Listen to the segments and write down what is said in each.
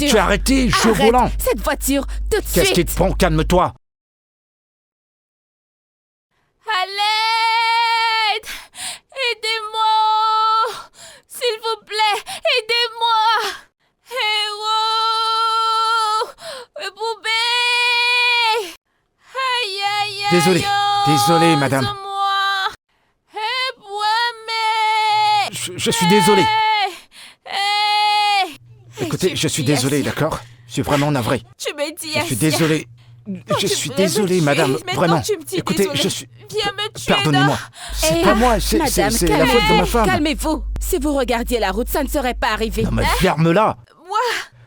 Peux-tu arrêter? Je suis au volant. Cette voiture, tout de suite. Qu'est-ce qui te prend? Calme-toi. À l'aide! Aidez-moi! S'il vous plaît, aidez-moi! Héros! Poupée! Aïe, aïe, aïe! Désolé, madame. Aide-moi! Je suis désolé. Écoutez, je suis désolé, d'accord? Je suis vraiment navré. Tu me dis Je suis désolé. Je suis désolé, madame. Vraiment. Écoutez, je suis... Viens me tuer. Pardonnez-moi. C'est pas moi, c'est la faute de ma femme. Calmez-vous. Si vous regardiez la route, ça ne serait pas arrivé. Non mais ferme-la. Moi?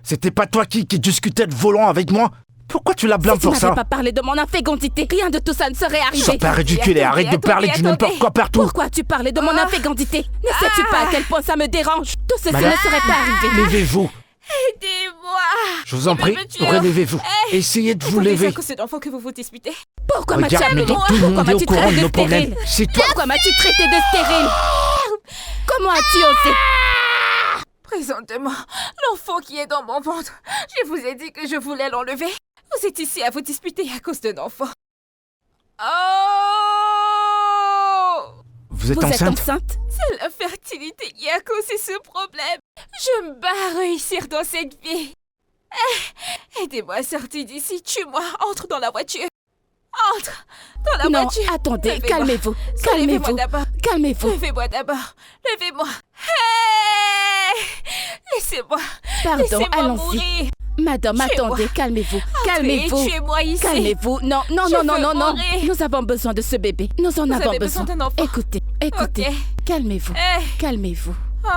C'était pas toi qui discutais de volant avec moi? Pourquoi tu la blâmes pour ça? Si tu n'avais pas parlé de mon infégondité, rien de tout ça ne serait arrivé. Sois pas ridicule et arrête de parler du n'importe quoi partout. Pourquoi tu parlais de mon infégondité? Ne sais-tu pas à quel point ça me dérange? Tout ceci ne serait pas arrivé. Levez-vous. Aidez-moi. Je vous en prie, relevez-vous. Essayez de vous lever. C'est d'enfant que vous vous disputez. Pourquoi m'as-tu Regarde, appelé? tout le monde est au courant de nos problèmes. C'est toi. Pourquoi m'as-tu traité de stérile? Comment as-tu osé? Présentement, l'enfant qui est dans mon ventre. Je vous ai dit que je voulais l'enlever. Vous êtes ici à vous disputer à cause d'un enfant. Oh! Vous êtes enceinte? C'est la fertilité qui a causé ce problème. Je me bats à réussir dans cette vie. Aidez-moi à sortir d'ici. Tue-moi. Entre dans la voiture. Entre dans la voiture. Non, attendez. Calmez-vous. Calmez-vous. Calmez-vous. Levez-moi d'abord. Levez-moi. Hey! Laissez-moi. Pardon, allons-y. Madame, attendez, calmez-vous. Calmez-vous. Tuez-moi ici. Calmez-vous. Non. Nous avons besoin de ce bébé. Nous en avons besoin. Écoutez. Okay. Calmez-vous. Calmez-vous. Oh.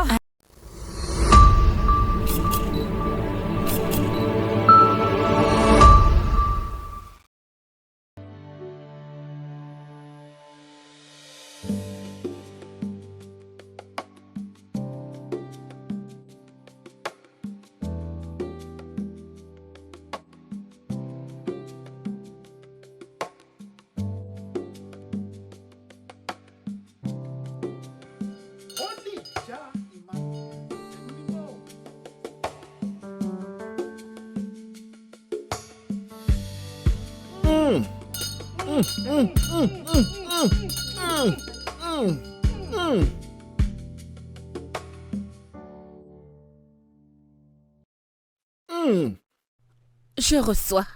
Je reçois.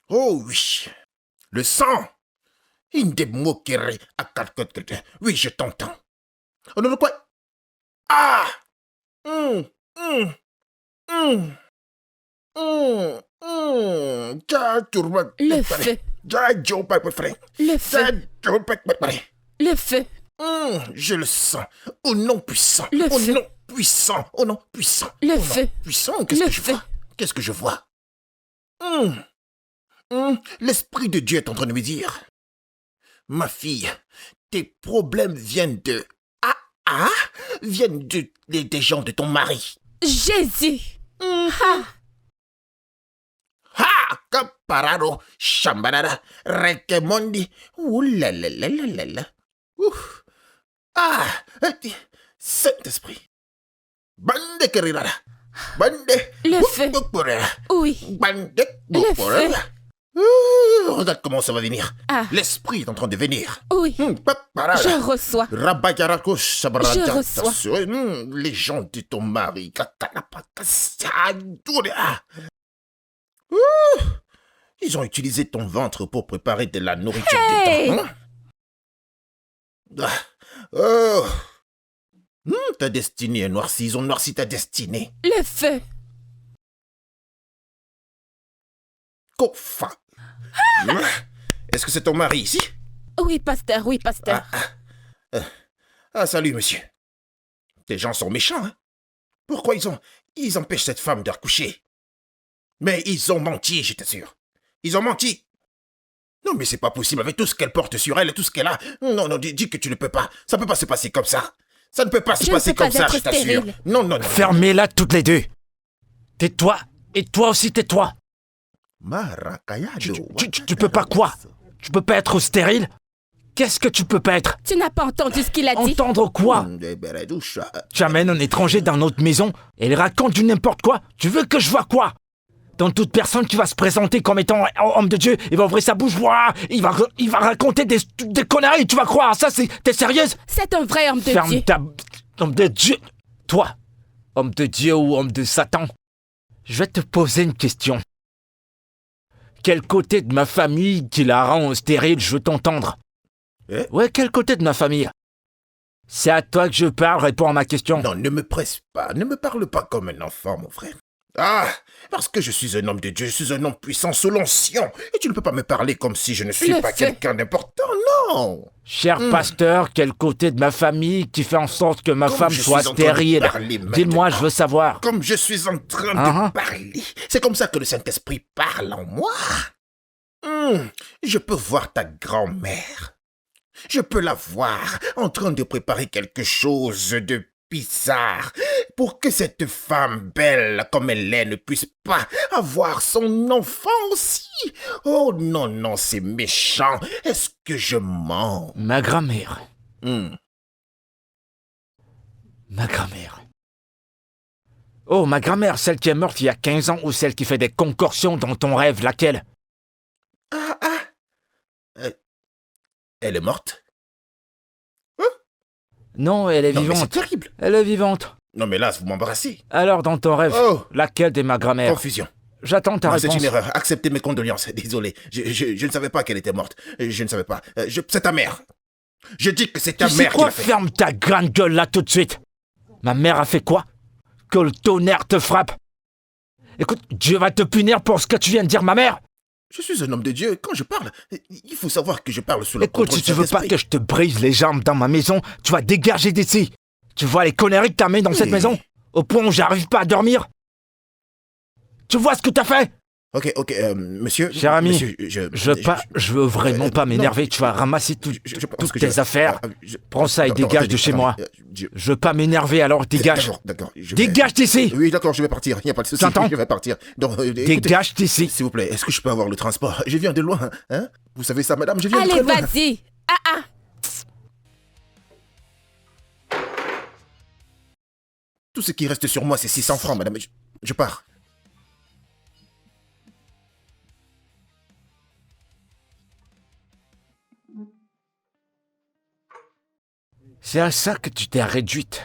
Oh oui. Le sang. Oui, je t'entends. Oh non, quoi? Ah! Le feu. Le feu. Le feu. Je le sens. Au nom puissant. Le feu. Nom puissant. Au nom puissant. Le au feu. Nom puissant. Qu'est-ce que je vois? Qu'est-ce que je vois? L'Esprit de Dieu est en train de me dire. Ma fille, tes problèmes viennent de... viennent des gens de ton mari. Jésus. Caparado, chambarada, rekemondi. Oulalalala. Ouf. Saint-Esprit. Bande kerirara. Bande. Le feu. Oui. Bande. Le feu. Regarde comment ça va venir. L'Esprit est en train de venir. Oui. Je reçois. Je reçois. Les gens de ton mari. Ils ont utilisé ton ventre pour préparer de la nourriture dedans. Ta destinée est noircie. Ils ont noirci ta destinée. Le feu. Kofa. Est-ce que c'est ton mari ici? Oui, pasteur, oui, pasteur. Salut, monsieur. Tes gens sont méchants, hein? Pourquoi ils empêchent cette femme de recoucher? Mais ils ont menti, je t'assure. Ils ont menti. Non, mais c'est pas possible avec tout ce qu'elle porte sur elle et tout ce qu'elle a. Non, dis que tu ne peux pas. Ça peut pas se passer comme ça. Ça ne peut pas se passer comme ça, je t'assure. Non. Fermez-la toutes les deux. Tais-toi et toi aussi tais-toi. Tu peux pas quoi? Tu peux pas être stérile? Qu'est-ce que tu peux pas être? Tu n'as pas entendu ce qu'il a dit? Entendre quoi? Tu amènes un étranger dans notre maison et il raconte du n'importe quoi? Tu veux que je vois quoi? Dans toute personne qui va se présenter comme étant homme de Dieu, il va ouvrir sa bouche, voilà, il va raconter des conneries, tu vas croire ça? T'es sérieuse? C'est un vrai homme de Dieu. Ferme ta... Homme de Dieu. Toi, homme de Dieu ou homme de Satan, je vais te poser une question. Quel côté de ma famille qui la rend stérile, je veux t'entendre? Ouais, quel côté de ma famille? C'est à toi que je parle, réponds à ma question. Non, ne me presse pas, ne me parle pas comme un enfant, mon frère. Ah, parce que je suis un homme de Dieu, je suis un homme puissant sous l'onction. Et tu ne peux pas me parler comme si je ne suis pas quelqu'un d'important, non. Cher pasteur, quel côté de ma famille qui fait en sorte que ma femme soit stérile? Dis-moi, je veux savoir. Comme je suis en train de parler. C'est comme ça que le Saint-Esprit parle en moi. Je peux voir ta grand-mère. Je peux la voir en train de préparer quelque chose de bizarre pour que cette femme belle comme elle est ne puisse pas avoir son enfant aussi. Oh non, non, c'est méchant. Est-ce que je mens? Ma grand-mère. Ma grand-mère. Oh, ma grand-mère, celle qui est morte il y a 15 ans ou celle qui fait des concoctions dans ton rêve, laquelle? Elle est morte? Non, elle est Non, vivante. mais c'est terrible. Elle est vivante. Non, mais là, vous m'embarrassez. Alors, dans ton rêve, laquelle de ma grand-mère? Confusion. J'attends ta réponse. C'est une erreur. Acceptez mes condoléances. Désolé. Je ne savais pas qu'elle était morte. Je ne savais pas. C'est ta mère. Je dis que c'est ta mère qui l'a fait. Ferme ta grande gueule là tout de suite. Ma mère a fait quoi? Que le tonnerre te frappe. Écoute, Dieu va te punir pour ce que tu viens de dire, ma mère. Je suis un homme de Dieu. Quand je parle, il faut savoir que je parle sous le contrôle. Écoute, si tu veux pas que je te brise les jambes dans ma maison, tu vas dégager d'ici. Tu vois les conneries que t'as mis dans cette maison? Au point où j'arrive pas à dormir? Tu vois ce que t'as fait? Ok, monsieur... Cher ami, monsieur, je veux vraiment pas m'énerver. Tu vas ramasser toutes tes affaires. Prends ça et dégage de chez moi. Je veux pas m'énerver, alors dégage. D'accord. Dégage d'ici. Oui, d'accord, je vais partir. Il n'y a pas de souci. T'entends? Je vais partir. Dégage d'ici. S'il vous plaît, est-ce que je peux avoir le transport? Je viens de loin, hein? Vous savez ça, madame? Je viens de très loin. Allez, vas-y. Tout ce qui reste sur moi, c'est 600 francs, madame. Je pars. C'est à ça que tu t'es réduite.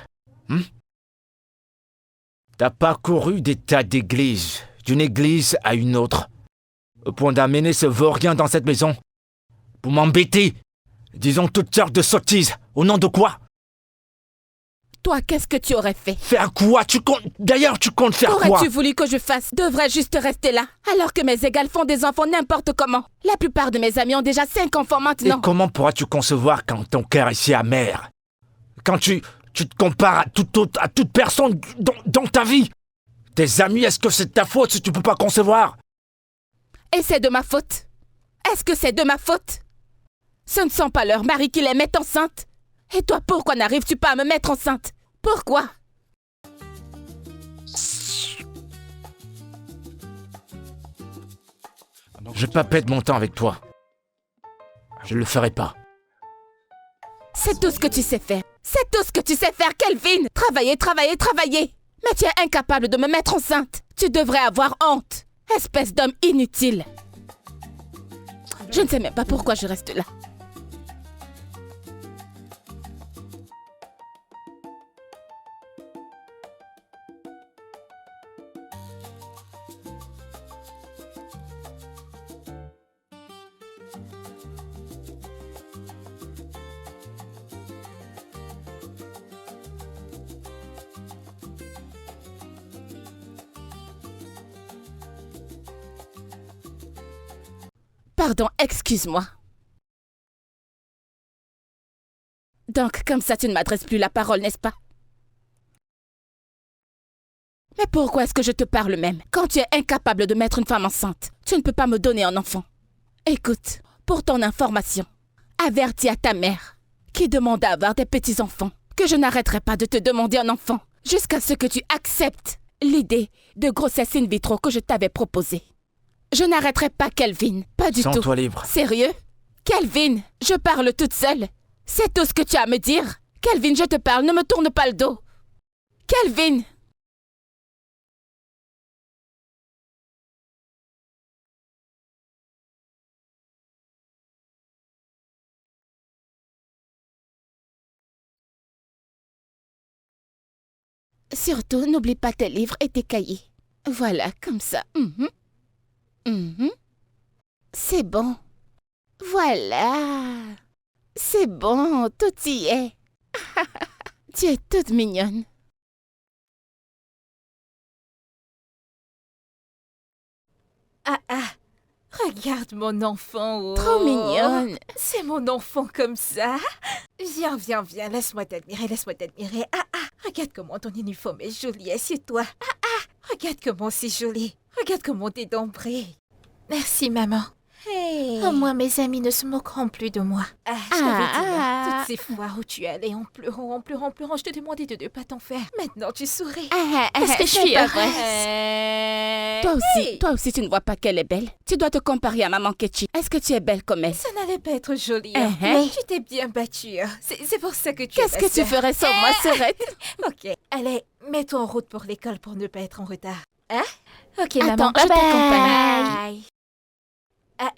T'as parcouru des tas d'églises, d'une église à une autre, au point d'amener ce vaurien dans cette maison, pour m'embêter, disons toutes sortes de sottises, au nom de quoi? Toi, qu'est-ce que tu aurais fait? Faire quoi? D'ailleurs, tu comptes faire quoi? Qu'aurais-tu voulu que je fasse? Devrais-je juste rester là, alors que mes égales font des enfants n'importe comment? La plupart de mes amis ont déjà 5 enfants maintenant. Et comment pourras-tu concevoir quand ton cœur est si amer? Quand tu te compares à toute personne dans ta vie? Tes amis, est-ce que c'est de ta faute si tu peux pas concevoir? Et c'est de ma faute? Est-ce que c'est de ma faute? Ce ne sont pas leurs maris qui les mettent enceintes? Et toi, pourquoi n'arrives-tu pas à me mettre enceinte? Pourquoi? Je vais pas perdre mon temps avec toi. Je le ferai pas. C'est tout ce que tu sais faire. C'est tout ce que tu sais faire, Kelvin. Travailler. Mais tu es incapable de me mettre enceinte. Tu devrais avoir honte. Espèce d'homme inutile. Je ne sais même pas pourquoi je reste là. Pardon, excuse-moi. Donc, comme ça, tu ne m'adresses plus la parole, n'est-ce pas? Mais pourquoi est-ce que je te parle même? Quand tu es incapable de mettre une femme enceinte, tu ne peux pas me donner un enfant. Écoute, pour ton information, avertis à ta mère, qui demande à avoir des petits-enfants, que je n'arrêterai pas de te demander un enfant, jusqu'à ce que tu acceptes l'idée de grossesse in vitro que je t'avais proposée. Je n'arrêterai pas, Kelvin. Pas du tout. Sens-toi libre. Sérieux? Kelvin, je parle toute seule. C'est tout ce que tu as à me dire. Kelvin, je te parle, ne me tourne pas le dos. Kelvin! Surtout, n'oublie pas tes livres et tes cahiers. Voilà, comme ça. C'est bon. Voilà. C'est bon, tout y est. Tu es toute mignonne. Regarde mon enfant. Oh. Trop mignonne. C'est mon enfant comme ça. Viens, viens, viens, laisse-moi t'admirer, laisse-moi t'admirer. Regarde comment ton uniforme est joli, assieds-toi. Regarde comment c'est joli. Regarde comment t'es d'ombré. Merci, maman. Hey. Au moins, mes amis ne se moqueront plus de moi. Je t'avais dit, toutes ces fois où tu allais en pleurant, je te demandais de ne pas t'en faire. Maintenant, tu souris. Parce que je suis heureuse. Toi aussi, tu ne vois pas qu'elle est belle. Tu dois te comparer à maman Ketchi. Est-ce que tu es belle comme elle? Ça n'allait pas être joli. Mais tu t'es bien battue. C'est pour ça que tu qu'est-ce que tu ferais sans moi, Serette? Ok, allez, mets-toi en route pour l'école pour ne pas être en retard. Ok, Attends, maman, je je t'accompagne. t'accompagne.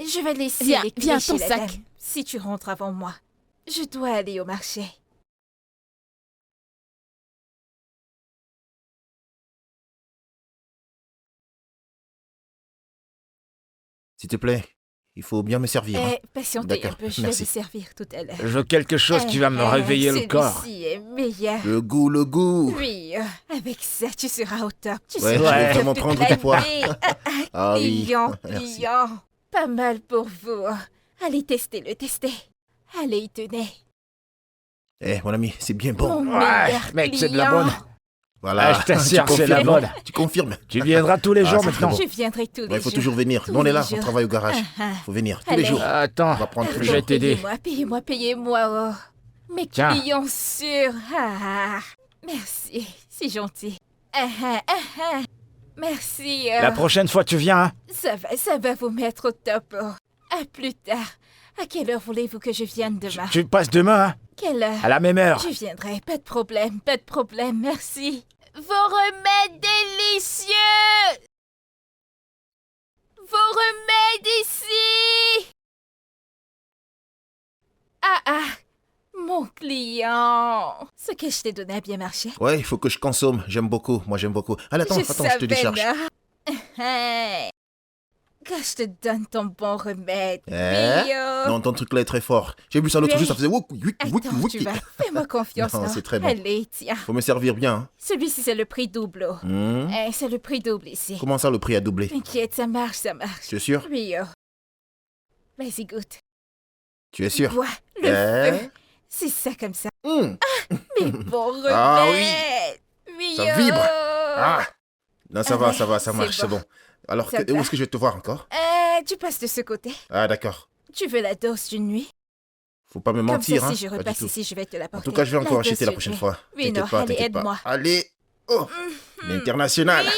Je vais laisser Viens, les clés viens, chez ton la sac. dame, si tu rentres avant moi. Je dois aller au marché. S'il te plaît, il faut bien me servir. hein. Patientez un D'accord, peu, je vais merci. vous servir tout à l'heure. Je veux quelque chose qui va me réveiller le corps. Celui-ci est meilleur. Le goût, le goût. Oui, avec ça, tu seras au top. Tu Ouais, seras je vais au top vraiment toute prendre la du poids. nuit. Ah oui, Client, merci. client. Pas mal pour vous. Allez, testez-le, testez. Allez, y tenez. Eh, mon ami, c'est bien bon. Mon Ouais, meilleur mec, c'est de la client. bonne. Voilà. Je t'assure, Tu c'est la confirmes, bonne. Tu confirmes. Tu viendras tous les jours c'est maintenant. très Je viendrai tous les Il faut jours. toujours venir. Tous Nous, on est les là, jours. on travaille au garage. Faut venir tous les Allez. jours. Attends, On va prendre tous les je vais jours. t'aider. Payez-moi. Oh. Mes Tiens. clients sûrs. Merci, c'est gentil. Merci. La prochaine fois, tu viens, hein? Ça va vous mettre au top. Oh. À plus tard. À quelle heure voulez-vous que je vienne demain? Tu passes demain, hein? Quelle heure? À la même heure. Je viendrai, pas de problème, merci. Vos remèdes délicieux! Vos remèdes ici! Mon client! Ce que je t'ai donné a bien marché. Ouais, il faut que je consomme. J'aime beaucoup. Moi, j'aime beaucoup. Allez, attends, je te savais, décharge. là. Que je te donne ton bon remède. Eh? Puis, Non, ton truc là est très fort. J'ai vu ça l'autre Oui. jour, ça faisait wouki, wouki, wouki, attends, tu wouki. vas. Fais-moi confiance. Non, hein. c'est très bon. Allez, tiens. Faut me servir bien. Hein. Celui-ci, c'est le prix double. Oh. Hmm. C'est le prix double ici. Comment ça, le prix a doublé? T'inquiète, ça marche. Tu es sûr? Oui, vas-y, goûte. Tu es sûr? Bois le feu. C'est ça comme ça. Hmm. Mais bon remède. Ah oui. Ça vibre. Ah. Ah! Non, ça Ah va, ouais, ça c'est marche, c'est bon. Alors, Ça où va. est-ce que je vais te voir encore? Tu passes de ce côté. Ah, d'accord. Tu veux la dose d'une nuit? Faut pas me Comme mentir, ça, hein. si je Pas du repasse tout. ici, je vais te En l'apporter. tout cas, je vais encore dose acheter la d'une prochaine nuit. fois. Oui, T'inquiète non, pas, allez, t'inquiète pas. aide-moi. Allez! Oh! L'international! Oui,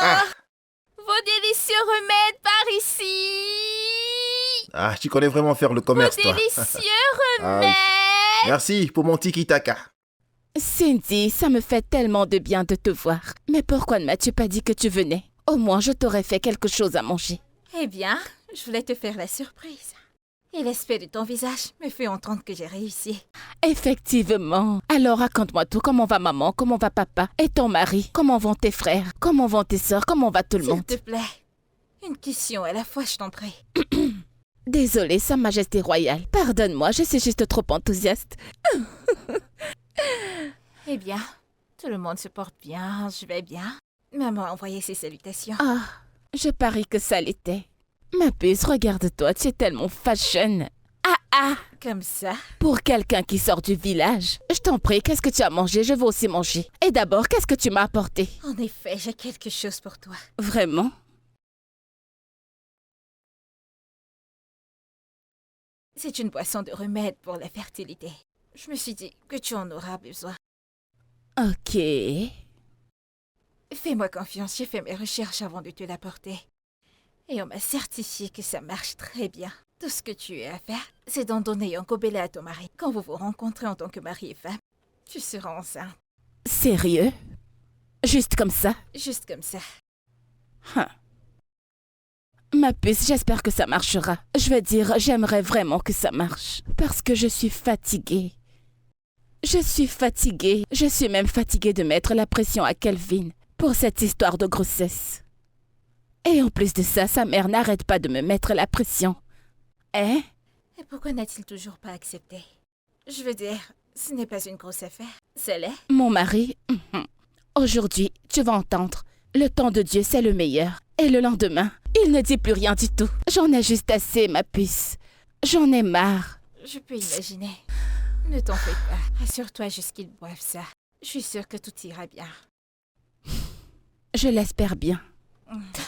Ah! Vos délicieux remèdes par ici. Ah, tu connais vraiment faire le commerce, Vos toi. délicieux Ah oui. remèdes. Merci pour mon tiki-taka. Cindy, ça me fait tellement de bien de te voir. Mais pourquoi ne m'as-tu pas dit que tu venais? Au moins, je t'aurais fait quelque chose à manger. Eh bien, je voulais te faire la surprise. Et l'aspect de ton visage me fait entendre que j'ai réussi. Effectivement. Alors raconte-moi tout. Comment va maman? Comment va papa? Et ton mari? Comment vont tes frères? Comment vont tes sœurs? Comment va tout le S'il monde? te plaît, une question à la fois, je t'en prie. Désolée, Sa Majesté Royale. Pardonne-moi, je suis juste trop enthousiaste. Eh bien, tout le monde se porte bien, je vais bien. Maman a envoyé ses salutations. Ah, je parie que ça l'était. Ma puce, regarde-toi, tu es tellement fashion. Comme ça. Pour quelqu'un qui sort du village. Je t'en prie, qu'est-ce que tu as mangé? Je veux aussi manger. Et d'abord, qu'est-ce que tu m'as apporté? En effet, j'ai quelque chose pour toi. Vraiment? C'est une boisson de remède pour la fertilité. Je me suis dit que tu en auras besoin. Ok. Fais-moi confiance, j'ai fait mes recherches avant de te l'apporter. Et on m'a certifié que ça marche très bien. Tout ce que tu as à faire, c'est d'en donner un gobelet à ton mari. Quand vous vous rencontrez en tant que mari et femme, tu seras enceinte. Sérieux? Juste comme ça? Juste comme ça. Hein. Ma puce, j'espère que ça marchera. Je veux dire, j'aimerais vraiment que ça marche. Parce que je suis fatiguée. Je suis fatiguée. Je suis même fatiguée de mettre la pression à Kelvin pour cette histoire de grossesse. Et en plus de ça, sa mère n'arrête pas de me mettre la pression. Hein? Et pourquoi n'a-t-il toujours pas accepté? Je veux dire, ce n'est pas une grosse affaire. C'est laid. Mon mari, aujourd'hui, tu vas entendre. Le temps de Dieu, c'est le meilleur. Et le lendemain, il ne dit plus rien du tout. J'en ai juste assez, ma puce. J'en ai marre. Je peux imaginer. Ne t'en fais pas. Rassure-toi juste qu'ils boivent ça. Je suis sûre que tout ira bien. Je l'espère bien.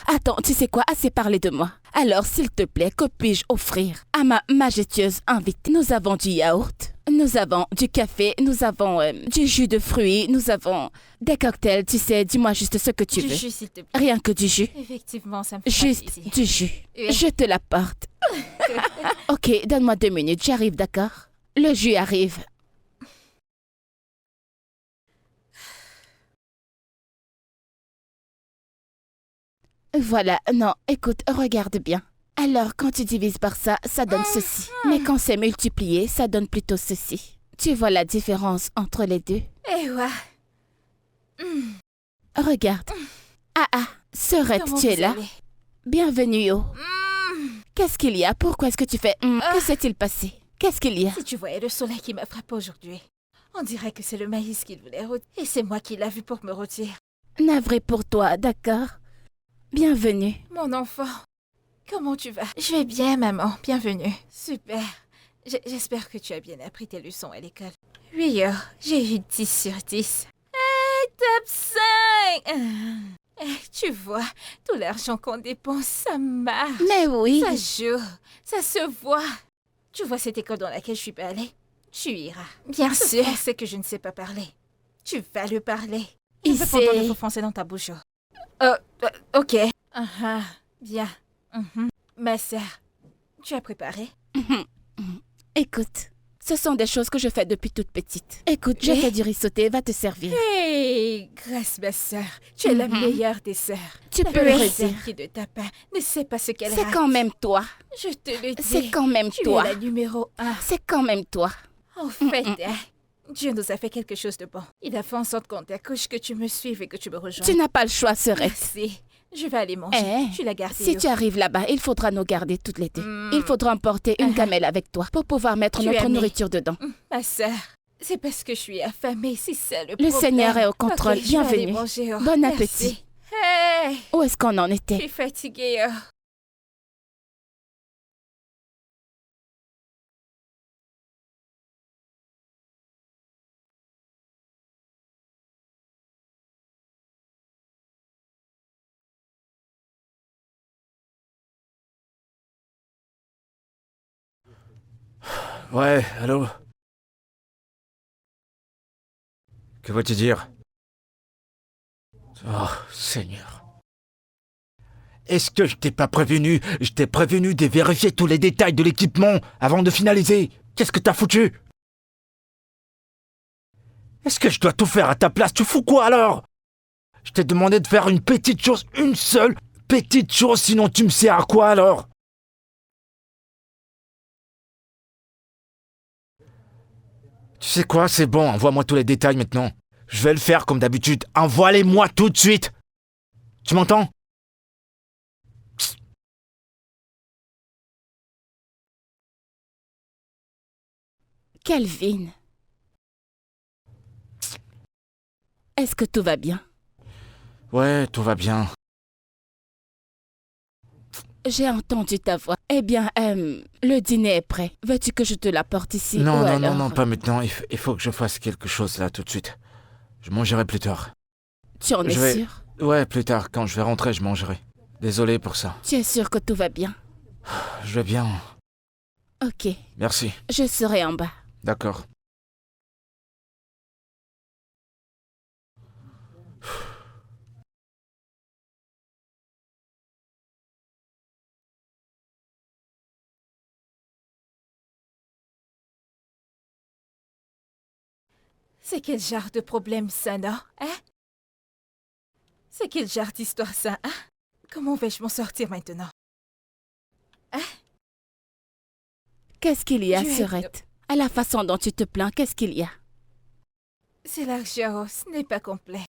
Attends, tu sais quoi? Assez parlé de moi. Alors, s'il te plaît, que puis-je offrir à ma majestueuse invitée? Nous avons du yaourt, nous avons du café, nous avons du jus de fruits, nous avons des cocktails, tu sais, dis-moi juste ce que tu Du veux. jus, s'il te plaît. Rien que du jus. Effectivement, ça me fait Juste plaisir. du jus. Oui. Je te l'apporte. Ok, donne-moi 2 minutes, j'arrive, d'accord? Le jus arrive. Voilà, non, écoute, regarde bien. Alors, quand tu divises par ça, ça donne ceci. Mais quand c'est multiplié, ça donne plutôt ceci. Tu vois la différence entre les deux? Eh ouais. Regarde. Ah, Serette, Comment tu es vous là? allez? Bienvenue, Yo. Qu'est-ce qu'il y a? Pourquoi est-ce que tu fais Que s'est-il passé? Qu'est-ce qu'il y a? Si tu voyais le soleil qui m'a frappé aujourd'hui, on dirait que c'est le maïs qu'il voulait rôtir. Et c'est moi qui l'a vu pour me rôtir. Navré pour toi, d'accord? Bienvenue. Mon enfant, comment tu vas? Je vais bien, maman. Bienvenue. Super. J'espère que tu as bien appris tes leçons à l'école. Oui, j'ai eu 10 sur 10. Hey, top 5! Tu vois, tout l'argent qu'on dépense, ça marche. Mais oui. Ça joue. Ça se voit. Tu vois cette école dans laquelle je suis pas allée? Tu iras. Bien sûr. C'est que je ne sais pas parler. Tu vas le parler. Il Je veux entendre sait. le faux français dans ta bouche. Ok. Bien. Ma sœur, tu as préparé? Écoute, ce sont des choses que je fais depuis toute petite. Écoute, je Oui. fais du riz sauté, va te servir. Hey, grâce ma sœur. Tu es la meilleure des sœurs. Tu La peux le sœur redire. qui de ta part ne sait pas ce qu'elle C'est rate. quand même toi. Je te le dis. C'est quand même tu toi. es la numéro 1. C'est quand même toi. En fait, Dieu nous a fait quelque chose de bon. Il a fait en sorte qu'on t'accouche, que tu me suives et que tu me rejoignes. Tu n'as pas le choix, Serette. Merci. Je vais aller manger. Eh, Tu l'as gardé. Si tu arrives là-bas, il faudra nous garder toutes les deux. Il faudra emporter une gamelle avec toi pour pouvoir mettre Tu notre as mis. nourriture dedans. Ma sœur, c'est parce que je suis affamée, c'est ça le Le problème. Seigneur est au contrôle. Ok, je vais aller Bienvenue. manger, Bon Merci. appétit. Hey, Où est-ce qu'on en je était? suis fatiguée. Ouais, allô? Que veux-tu dire? Oh, Seigneur. Est-ce que je t'ai pas prévenu? Je t'ai prévenu de vérifier tous les détails de l'équipement avant de finaliser. Qu'est-ce que t'as foutu? Est-ce que je dois tout faire à ta place? Tu fous quoi alors? Je t'ai demandé de faire une petite chose, une seule petite chose, sinon tu me sers à quoi alors? Tu sais quoi, c'est bon, envoie-moi tous les détails maintenant. Je vais le faire comme d'habitude. Envoie-les-moi tout de suite. Tu m'entends? Kelvin. Est-ce que tout va bien? Ouais, tout va bien. J'ai entendu ta voix. Eh bien, le dîner est prêt. Veux-tu que je te l'apporte ici? Non, ou non, non, alors- non, pas maintenant. Il faut que je fasse quelque chose là tout de suite. Je mangerai plus tard. Tu en es Je vais- sûr? Ouais, plus tard, quand je vais rentrer, je mangerai. Désolé pour ça. Tu es sûr que tout va bien? Je vais bien. Ok, Merci. je serai en bas. D'accord. C'est quel genre de problème ça, non? Hein? C'est quel genre d'histoire ça, hein? Comment vais-je m'en sortir maintenant? Hein? Qu'est-ce qu'il y a, Je- Sœurette? À la façon dont tu te plains, qu'est-ce qu'il y a? C'est l'argent, ce n'est pas complet.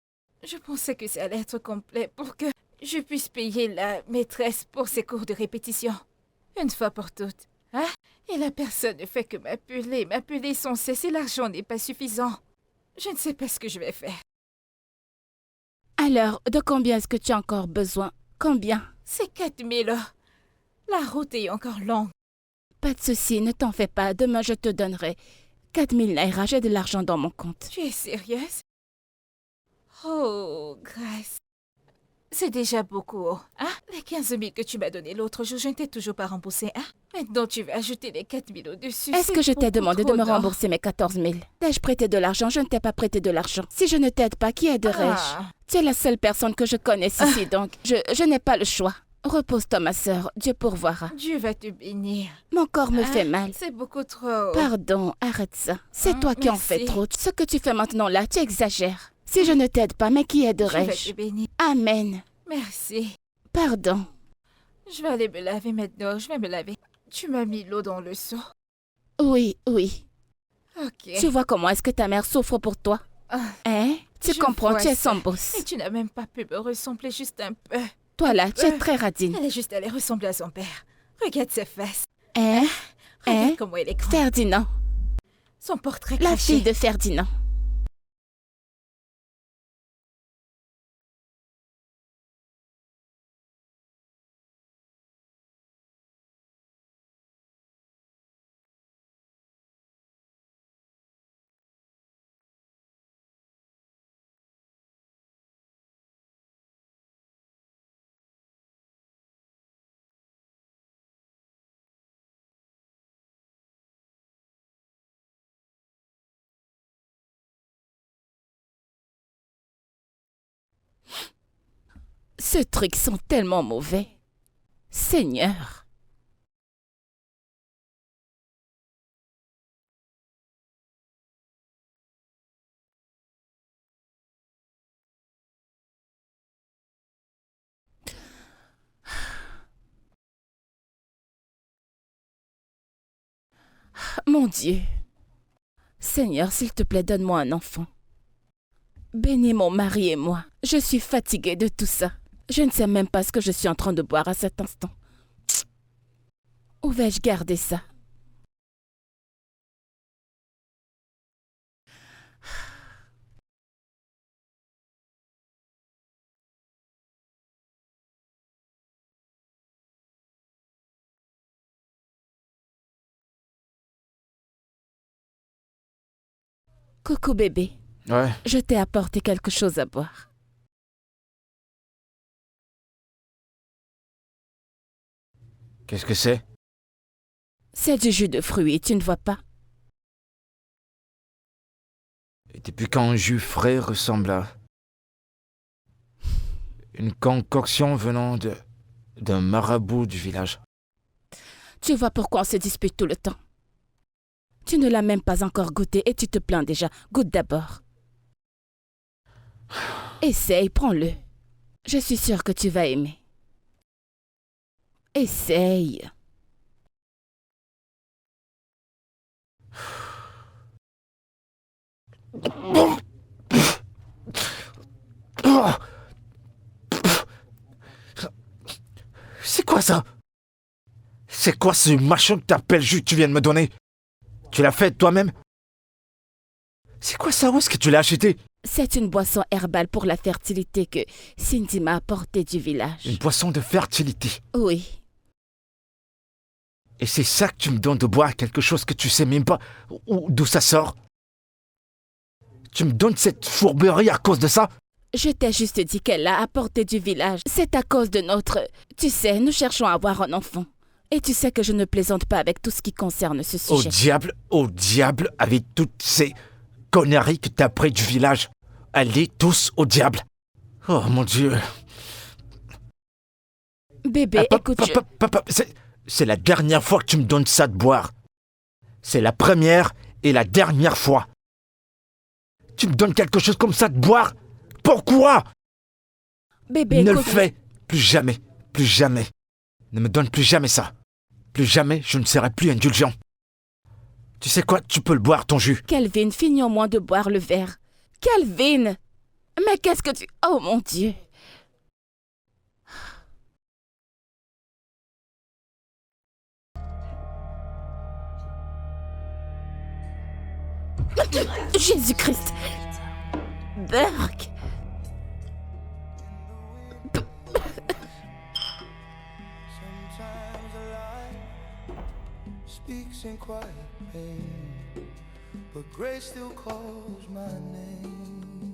Je pensais que ça allait être complet pour que je puisse payer la maîtresse pour ses cours de répétition. Une fois pour toutes. Hein? Et la personne ne fait que m'appeler sans cesse et l'argent n'est pas suffisant. Je ne sais pas ce que je vais faire. Alors, de combien est-ce que tu as encore besoin? Combien? C'est 4000. La route est encore longue. Pas de souci, ne t'en fais pas. Demain, je te donnerai 4000 naira. J'ai de l'argent dans mon compte. Tu es sérieuse? Oh, Grâce. C'est déjà beaucoup, hein? Les 15 000 que tu m'as donnés l'autre jour, je ne t'ai toujours pas remboursé, hein? Maintenant, tu vas ajouter les 4 000 au-dessus. Est-ce que je t'ai demandé de me rembourser? rembourser mes 14 000? T'ai-je prêté de l'argent? Je ne t'ai pas prêté de l'argent. Si je ne t'aide pas, qui aiderais-je? Tu es la seule personne que je connaisse ici, donc je n'ai pas le choix. Repose-toi, ma sœur. Dieu pourvoira. Dieu va te bénir. Mon corps me Hein? fait mal. C'est beaucoup trop. Pardon, arrête ça. C'est toi qui en fais merci. trop. Ce que tu fais maintenant là, tu exagères. Si je ne t'aide pas, mais qui Dieu va aiderais-je? te bénir. Amen. Merci. Pardon. Je vais aller me laver maintenant. Je vais me laver. Tu m'as mis l'eau dans le seau. Oui, oui. Ok. Tu vois comment est-ce que ta mère souffre pour toi? Ah, Hein? Tu Je comprends, vois tu es ça. son boss. et tu n'as même pas pu me ressembler juste un peu. Toi là, tu es très radine. Elle est juste allée ressembler à son père. Regarde ses fesses. Hein? Regarde Hein? comment elle est grande. Ferdinand. Son portrait La craché. fille de Ferdinand. Ce truc sont tellement mauvais. Seigneur. Mon Dieu. Seigneur, s'il te plaît, donne-moi un enfant. Bénis mon mari et moi. Je suis fatiguée de tout ça. Je ne sais même pas ce que je suis en train de boire à cet instant. Où vais-je garder ça? Coucou bébé, Ouais. je t'ai apporté quelque chose à boire. Qu'est-ce que c'est? C'est du jus de fruits, tu ne vois pas? Et depuis quand un jus frais ressemble à une concoction venant d'un marabout du village? Tu vois pourquoi on se dispute tout le temps. Tu ne l'as même pas encore goûté et tu te plains déjà. Goûte d'abord. Essaye, prends-le. Je suis sûre que tu vas aimer. Essaye. C'est quoi ça? C'est quoi ce machin que t'appelles jus que tu viens de me donner? Tu l'as fait toi-même? C'est quoi ça? Où est-ce que tu l'as acheté? C'est une boisson herbale pour la fertilité que Cindy m'a apportée du village. Une boisson de fertilité. Oui. Et c'est ça que tu me donnes de boire, quelque chose que tu sais même pas d'où ça sort? Tu me donnes cette fourberie à cause de ça? Je t'ai juste dit qu'elle l'a apporté du village. C'est à cause de notre... Tu sais, nous cherchons à avoir un enfant. Et tu sais que je ne plaisante pas avec tout ce qui concerne ce sujet. Au diable avec toutes ces conneries que t'as pris du village. Allez tous au diable. Oh mon Dieu. Bébé, écoute, C'est la dernière fois que tu me donnes ça de boire. C'est la première et la dernière fois. Tu me donnes quelque chose comme ça de boire? Pourquoi? Bébé, Ne le écoute. fais plus jamais, plus jamais. Ne me donne plus jamais ça. Plus jamais, je ne serai plus indulgent. Tu sais quoi? Tu peux le boire, ton jus. Calvin, finis au moins de boire le verre. Calvin! Mais qu'est-ce que tu... Oh mon Dieu! Jésus-Christ! Burke! Sometimes a lie speaks in quiet pain, but grace still calls my name.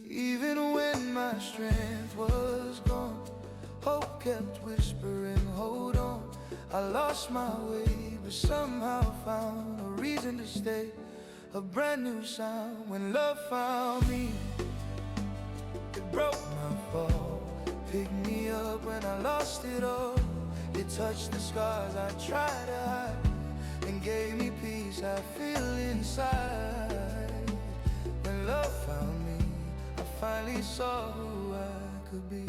Even when my strength was gone, hope kept whispering, hold on. I lost my way, but somehow found a reason to stay. A brand new sound when love found me. It broke my fall, picked me up when I lost it all. It touched the scars I tried to hide and gave me peace I feel inside. When love found me, I finally saw who I could be.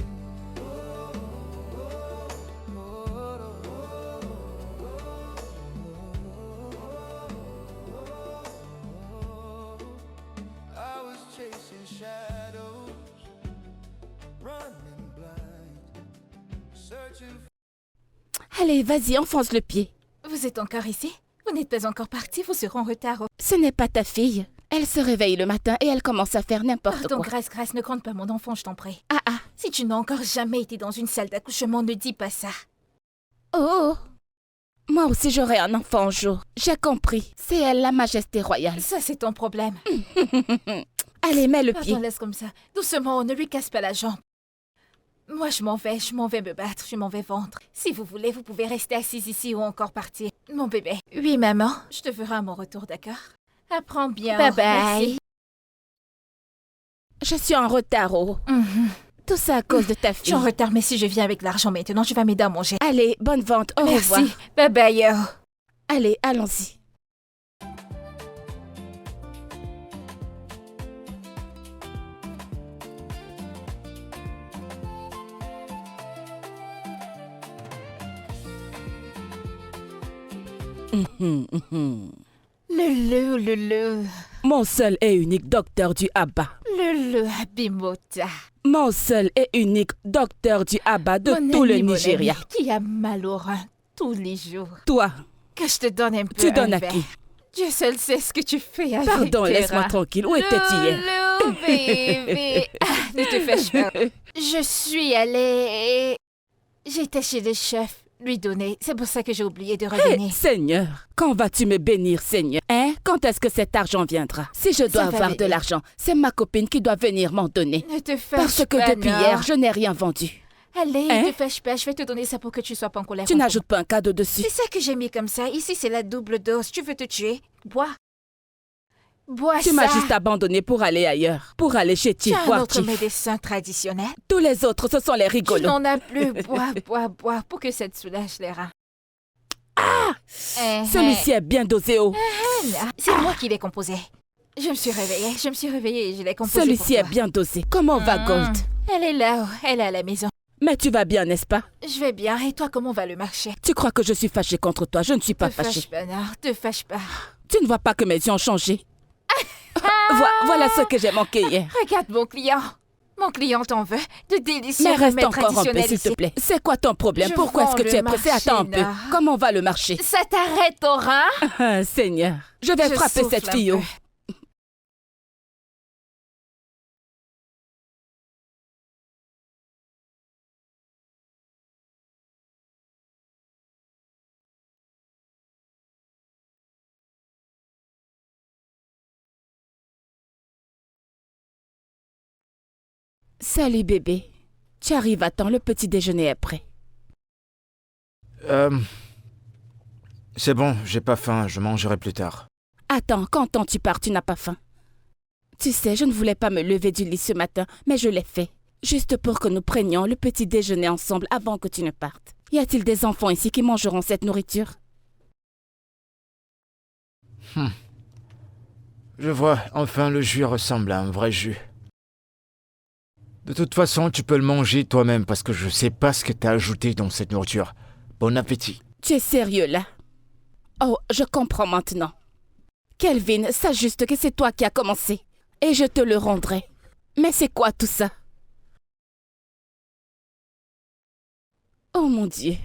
I was chasing shadows, running blind, searching for... Allez, vas-y, enfonce le pied. Vous êtes encore ici? Vous n'êtes pas encore parti, vous serez en retard. Ce n'est pas ta fille. Elle se réveille le matin et elle commence à faire n'importe Pardon, quoi. Grace, ne compte pas mon enfant, je t'en prie. Ah. Si tu n'as encore jamais été dans une salle d'accouchement, ne dis pas ça. Oh! Moi aussi j'aurai un enfant un jour. J'ai compris. C'est elle, la majesté royale. Ça, c'est ton problème. Allez, mets le pied. Pardon, laisse comme ça. Doucement, ne lui casse pas la jambe. Moi, je m'en vais me battre, je m'en vais vendre. Si vous voulez, vous pouvez rester assise ici ou encore partir. Mon bébé. Oui, maman, je te ferai à mon retour, d'accord? Apprends bien. Bye bye. Merci. Je suis en retard, oh. Tout ça à cause de ta Je suis fille. en retard, mais si je viens avec l'argent maintenant, je vais m'aider à manger. Allez, bonne vente. Au revoir. Merci. Bye bye. Allez, allons-y. Le. Mon seul et unique docteur du Abba. Le Abimota. Mon seul et unique docteur du Abba de Mon tout le ami, mon Nigeria. ami, qui a mal au rein tous les jours. Toi, Que je te donne un peu tu donnes un à verre. qui? Dieu seul sait ce que tu fais avec Pardon, tes laisse-moi reins. tranquille. Où étais-tu hier? Le bébé. Ne te fâche pas. Je suis allée... J'étais chez le chef, lui donner. C'est pour ça que j'ai oublié de revenir. Seigneur, quand vas-tu me bénir, Seigneur? Hein? Quand est-ce que cet argent viendra? Si je dois Ça va avoir de venir. l'argent, c'est ma copine qui doit venir m'en donner. Ne te fâche Parce que pas, depuis non. hier, je n'ai rien vendu. Allez, Hein? ne te fâche pas. Je vais te donner ça pour que tu sois pas en colère. Tu contre n'ajoutes pas un cadeau dessus. moi. C'est ça que j'ai mis comme ça. Ici, c'est la double dose. Tu veux te tuer? Bois. Bois Tu ça. m'as juste abandonné pour aller ailleurs. Pour aller chez Tu Chief as un voir autre Chief. médecin traditionnel? Tous les autres, ce sont les Tu rigolos. n'en as plus. Bois pour que ça te soulage les reins. Celui-ci est bien dosé, oh. C'est moi qui l'ai composé. Je me suis réveillée et je l'ai composé. Celui-ci pour est toi. bien dosé. Comment va Gold? Elle est là-haut. Elle est à la maison. Mais tu vas bien, n'est-ce pas? Je vais bien. Et toi, comment va le marché? Tu crois que je suis fâchée contre toi? Je ne suis pas Te fâche fâchée. pas, non. Te fâche pas. Tu ne vois pas que mes yeux ont changé? Voilà ce que j'ai manqué hier. Regarde mon client. Mon client t'en veut. De délicieux Mais reste remèdes encore un peu, traditionnels s'il te ici. plaît. C'est quoi ton problème? Je Pourquoi est-ce que vends tu es le pressé? Attends un marché, peu. là. Comment va le marché? Ça t'arrête au rein? Ah, Seigneur, je vais Je frapper souffle cette un fille. peu. Oh. Salut bébé. Tu arrives à temps, le petit déjeuner est prêt. C'est bon, j'ai pas faim, je mangerai plus tard. Attends, quand tu pars, tu n'as pas faim. Tu sais, je ne voulais pas me lever du lit ce matin, mais je l'ai fait. Juste pour que nous prenions le petit déjeuner ensemble avant que tu ne partes. Y a-t-il des enfants ici qui mangeront cette nourriture? Je vois, enfin le jus ressemble à un vrai jus. De toute façon, tu peux le manger toi-même parce que je sais pas ce que t'as ajouté dans cette nourriture. Bon appétit. Tu es sérieux là? Oh, je comprends maintenant. Kelvin, sache juste que c'est toi qui as commencé. Et je te le rendrai. Mais c'est quoi tout ça? Oh mon Dieu.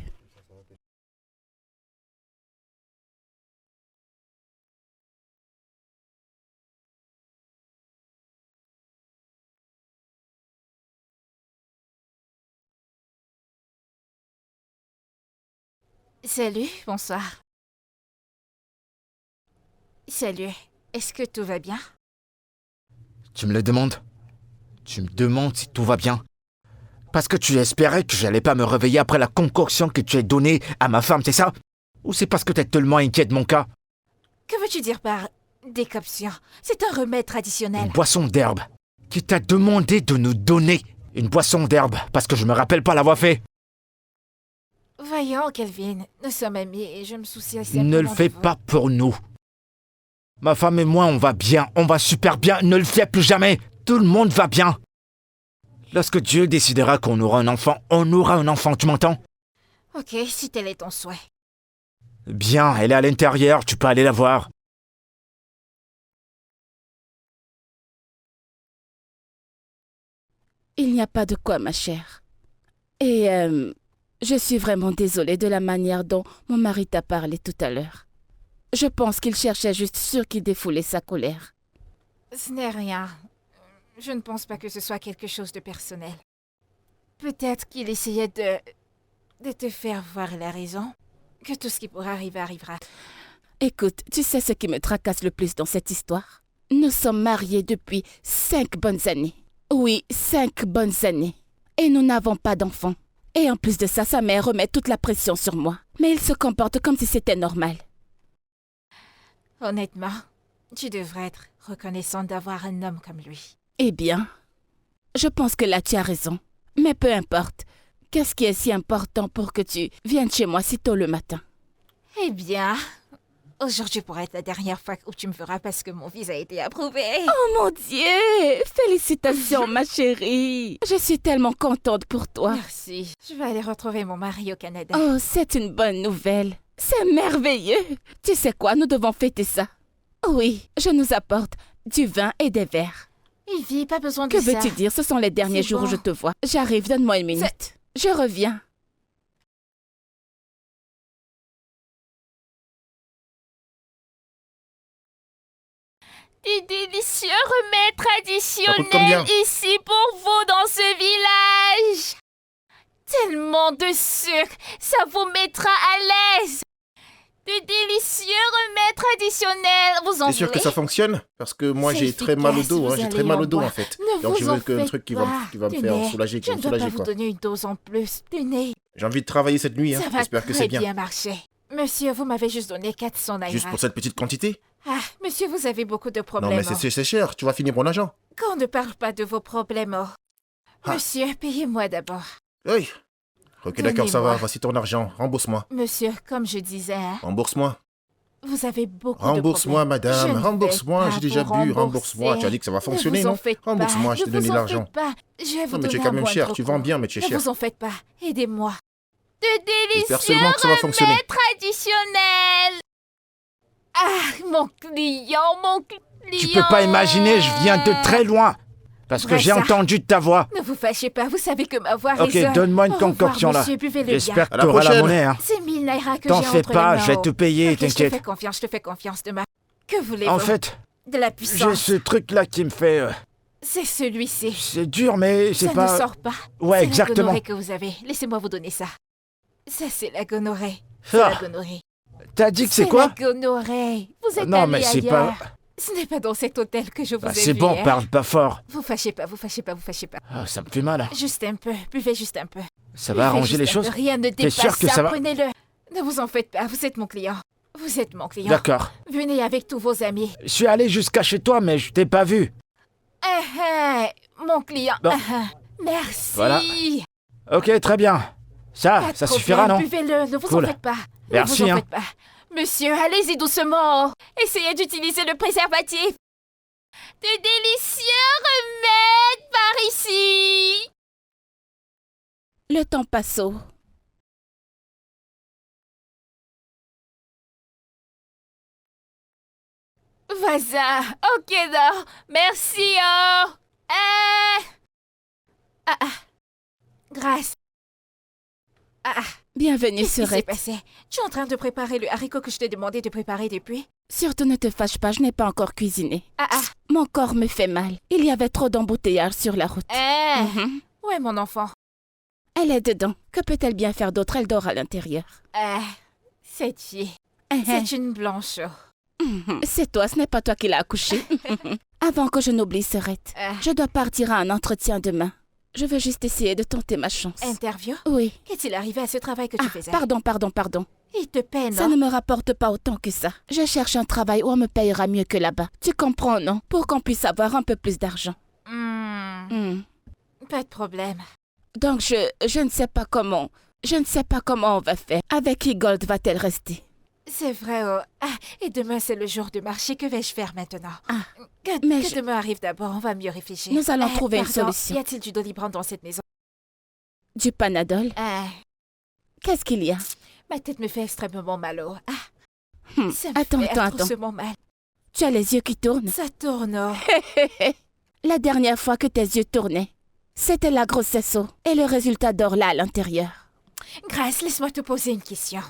Salut, bonsoir. Salut, est-ce que tout va bien? Tu me le demandes? Tu me demandes si tout va bien? Parce que tu espérais que j'allais pas me réveiller après la concoction que tu as donnée à ma femme, c'est ça? Ou c'est parce que t'es tellement inquiet de mon cas? Que veux-tu dire par décoction? C'est un remède traditionnel. Une boisson d'herbe. Qui t'a demandé de nous donner une boisson d'herbe parce que je me rappelle pas l'avoir fait. Voyons, Kelvin, nous sommes amis et je me soucie simplement Ne le de fais vous. pas pour nous. Ma femme et moi, on va bien, on va super bien. Ne le fais plus jamais. Tout le monde va bien. Lorsque Dieu décidera qu'on aura un enfant, on aura un enfant, tu m'entends? Ok, si tel est ton souhait. Bien, elle est à l'intérieur, tu peux aller la voir. Il n'y a pas de quoi, ma chère. Et je suis vraiment désolée de la manière dont mon mari t'a parlé tout à l'heure. Je pense qu'il cherchait juste sur qui défouler sa colère. Ce n'est rien. Je ne pense pas que ce soit quelque chose de personnel. Peut-être qu'il essayait de te faire voir la raison. Que tout ce qui pourra arriver arrivera. Écoute, tu sais ce qui me tracasse le plus dans cette histoire? Nous sommes mariés depuis 5 bonnes années. Oui, 5 bonnes années. Et nous n'avons pas d'enfants. Et en plus de ça, sa mère remet toute la pression sur moi. Mais il se comporte comme si c'était normal. Honnêtement, tu devrais être reconnaissante d'avoir un homme comme lui. Eh bien, je pense que là tu as raison. Mais peu importe. Qu'est-ce qui est si important pour que tu viennes chez moi si tôt le matin? Eh bien, aujourd'hui pourrait être la dernière fois où tu me verras parce que mon visa a été approuvé. Oh mon Dieu! Félicitations, ma chérie! Je suis tellement contente pour toi. Merci. Je vais aller retrouver mon mari au Canada. Oh, c'est une bonne nouvelle. C'est merveilleux. Tu sais quoi, nous devons fêter ça. Oui, je nous apporte du vin et des verres. Ivy, pas besoin de Que ça. veux-tu dire? Ce sont les derniers C'est jours où bon. je te vois. J'arrive, donne-moi une minute. Je reviens. Des délicieux remèdes Ça coûte combien? traditionnels ici pour vous dans ce village. Tellement de sucre, ça vous mettra à l'aise. De délicieux remèdes traditionnels, vous en T'es sûr que voulez? ça fonctionne? Parce que moi C'est j'ai très mal au efficace, dos, vous j'ai très allez mal en au dos en boire. fait. Ne Donc je vous en veux qu'un faites truc qui pas. va me faire Tenez, soulager, qui je va ne me dois pas soulager vous quoi. donner une dose en plus. Tenez, J'ai envie de travailler cette nuit, hein. ça va J'espère que très c'est bien. bien marcher. Monsieur, vous m'avez juste donné 400 naira. Juste pour cette petite quantité? Ah, monsieur, vous avez beaucoup de problèmes. Non mais c'est cher, tu vas finir mon argent. Qu'on ne parle pas de vos problèmes. Ah. Monsieur, payez-moi d'abord. Oui. Ok d'accord, ça va, Donnez-moi. voici ton argent, rembourse-moi. Monsieur, comme je disais, hein, Rembourse-moi. vous avez beaucoup de Rembourse-moi problèmes. Je madame, ne vais rembourse-moi, pas j'ai déjà vous bu, rembourser. rembourse-moi. Tu as dit que ça va fonctionner, Ne vous en non? faites pas. Rembourse-moi, je t'ai Ne donné vous en l'argent. faites pas. Je vais vous Non mais tu es donner quand un même cher, moindre tu vends coût. bien mais tu es Ne cher. vous en faites pas. Aidez-moi. De J'espère délicieux seulement que ça va fonctionner. remèdes traditionnels. Ah, mon client. Tu peux pas imaginer, je viens de très loin. Parce que Ouais, j'ai ça. entendu ta voix. Ne vous fâchez pas, vous savez que ma voix Ok, résonne. donne-moi une Au revoir, concoction là. monsieur, buvez-le bien. J'espère que À la t'auras la prochaine. monnaie, hein. C'est 1000 naira que T'en j'ai fais entre pas, les mains. je vais te payer, Ok, je te t'inquiète. fais confiance de ma... Que voulez-vous? En fait, De la j'ai puissance. ce truc là qui me fait... C'est celui-ci. c'est dur mais c'est Ça pas... ne sort pas. Ouais, C'est exactement. la gonorrhée que vous avez. Laissez-moi vous donner ça. Ça, c'est la gonorrhée. C'est Ah, la gonorrhée. t'as dit que c'est quoi? la gonorrhée. Vous êtes Non allé mais c'est ailleurs. pas... Ce n'est pas dans cet hôtel que je vous Bah, ai c'est vu, bon, hein. parle pas fort. Vous fâchez pas, vous fâchez pas, vous fâchez pas. Ah, ça me fait mal. Juste un peu. Buvez juste un peu. Ça va Buvez arranger juste les un choses? peu. Rien ne T'es dépasse sûr que ça va? Prenez-le. Ne vous en faites pas. Vous êtes mon client. Vous êtes mon client. D'accord. Venez avec tous vos amis. Je suis allé jusqu'à chez toi mais je t'ai pas vu. Mon client. Bon. Merci. Voilà. Ok, très bien. Ça Pas de ça problème, suffira, non? Buvez-le, ne vous Cool. en faites pas. Merci, ne vous en hein. faites pas. Monsieur, allez-y doucement. Essayez d'utiliser le préservatif. De délicieux remèdes par ici. Le temps passe au. Voisin, ok non, merci oh. Grâce. Bienvenue, Qu'est-ce qui s'est Serette. passé? Tu es en train de préparer le haricot que je t'ai demandé de préparer depuis? Surtout ne te fâche pas, je n'ai pas encore cuisiné. Ah ah. Mon corps me fait mal. Il y avait trop d'embouteillages sur la route. Mhm. Où est mon enfant? Elle est dedans. Que peut-elle bien faire d'autre? Elle dort à l'intérieur. Cette fille, Mhm. c'est une blanche. C'est toi, ce n'est pas toi qui l'as accouché. Avant que je n'oublie, Serette, je dois partir à un entretien demain. Je veux juste essayer de tenter ma chance. Interview? Oui. Qu'est-il arrivé à ce travail que tu faisais? Pardon. Il te paie, Ça non? ne me rapporte pas autant que ça. Je cherche un travail où on me payera mieux que là-bas. Tu comprends, non? Pour qu'on puisse avoir un peu plus d'argent. Pas de problème. Donc je ne sais pas comment. Je ne sais pas comment on va faire. Avec qui Gold va-t-elle rester? C'est vrai, oh. Et demain, c'est le jour de marché. Que vais-je faire maintenant? mais Que demain arrive d'abord, on va mieux réfléchir. Nous allons trouver une pardon, solution. Y a-t-il du Doliprane dans cette maison? Du Panadol? Qu'est-ce qu'il y a? Ma tête me fait extrêmement mal, oh. Ça me Attends. fait atrocement mal. Tu as les yeux qui tournent? Ça tourne, oh. La dernière fois que tes yeux tournaient, c'était la grossesse, oh, et le résultat dort là à l'intérieur. Grâce, laisse-moi te poser une question.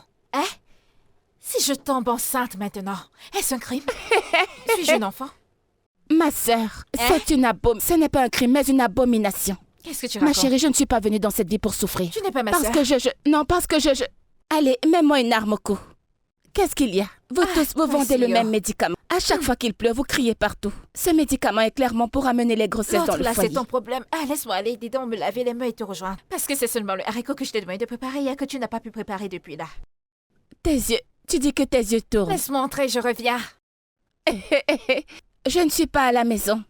Si je tombe enceinte maintenant, est-ce un crime? Suis-je un enfant? Ma sœur, c'est une ce n'est pas un crime, mais une abomination. Qu'est-ce que tu Ma racontes? chérie, je ne suis pas venue dans cette vie pour souffrir. Tu n'es pas ma Parce sœur. que non, parce que Allez, mets-moi une arme au cou. Qu'est-ce qu'il y a? Vous tous, vous vendez le voici, même médicament. À chaque fois qu'il pleut, vous criez partout. Ce médicament est clairement pour amener les grossesses dans L'autre le là, foyer. c'est ton problème. Laisse-moi aller, dis donc me laver les mains et te rejoindre. Parce que c'est seulement le haricot que je t'ai demandé de préparer et que tu n'as pas pu préparer depuis là. Tes yeux, tu dis que tes yeux tournent. Laisse-moi entrer, je reviens. Je ne suis pas à la maison.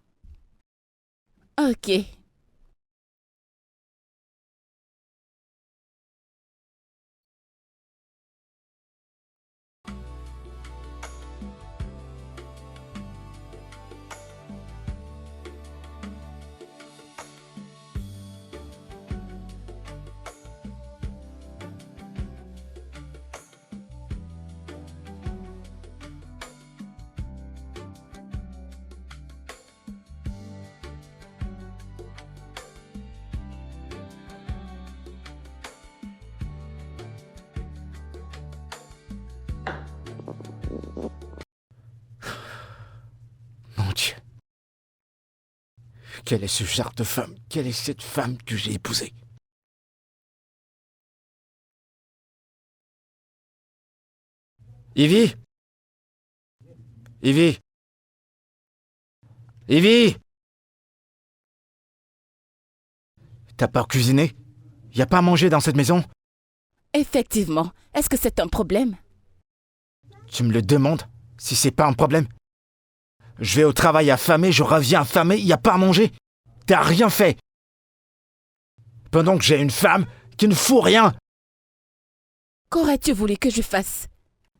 Ok. Mon Dieu. Quel est ce genre de femme? Quelle est cette femme que j'ai épousée? Ivy? Ivy? Ivy? T'as pas cuisiné? Y a pas à manger dans cette maison? Effectivement. Est-ce que c'est un problème? Tu me le demandes? Si c'est pas un problème? Je vais au travail affamé, je reviens affamé, y a pas à manger. T'as rien fait. Pendant que j'ai une femme qui ne fout rien. Qu'aurais-tu voulu que je fasse?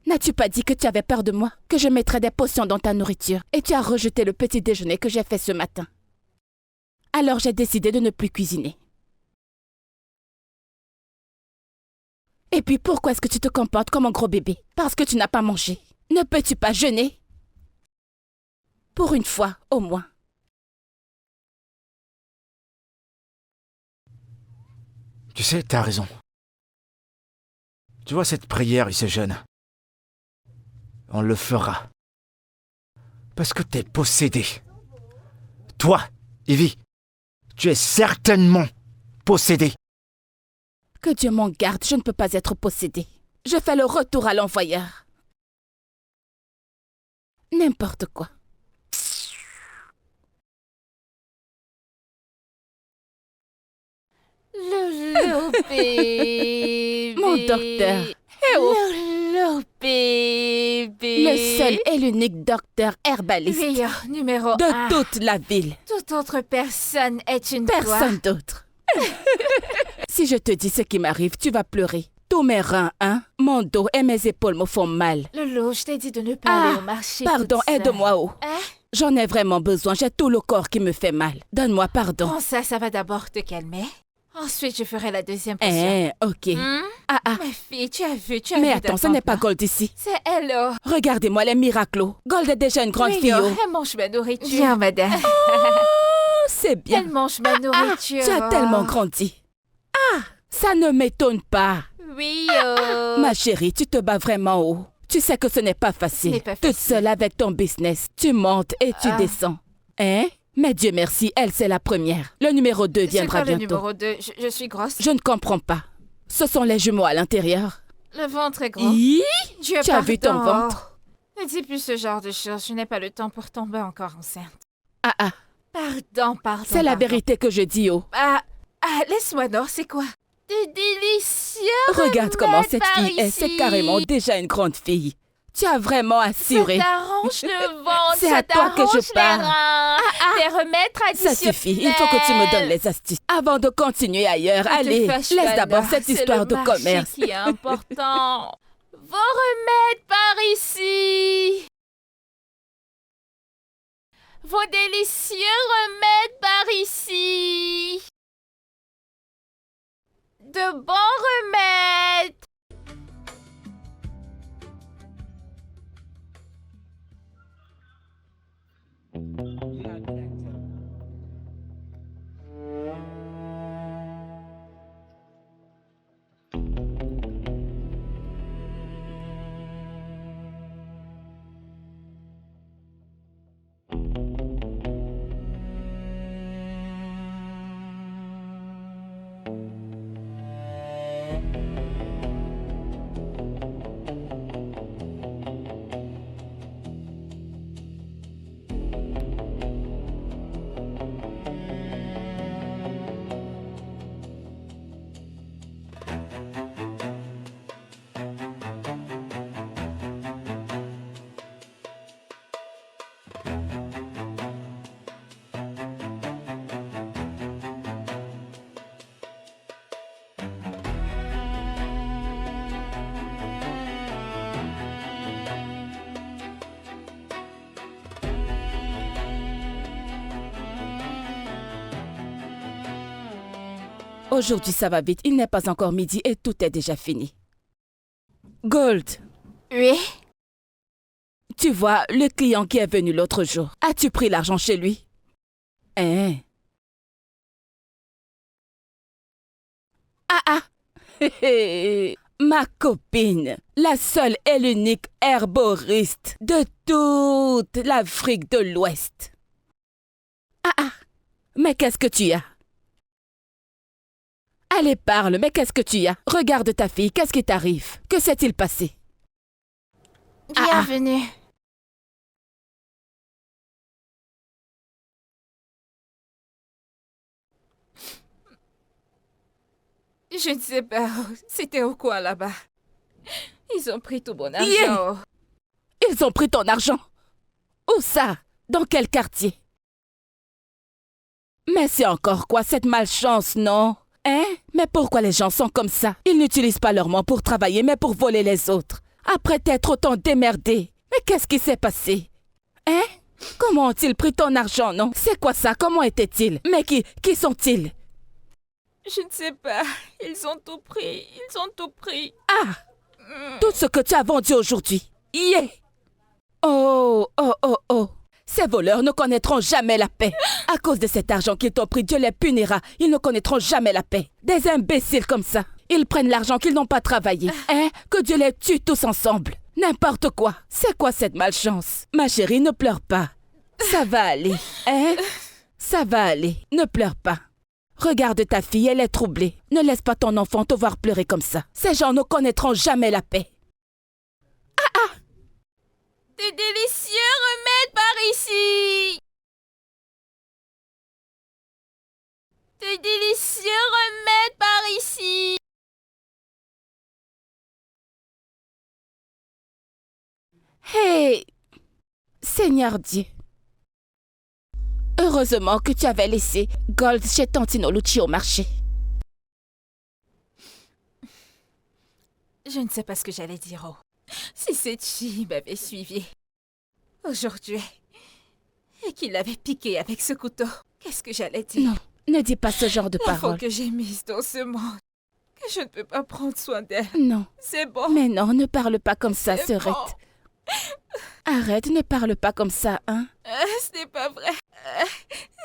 N'as-tu pas dit que tu avais peur de moi? Que je mettrais des potions dans ta nourriture? Et tu as rejeté le petit déjeuner que j'ai fait ce matin. Alors j'ai décidé de ne plus cuisiner. Et puis pourquoi est-ce que tu te comportes comme un gros bébé? Parce que tu n'as pas mangé. Ne peux-tu pas jeûner? Pour une fois, au moins. Tu sais, t'as raison. Tu vois cette prière et ce jeûne? On le fera. Parce que t'es possédé. Toi, Ivy, tu es certainement possédé. Que Dieu m'en garde, je ne peux pas être possédée. Je fais le retour à l'envoyeur. N'importe quoi. Loulou bébé. Mon docteur. Eh oh. Loulou bébé. Le seul et l'unique docteur herbaliste Meilleur numéro de 1. toute la ville. Toute autre personne est une Personne d'autre. Si je te dis ce qui m'arrive, tu vas pleurer. Tous mes reins, mon dos et mes épaules me font mal. Loulou, je t'ai dit de ne pas aller au marché. Pardon, toute seule. aide-moi, oh. J'en ai vraiment besoin. J'ai tout le corps qui me fait mal. Donne-moi pardon. Prends ça, ça va d'abord te calmer. Ensuite, je ferai la deuxième potion. Ok. Hmm? Ah. Ma fille, tu as vu Mais attends, ce n'est pas d'attendre, Gold ici. là. C'est Hello. Regardez-moi les miracles. Gold est déjà une grande fille. Oui, Oh, elle mange ma nourriture. Viens, madame. c'est bien. Elle mange ma nourriture. Tu as tellement grandi. Ça ne m'étonne pas. Oui, Ma chérie, tu te bats vraiment haut. Tu sais que ce n'est pas facile. Ce n'est pas Toute facile. seule avec ton business. Tu montes et tu descends. Hein? Mais Dieu merci, elle, c'est la première. Le numéro 2 C'est viendra quoi le bientôt. numéro 2? Je suis grosse. Je ne comprends pas. Ce sont les jumeaux à l'intérieur. Le ventre est gros. Hi? Dieu, Tu as vu ton pardon. ventre? Ne dis plus ce genre de choses. Je n'ai pas le temps pour tomber encore enceinte. Ah. Pardon. C'est la pardon. vérité que je dis, oh. Laisse-moi, Nord, c'est quoi? Des délicieux Regarde comment remèdes cette par fille est. C'est ici. carrément déjà une grande fille. Tu as vraiment assuré. Ça t'arrange le ventre, C'est ça à toi que je t'arrange les parle. reins. Des remèdes Ça traditionnels. suffit. Il faut que tu me donnes les astuces. Avant de continuer ailleurs, Ne te allez, fâche laisse pas, d'abord Nord, cette c'est histoire le de marché commerce. qui est important. Vos remèdes par ici. Vos délicieux remèdes par ici. De bons remèdes. Aujourd'hui, ça va vite. Il n'est pas encore midi et tout est déjà fini. Gold, Oui. tu vois, le client qui est venu l'autre jour, as-tu pris l'argent chez lui? Hein? Hé, hé. Ma copine, la seule et l'unique herboriste de toute l'Afrique de l'Ouest. Mais qu'est-ce que tu as? Allez, parle, mais qu'est-ce que tu as? Regarde ta fille, qu'est-ce qui t'arrive? Que s'est-il passé? Bienvenue. Je ne sais pas. C'était au quoi là-bas? Ils ont pris tout mon argent. Yeah. Ils ont pris ton argent. Où ça? Dans quel quartier? Mais c'est encore quoi cette malchance, non? Hein? Mais pourquoi les gens sont comme ça? Ils n'utilisent pas leur main pour travailler, mais pour voler les autres. Après t'être autant démerdé. Mais qu'est-ce qui s'est passé? Hein? Comment ont-ils pris ton argent, non? C'est quoi ça? Comment était-il? Mais qui sont-ils? Je ne sais pas. Ils ont tout pris. Ils ont tout pris. Tout ce que tu as vendu aujourd'hui. Yeah! Oh. Ces voleurs ne connaîtront jamais la paix. À cause de cet argent qu'ils t'ont pris, Dieu les punira. Ils ne connaîtront jamais la paix. Des imbéciles comme ça. Ils prennent l'argent qu'ils n'ont pas travaillé. Hein? Que Dieu les tue tous ensemble. N'importe quoi. C'est quoi cette malchance? Ma chérie, ne pleure pas. Ça va aller. Hein? Ça va aller. Ne pleure pas. Regarde ta fille, elle est troublée. Ne laisse pas ton enfant te voir pleurer comme ça. Ces gens ne connaîtront jamais la paix. Des délicieux remèdes par ici. Des délicieux remèdes par ici. Hey, Seigneur Dieu. Heureusement que tu avais laissé Gold chez Tantino Lucci au marché. Je ne sais pas ce que j'allais dire. Si cette fille m'avait suivi, aujourd'hui, et qu'il l'avait piqué avec ce couteau. Qu'est-ce que j'allais dire? Non, ne dis pas ce genre de L'enfant paroles. que j'ai mise dans ce monde, que je ne peux pas prendre soin d'elle. Non, C'est bon. mais non, ne parle pas comme ça, C'est Sœurette. bon. Arrête, ne parle pas comme ça, hein. Ce n'est pas vrai.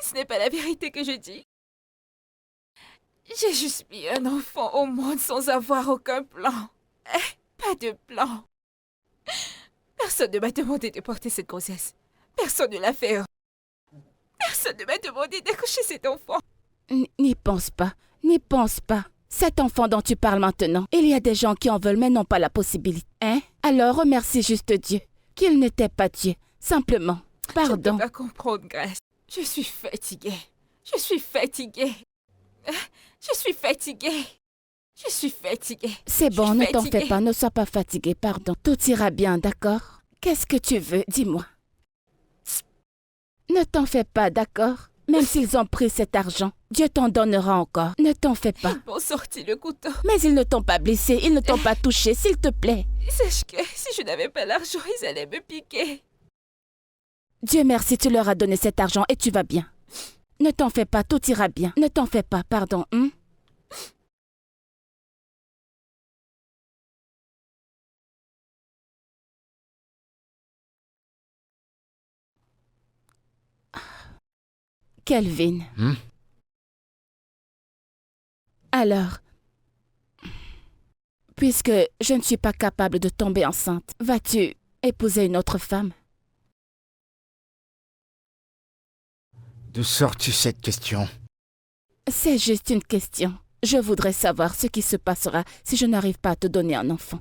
Ce n'est pas la vérité que je dis. J'ai juste mis un enfant au monde sans avoir aucun plan. Pas de plan. Personne ne m'a demandé de porter cette grossesse. Personne ne l'a fait. Personne ne m'a demandé d'accoucher cet enfant. N'y pense pas, n'y pense pas. Cet enfant dont tu parles maintenant, il y a des gens qui en veulent mais n'ont pas la possibilité. Hein? Alors remercie juste Dieu, qu'il n'était pas Dieu, simplement. Je ne Pardon. peux pas comprendre, Grace. Je suis fatiguée. Je suis fatiguée. Je suis fatiguée. Je suis fatiguée. C'est bon, Je ne suis t'en fais fatiguée. pas, ne sois pas fatigué, pardon. Tout ira bien, d'accord? Qu'est-ce que tu veux, dis-moi. Ne t'en fais pas, d'accord? Même s'ils ont pris cet argent, Dieu t'en donnera encore. Ne t'en fais pas. Ils m'ont sorti le couteau. Mais ils ne t'ont pas blessé, ils ne t'ont pas touché, s'il te plaît. Sache que si je n'avais pas l'argent, ils allaient me piquer. Dieu merci, tu leur as donné cet argent et tu vas bien. Ne t'en fais pas, tout ira bien. Ne t'en fais pas, pardon, hein? Kelvin. Alors, puisque je ne suis pas capable de tomber enceinte, vas-tu épouser une autre femme? D'où sors-tu cette question? C'est juste une question. Je voudrais savoir ce qui se passera si je n'arrive pas à te donner un enfant.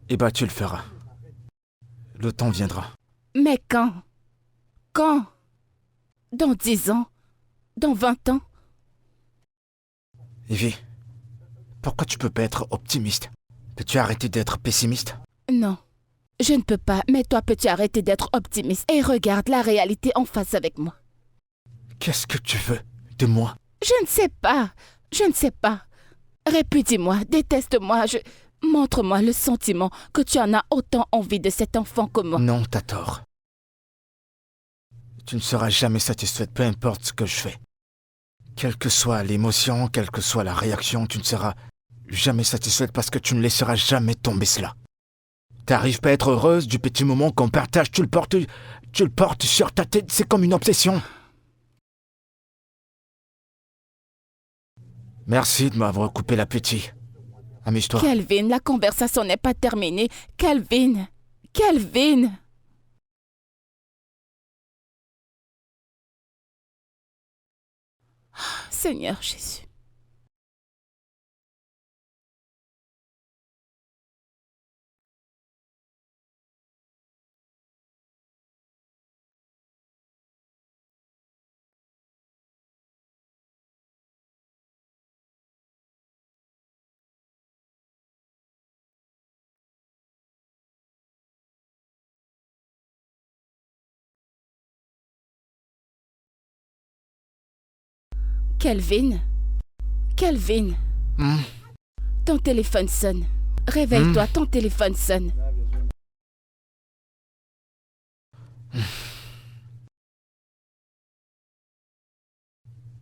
Eh ben, tu le feras. Le temps viendra. Mais quand? Quand? Dans 10 ans? Dans 20 ans? Evie, pourquoi tu peux pas être optimiste? Peux-tu arrêter d'être pessimiste? Non, je ne peux pas, mais toi peux-tu arrêter d'être optimiste et regarde la réalité en face avec moi. Qu'est-ce que tu veux de moi? Je ne sais pas, je ne sais pas. Répudie-moi, déteste-moi, montre-moi le sentiment que tu en as autant envie de cet enfant que moi. Non, t'as tort. Tu ne seras jamais satisfaite, peu importe ce que je fais. Quelle que soit l'émotion, quelle que soit la réaction, tu ne seras jamais satisfaite parce que tu ne laisseras jamais tomber cela. T'arrives pas à être heureuse du petit moment qu'on partage, tu le portes sur ta tête, c'est comme une obsession. Merci de m'avoir coupé l'appétit. Amuse-toi. Kelvin, la conversation n'est pas terminée. Kelvin, Kelvin. Seigneur Jésus. Kelvin, Kelvin, ton téléphone sonne. Réveille-toi, ton téléphone sonne.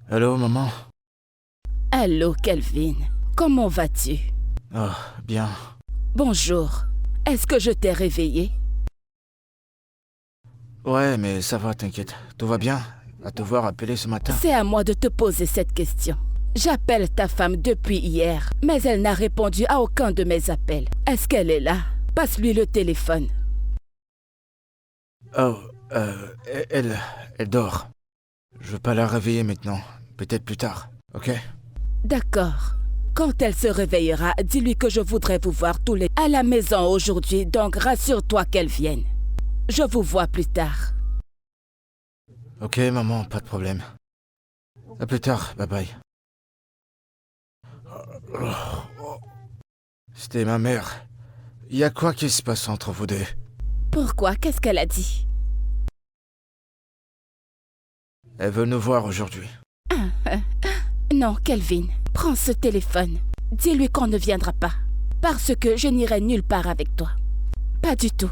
Allô, maman? Allô, Kelvin. Comment vas-tu? Oh, bien. Bonjour. Est-ce que je t'ai réveillé? Ouais, mais ça va, t'inquiète. Tout va bien? À te voir appeler ce matin. C'est à moi de te poser cette question. J'appelle ta femme depuis hier, mais elle n'a répondu à aucun de mes appels. Est-ce qu'elle est là? Passe-lui le téléphone. Oh, elle dort. Je veux pas la réveiller maintenant. Peut-être plus tard, ok? D'accord. Quand elle se réveillera, dis-lui que je voudrais vous voir tous les à la maison aujourd'hui, donc rassure-toi qu'elle vienne. Je vous vois plus tard. Ok, maman, pas de problème. À plus tard, bye bye. C'était ma mère. Y a quoi qui se passe entre vous deux? Pourquoi? Qu'est-ce qu'elle a dit? Elle veut nous voir aujourd'hui. Non, Kelvin, prends ce téléphone. Dis-lui qu'on ne viendra pas. Parce que je n'irai nulle part avec toi. Pas du tout.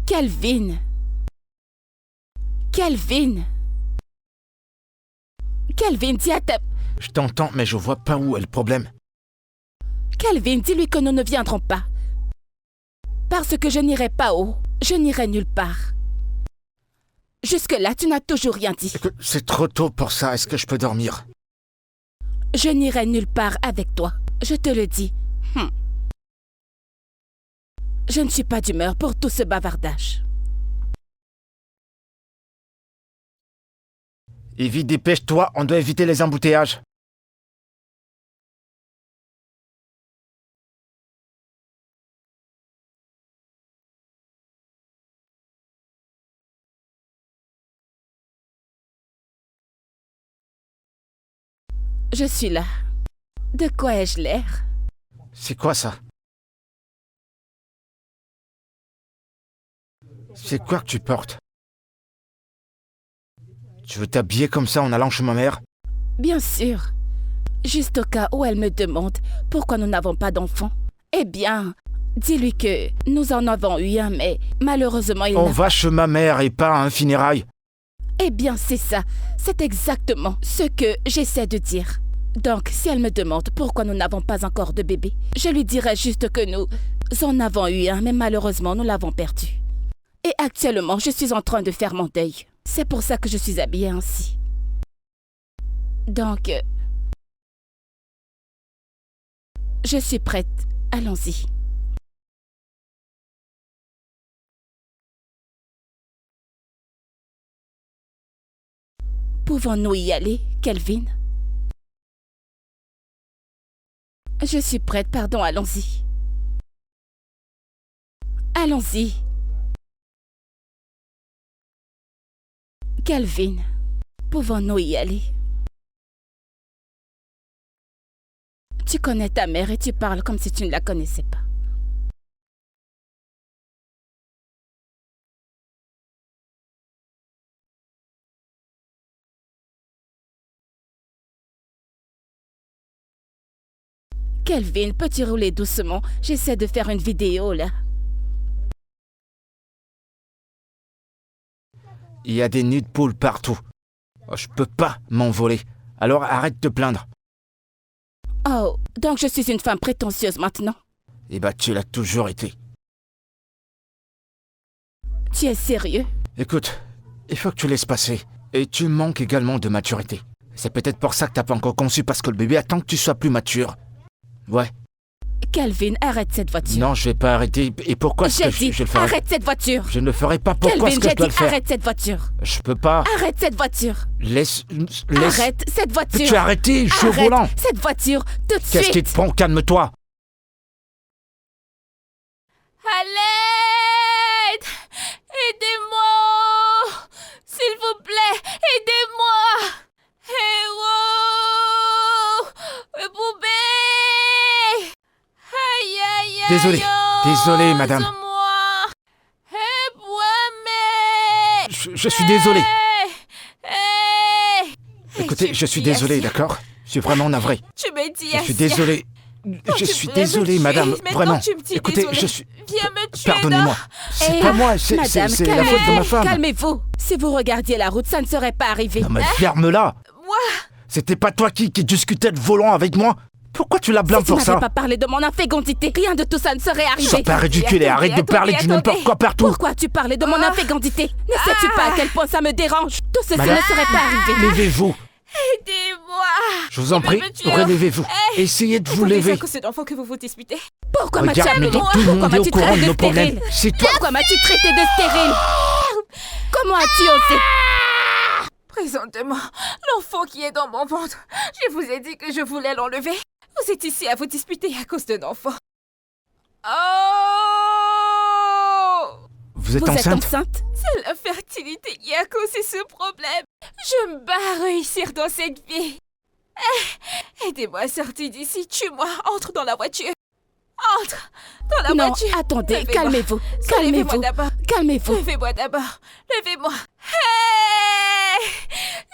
Calvin. Calvin. Calvin, dis à ta... Je t'entends, mais je vois pas où est le problème. Calvin, dis-lui que nous ne viendrons pas. Parce que je n'irai pas haut. Je n'irai nulle part. Jusque-là, tu n'as toujours rien dit. Écoute, c'est trop tôt pour ça. Est-ce que je peux dormir? Je n'irai nulle part avec toi. Je te le dis. Je ne suis pas d'humeur pour tout ce bavardage. Evie, dépêche-toi, on doit éviter les embouteillages. Je suis là. De quoi ai-je l'air? C'est quoi ça? C'est quoi que tu portes? Tu veux t'habiller comme ça en allant chez ma mère? Bien sûr. Juste au cas où elle me demande pourquoi nous n'avons pas d'enfant. Eh bien, dis-lui que nous en avons eu un, mais malheureusement il On n'a... va chez ma mère et pas à un funérail. Eh bien, c'est ça. C'est exactement ce que j'essaie de dire. Donc, si elle me demande pourquoi nous n'avons pas encore de bébé, je lui dirai juste que nous en avons eu un, mais malheureusement, nous l'avons perdu. Et actuellement, je suis en train de faire mon deuil. C'est pour ça que je suis habillée ainsi. Donc, je suis prête. Allons-y. Pouvons-nous y aller, Calvin? Je suis prête, pardon, allons-y. Allons-y. Calvin, pouvons-nous y aller? Tu connais ta mère et tu parles comme si tu ne la connaissais pas. Calvin, peux-tu rouler doucement? J'essaie de faire une vidéo, là. Il y a des nids de poules partout. Oh, je peux pas m'envoler. Alors arrête de te plaindre. Oh, donc je suis une femme prétentieuse maintenant? Eh ben, tu l'as toujours été. Tu es sérieux? Écoute, il faut que tu laisses passer. Et tu manques également de maturité. C'est peut-être pour ça que t'as pas encore conçu, parce que le bébé attend que tu sois plus mature. Ouais. Calvin, arrête cette voiture. Non, je vais pas arrêter. Et pourquoi est-ce que je le ferai? Arrête cette voiture. Je ne le ferai pas. Pourquoi est-ce Calvin, que je dois le faire? arrête cette voiture. Je peux pas. Arrête cette voiture. Laisse. Arrête cette voiture. Peux-tu arrêter? Je suis au Arrête volant. cette voiture, tout de suite. Qu'est-ce qui te prend? Calme-toi. À l'aide! Aidez-moi! S'il vous plaît, aidez-moi! Héros! Poupée! Aïe, aïe, aïe! Désolé, madame. Aide-moi! Je suis désolé. Hey! Écoutez, je suis désolé, d'accord? Je suis vraiment navré. Tu me dis Je suis désolé. Je suis désolé, madame. Vraiment. Écoutez, je suis... Viens me tuer. Pardonnez-moi. C'est pas moi, c'est la faute de ma femme. Calmez-vous. Si vous regardiez la route, ça ne serait pas arrivé. Non mais ferme-la. Moi? C'était pas toi qui discutais de volant avec moi? Pourquoi tu la blâmes Si tu pour ça? n'avais pas parlé de mon infégondité, rien de tout ça ne serait arrivé. Sois pas ridicule et arrête de parler du n'importe quoi partout. Pourquoi tu parlais de mon infégondité? Ne sais-tu pas à quel point ça me dérange? Tout ceci Madame, ne serait pas arrivé. Levez-vous. Aidez-moi! Je vous en prie, relevez-vous. Essayez de vous lever. C'est à cause d'enfants que vous vous disputez. Pourquoi m'as-tu Regarde, appelé? tout le Pourquoi monde est au m'as-tu courant traité de de nos problèmes. stérile? C'est toi. Pourquoi m'as-tu traité de stérile? Comment as-tu osé? Présentement, l'enfant qui est dans mon ventre, je vous ai dit que je voulais l'enlever. Vous êtes ici à vous disputer à cause d'un enfant. Oh! Vous êtes enceinte? C'est la fertilité qui a causé ce problème. Je me bats à réussir dans cette vie. Aidez-moi à sortir d'ici, tue-moi, entre dans la voiture. Entre dans la voiture. Non, attendez, Levez-moi. calmez-vous. Levez-moi Calmez-vous. d'abord. Calmez-vous. Levez-moi d'abord. Levez-moi. Hey!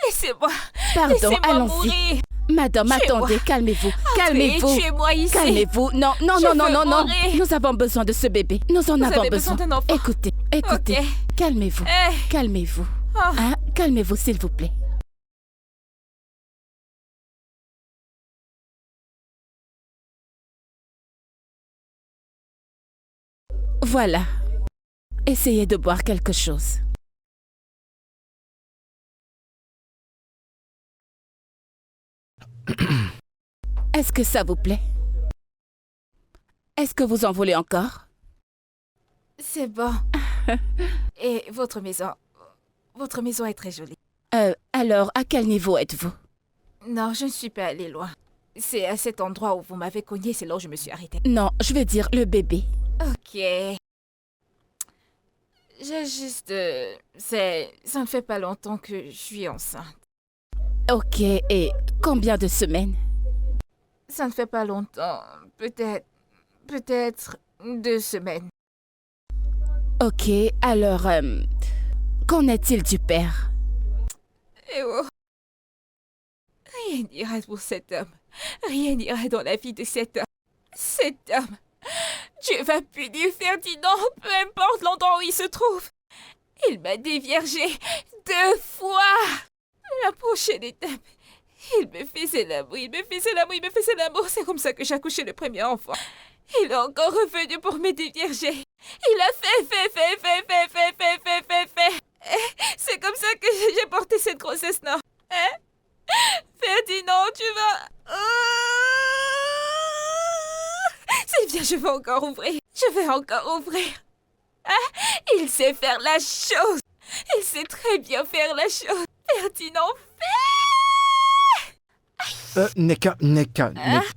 Laissez-moi. Pardon, Laissez-moi allons-y. mourir. Madame, Tuez-moi. attendez, calmez-vous. Calmez-vous. Tuez-moi ici. Calmez-vous. Non, non, Je non, non, veux non, non. mourir. Nous avons besoin de ce bébé. Nous en Vous avons avez besoin d'un enfant. Écoutez, écoutez. Ok. Calmez-vous. Eh. Calmez-vous. Oh. Hein? Calmez-vous, s'il vous plaît. Voilà. Essayez de boire quelque chose. Est-ce que ça vous plaît? Est-ce que vous en voulez encore? C'est bon. Et votre maison est très jolie. Alors, à quel niveau êtes-vous? Non, je ne suis pas allée loin. C'est à cet endroit où vous m'avez cogné, c'est là où je me suis arrêtée. Non, je veux dire le bébé. Ok. J'ai juste... Ça ne fait pas longtemps que je suis enceinte. Ok, et combien de semaines? Ça ne fait pas longtemps. Peut-être 2 semaines. Ok, alors, qu'en est-il du père? Eh oh. Rien n'ira pour cet homme. Rien n'ira dans la vie de cet homme. Cet homme. Dieu va punir Ferdinand, peu importe l'endroit où il se trouve. Il m'a déviergé 2 fois. La prochaine étape, il me faisait l'amour, C'est comme ça que j'ai accouché le premier enfant. Il est encore revenu pour me dévierger. Il a fait. C'est comme ça que j'ai porté cette grossesse, non? Hein? Ferdinand, tu vas... C'est bien, je vais encore ouvrir. Hein? Il sait faire la chose. Il sait très bien faire la chose. Ferdinand,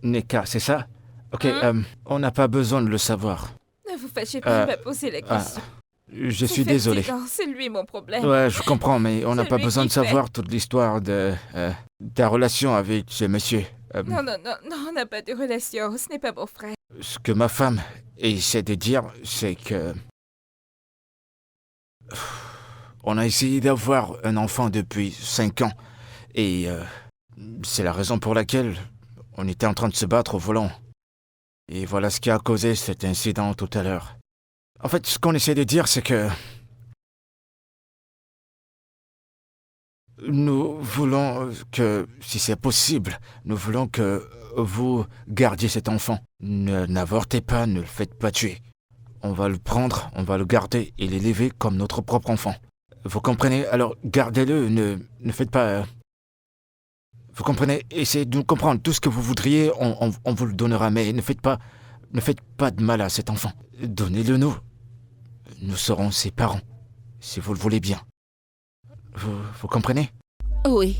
Neka, c'est ça? Ok, on n'a pas besoin de le savoir. ne vous fâchez pas de me poser la question. Je suis désolé. Ferdinand, c'est lui mon problème. Ouais, je comprends, mais on n'a C'est pas lui besoin qui de savoir toute l'histoire de ta relation avec ce monsieur. Non, on n'a pas de relation. Ce n'est pas mon frère. Ce que ma femme essaie de dire, c'est que... On a essayé d'avoir un enfant depuis 5 ans. Et c'est la raison pour laquelle on était en train de se battre au volant. Et voilà ce qui a causé cet incident tout à l'heure. En fait, ce qu'on essaie de dire, c'est que... Nous voulons que, si c'est possible, nous voulons que vous gardiez cet enfant. N'avortez pas, ne le faites pas tuer. On va le prendre, on va le garder et l'élever comme notre propre enfant. Vous comprenez? Alors, gardez-le, ne faites pas... Vous comprenez? Essayez de nous comprendre. Tout ce que vous voudriez, on vous le donnera, mais ne faites pas de mal à cet enfant. Donnez-le nous. Nous serons ses parents, si vous le voulez bien. Vous comprenez? Oui,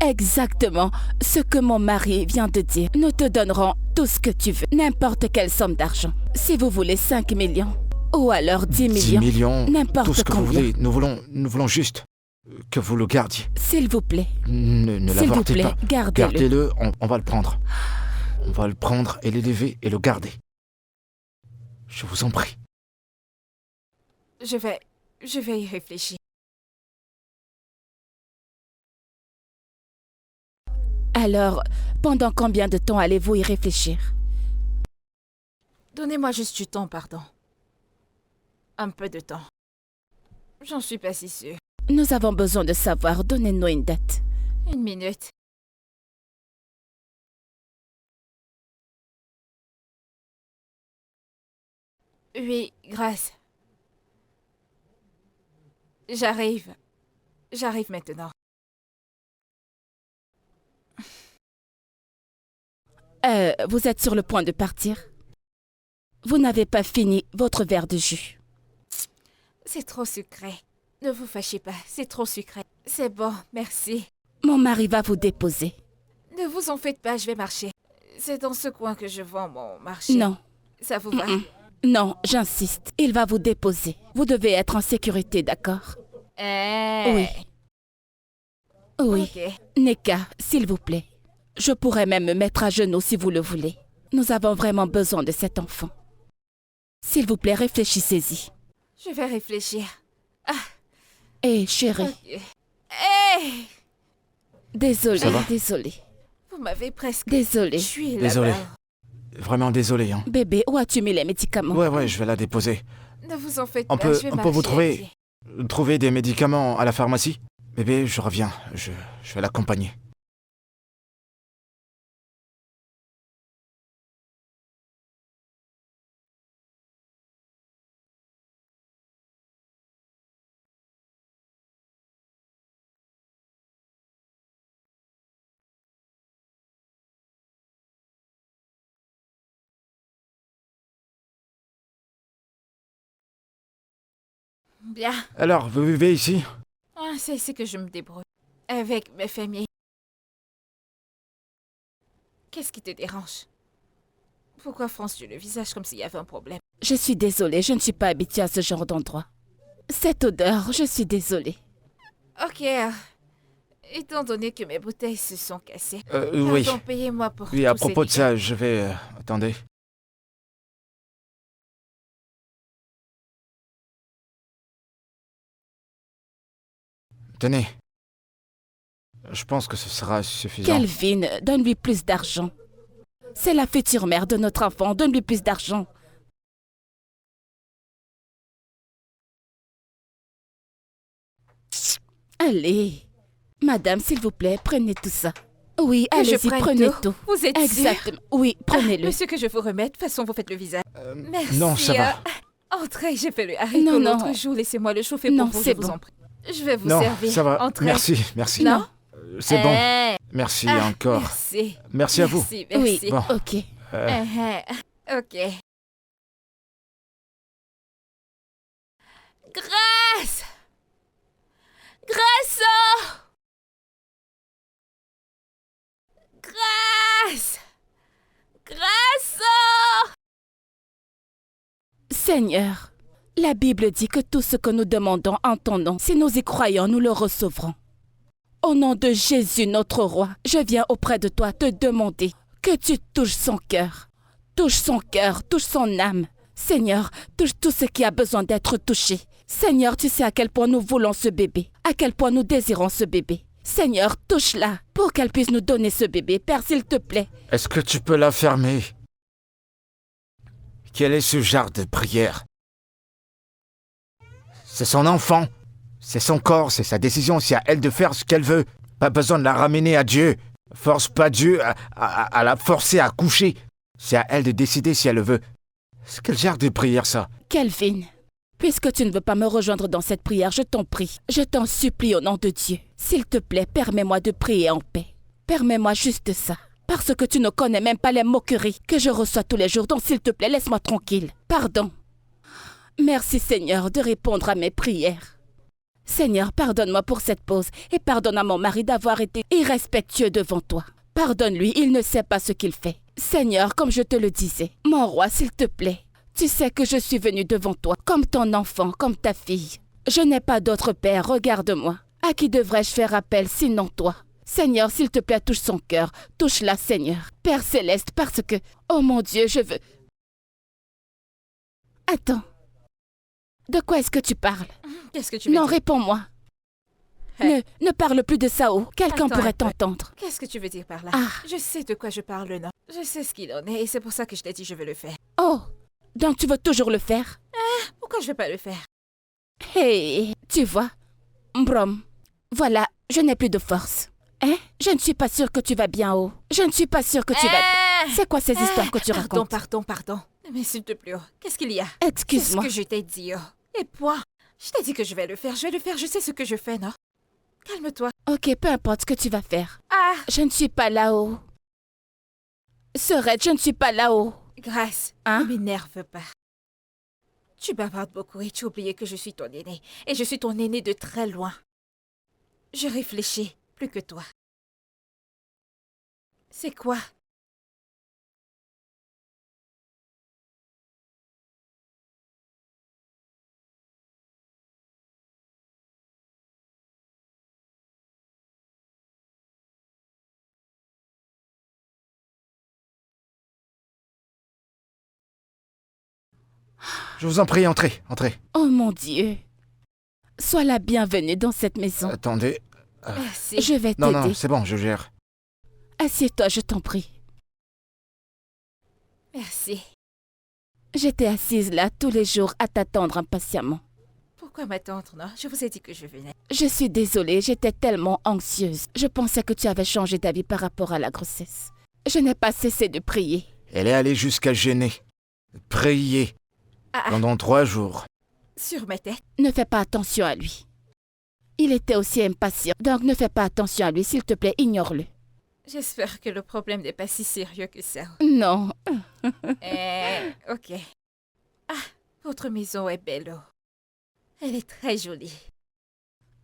exactement ce que mon mari vient de dire. Nous te donnerons tout ce que tu veux, n'importe quelle somme d'argent. Si vous voulez 5 millions, ou alors 10 millions. 10 millions, n'importe tout ce que combien. vous voulez. Nous voulons juste que vous le gardiez. S'il vous plaît. Ne S'il vous l'avortez plaît, pas. gardez-le. Gardez-le, on va le prendre. On va le prendre et l'élever et le garder. Je vous en prie. Je vais y réfléchir. Alors, pendant combien de temps allez-vous y réfléchir? Donnez-moi juste du temps, pardon. Un peu de temps. J'en suis pas si sûre. Nous avons besoin de savoir. Donnez-nous une date. 1 minute. Oui, grâce. J'arrive. J'arrive maintenant. Vous êtes sur le point de partir? Vous n'avez pas fini votre verre de jus. C'est trop sucré. Ne vous fâchez pas, c'est trop sucré. C'est bon, merci. Mon mari va vous déposer. Ne vous en faites pas, je vais marcher. C'est dans ce coin que je vends mon marché. Non. Ça vous va? Non, j'insiste. Il va vous déposer. Vous devez être en sécurité, d'accord? Oui. Oui. Ok. Neka, s'il vous plaît. Je pourrais même me mettre à genoux si vous le voulez. Nous avons vraiment besoin de cet enfant. S'il vous plaît, réfléchissez-y. Je vais réfléchir. Hé, chérie. Ok. Hey! Désolée, Ça va? désolée. Vous m'avez presque Désolée. tué Désolé. là-bas. Vraiment désolé, hein. Bébé, où as-tu mis les médicaments? Ouais, je vais la déposer. Ne vous en faites On pas, peut- je vais on peut marcher vous trouver- à pied. Trouver des médicaments à la pharmacie? Bébé, je reviens. Je vais l'accompagner. Bien. Alors, vous vivez ici? Ah, c'est ici que je me débrouille. Avec mes familles. Qu'est-ce qui te dérange? Pourquoi fronces-tu le visage comme s'il y avait un problème? Je suis désolée, je ne suis pas habituée à ce genre d'endroit. Cette odeur, je suis désolée. Ok. Étant donné que mes bouteilles se sont cassées, Oui. pardon, payez-moi pour Oui, à tous ces propos de dégâts. ça, je vais... attendez. Tenez. Je pense que ce sera suffisant. Kelvin, donne-lui plus d'argent. C'est la future mère de notre enfant, donne-lui plus d'argent. Allez. Madame, s'il vous plaît, prenez tout ça. Oui, Que je allez-y, prenne prenez tout. tout. Vous êtes sûr? Exactement. Oui, prenez-le. Monsieur, que je vous remette, de toute façon, vous faites le visage. Merci. Non, ça va. Entrez, j'ai fait le haricot Non, non. l'autre jour. Laissez-moi le chauffer Non, pour vous, c'est je vous bon. en prie. Je vais vous Non, servir. ça va. Entrez. Merci. Non. C'est bon. Eh, Merci ah, encore. Merci. Merci à vous. Merci, Oui, merci. Bon. ok. Ok. Grâce! Grâce! Grâce! Grâce! Seigneur, la Bible dit que tout ce que nous demandons en ton nom, si nous y croyons, nous le recevrons. Au nom de Jésus, notre roi, je viens auprès de toi te demander que tu touches son cœur. Touche son cœur, touche son âme. Seigneur, touche tout ce qui a besoin d'être touché. Seigneur, tu sais à quel point nous voulons ce bébé, à quel point nous désirons ce bébé. Seigneur, touche-la pour qu'elle puisse nous donner ce bébé. Père, s'il te plaît. Est-ce que tu peux la fermer? Quel est ce genre de prière? C'est son enfant. C'est son corps, c'est sa décision. C'est à elle de faire ce qu'elle veut. Pas besoin de la ramener à Dieu. Force pas Dieu à la forcer à coucher. C'est à elle de décider si elle le veut. C'est quel genre de prière, ça? Kelvin, puisque tu ne veux pas me rejoindre dans cette prière, je t'en prie, je t'en supplie au nom de Dieu. S'il te plaît, permets-moi de prier en paix. Permets-moi juste ça. Parce que tu ne connais même pas les moqueries que je reçois tous les jours, donc s'il te plaît, laisse-moi tranquille. Pardon. Merci Seigneur de répondre à mes prières. Seigneur, pardonne-moi pour cette pause et pardonne à mon mari d'avoir été irrespectueux devant toi. Pardonne-lui, il ne sait pas ce qu'il fait. Seigneur, comme je te le disais, mon roi, s'il te plaît, tu sais que je suis venue devant toi comme ton enfant, comme ta fille. Je n'ai pas d'autre père, regarde-moi. À qui devrais-je faire appel sinon toi? Seigneur, s'il te plaît, touche son cœur. Touche-la, Seigneur. Père céleste, parce que... Oh mon Dieu, je veux... Attends. De quoi est-ce que tu parles? Qu'est-ce que tu veux Non, dire? réponds-moi. Ne parle plus de Sao. Quelqu'un Attends pourrait un peu. t'entendre. Qu'est-ce que tu veux dire par là? Ah. Je sais de quoi je parle, non? Je sais ce qu'il en est et c'est pour ça que je t'ai dit je veux le faire. Oh, donc tu veux toujours le faire? Pourquoi je vais pas le faire? Hey, tu vois, Brom, voilà, je n'ai plus de force. Hein? Je ne suis pas sûre que tu vas bien haut. Je ne suis pas sûre que tu vas... C'est quoi ces histoires que tu racontes? Pardon. Mais s'il te plaît, qu'est-ce qu'il y a? C'est ce Excuse-moi. que je t'ai dit, oh. Et point. Je t'ai dit que je vais le faire, je sais ce que je fais, non? Calme-toi. Ok, peu importe ce que tu vas faire. Ah! Je ne suis pas là-haut. Serette, je ne suis pas là-haut. Grâce, Hein? ne m'énerve pas. Tu bavardes beaucoup et tu as oublié que je suis ton aîné. Et je suis ton aîné de très loin. Je réfléchis plus que toi. C'est quoi? Je vous en prie, entrez. Oh mon Dieu. Sois la bienvenue dans cette maison. Attendez. Merci. Je vais Non, t'aider. c'est bon, je gère. Assieds-toi, je t'en prie. Merci. J'étais assise là tous les jours à t'attendre impatiemment. Pourquoi m'attendre, non? Je vous ai dit que je venais. Je suis désolée, j'étais tellement anxieuse. Je pensais que tu avais changé d'avis par rapport à la grossesse. Je n'ai pas cessé de prier. Elle est allée jusqu'à gêner. Prier. Pendant 3 jours. Sur ma tête? Ne fais pas attention à lui. Il était aussi impatient, donc ne fais pas attention à lui, s'il te plaît, ignore-le. J'espère que le problème n'est pas si sérieux que ça. Non. Ok. Ah, votre maison est belle. Oh. Elle est très jolie.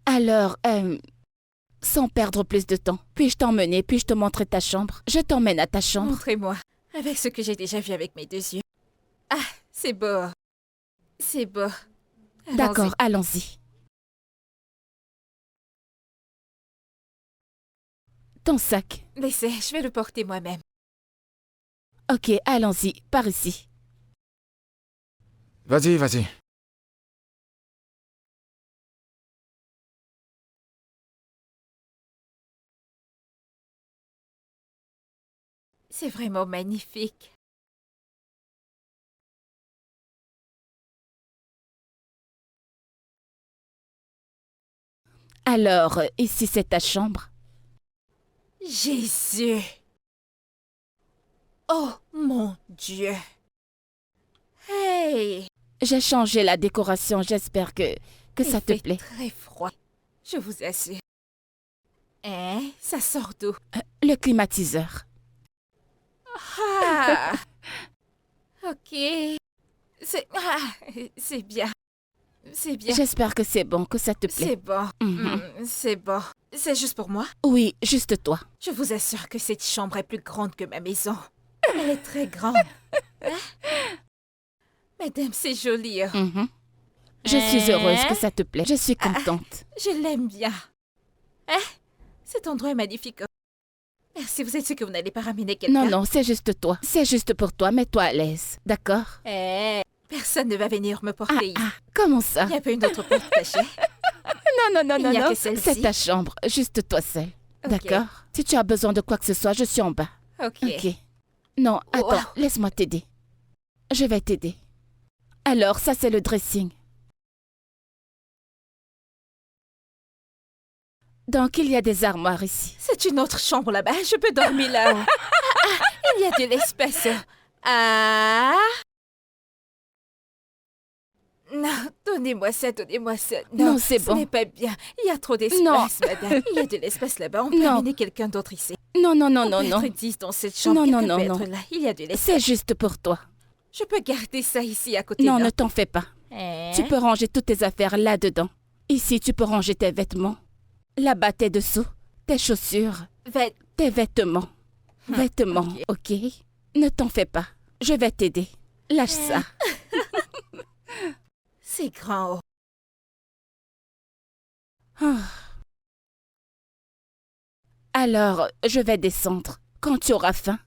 Alors, sans perdre plus de temps, puis-je t'emmener, puis-je te montrer ta chambre? Je t'emmène à ta chambre. Montrez-moi, avec ce que j'ai déjà vu avec mes 2 yeux. Ah, c'est beau. C'est beau. Allons-y. D'accord, allons-y. Ton sac. Laissez, je vais le porter moi-même. Ok, allons-y, par ici. Vas-y, vas-y. C'est vraiment magnifique. Alors, ici c'est ta chambre. Jésus! Oh mon Dieu! Hey! J'ai changé la décoration, j'espère que ça te Il fait plaît. très froid, je vous assure. Hein? Ça sort d'où? Le climatiseur. Ah! Ok. C'est bien. C'est bien. J'espère que c'est bon, que ça te plaît. C'est bon. Mhm. C'est bon. C'est juste pour moi? Oui, juste toi. Je vous assure que cette chambre est plus grande que ma maison. Elle est très grande. Hein? Madame, c'est joli. Oh. Mhm. Je suis heureuse que ça te plaît. Je suis contente. Je l'aime bien. Hein? Cet endroit est magnifique. Merci, vous êtes sûr que vous n'allez pas ramener quelqu'un? Non, c'est juste toi. C'est juste pour toi, mets-toi à l'aise. D'accord? Personne ne va venir me porter ici. Comment ça? Il n'y a pas une autre porte cachée? Non, Il n'y a que celle-ci. c'est ta chambre, juste toi seule. Ok. D'accord? Si tu as besoin de quoi que ce soit, je suis en bas. Ok. Ok. Non, attends, Wow. laisse-moi t'aider. Je vais t'aider. Alors, ça c'est le dressing. Donc, il y a des armoires ici. C'est une autre chambre là-bas. Je peux dormir là. Il y a de l'espace. Ah. Non, donnez-moi ça, donnez-moi ça. Non, c'est bon. Ce n'est pas bien. Il y a trop d'espace, Non. madame. Il y a de l'espace là-bas. On peut Non. amener quelqu'un d'autre ici. Non, On peut non. être 10 dans cette chambre. Non, Quelqu'un non, peut non. être là. Il y a de l'espace. C'est juste pour toi. Je peux garder ça ici à côté. Non, ne t'en fais pas. Hein? Tu peux ranger toutes tes affaires là-dedans. Ici, tu peux ranger tes vêtements. Là-bas, tes dessous, tes chaussures, tes vêtements. Vêtements, ok? Ne t'en fais pas. Je vais t'aider. Lâche ça. C'est grand. Oh. Ah. Alors, je vais descendre. Quand tu auras faim,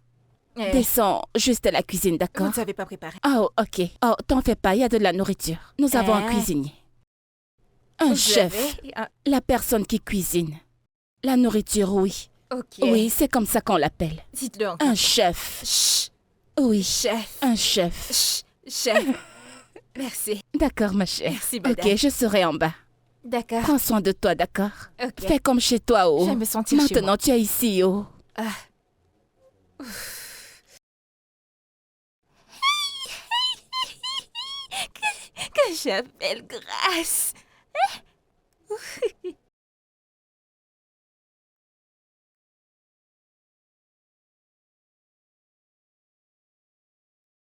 descends juste à la cuisine, Vous d'accord? ne savez pas préparer. Oh, ok. Oh, t'en fais pas, il y a de la nourriture. Nous avons un cuisinier. Un Vous chef. avez un- La personne qui cuisine. La nourriture, oui. Ok. Oui, c'est comme ça qu'on l'appelle. Dites-le encore. Un chef. Chut. Oui, Chef. un chef. Chut. Chef. Merci. D'accord, ma chère. Merci, madame. Ok, je serai en bas. D'accord. Prends soin de toi, d'accord? Ok. Fais comme chez toi, oh. Je vais me sentir chez Maintenant, moi. tu es ici, oh. Que j'appelle grâce.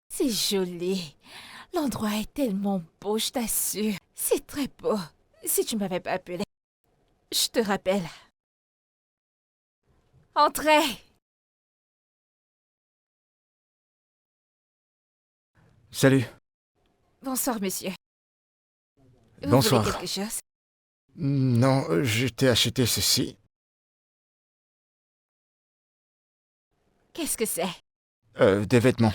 C'est joli. L'endroit est tellement beau, je t'assure. C'est très beau. Si tu m'avais pas appelé, je te rappelle. Entrez. Salut. Bonsoir, monsieur. Vous Bonsoir. voulez quelque chose? Non, je t'ai acheté ceci. Qu'est-ce que c'est? Des vêtements.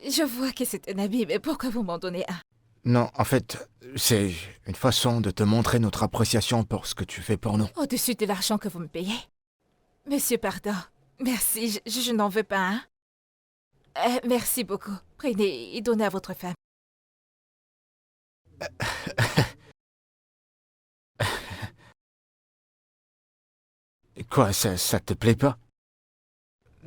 Je vois que c'est un habit, mais pourquoi vous m'en donnez un? Non, en fait, c'est une façon de te montrer notre appréciation pour ce que tu fais pour nous. Au-dessus de l'argent que vous me payez? Monsieur, pardon. Merci, je n'en veux pas, hein. Merci beaucoup. Prenez et donnez à votre femme. Quoi, ça te plaît pas?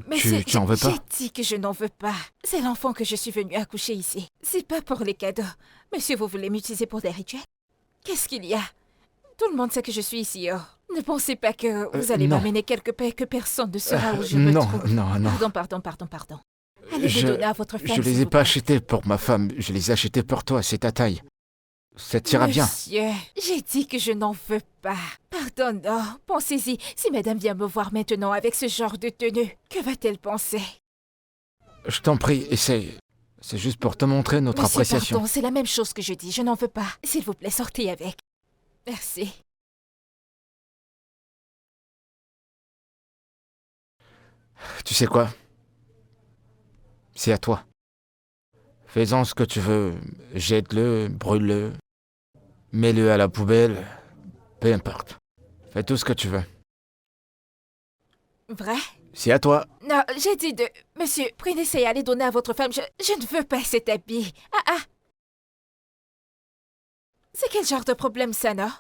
Mais Tu en veux pas? J'ai dit que je n'en veux pas. C'est l'enfant que je suis venue accoucher ici. C'est pas pour les cadeaux. Monsieur, vous voulez m'utiliser pour des rituels? Qu'est-ce qu'il y a? Tout le monde sait que je suis ici. Oh. Ne pensez pas que vous allez non. m'amener quelque part que personne ne saura où je me Non, trouve. non. Pardon. Allez les donner à votre femme. Je les ai pas achetés pour ma femme, je les ai achetés pour toi, c'est ta taille. Ça t'ira bien. Monsieur, j'ai dit que je n'en veux pas. Pardon, non. Pensez-y, si madame vient me voir maintenant avec ce genre de tenue, que va-t-elle penser? Je t'en prie, essaye. C'est juste pour te montrer notre Monsieur, appréciation. pardon, c'est la même chose que je dis, je n'en veux pas. S'il vous plaît, sortez avec. Merci. Tu sais quoi? C'est à toi. Fais-en ce que tu veux. Jette-le, brûle-le, mets-le à la poubelle. Peu importe. Fais tout ce que tu veux. Vrai? C'est à toi. Non, j'ai dit de... Monsieur, prenez ça et allez donner à votre femme. Je ne veux pas cet habit. Ah. C'est quel genre de problème ça, non?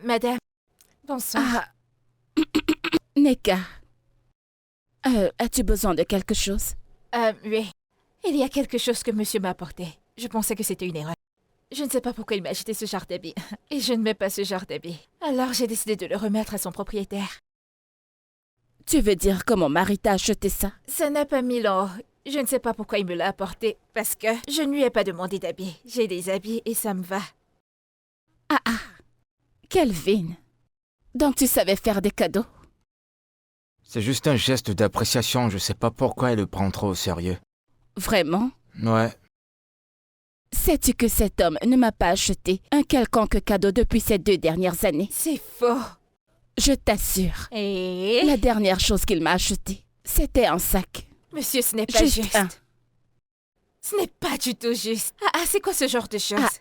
Madame. Bonsoir. Ah. Neka. As-tu besoin de quelque chose? Oui. Il y a quelque chose que monsieur m'a apporté. Je pensais que c'était une erreur. Je ne sais pas pourquoi il m'a acheté ce genre d'habit. Et je ne mets pas ce genre d'habit. Alors j'ai décidé de le remettre à son propriétaire. Tu veux dire que mon mari t'a acheté ça? Ça n'a pas mis long. Je ne sais pas pourquoi il me l'a apporté. Parce que je ne lui ai pas demandé d'habit. J'ai des habits et ça me va. Ah. Kelvin. Donc tu savais faire des cadeaux? C'est juste un geste d'appréciation, je sais pas pourquoi elle le prend trop au sérieux. Vraiment? Ouais. Sais-tu que cet homme ne m'a pas acheté un quelconque cadeau depuis ces 2 dernières années? C'est faux. Je t'assure. Et... La dernière chose qu'il m'a acheté, c'était un sac. Monsieur, ce n'est pas juste. un. Ce n'est pas du tout juste. C'est quoi ce genre de choses?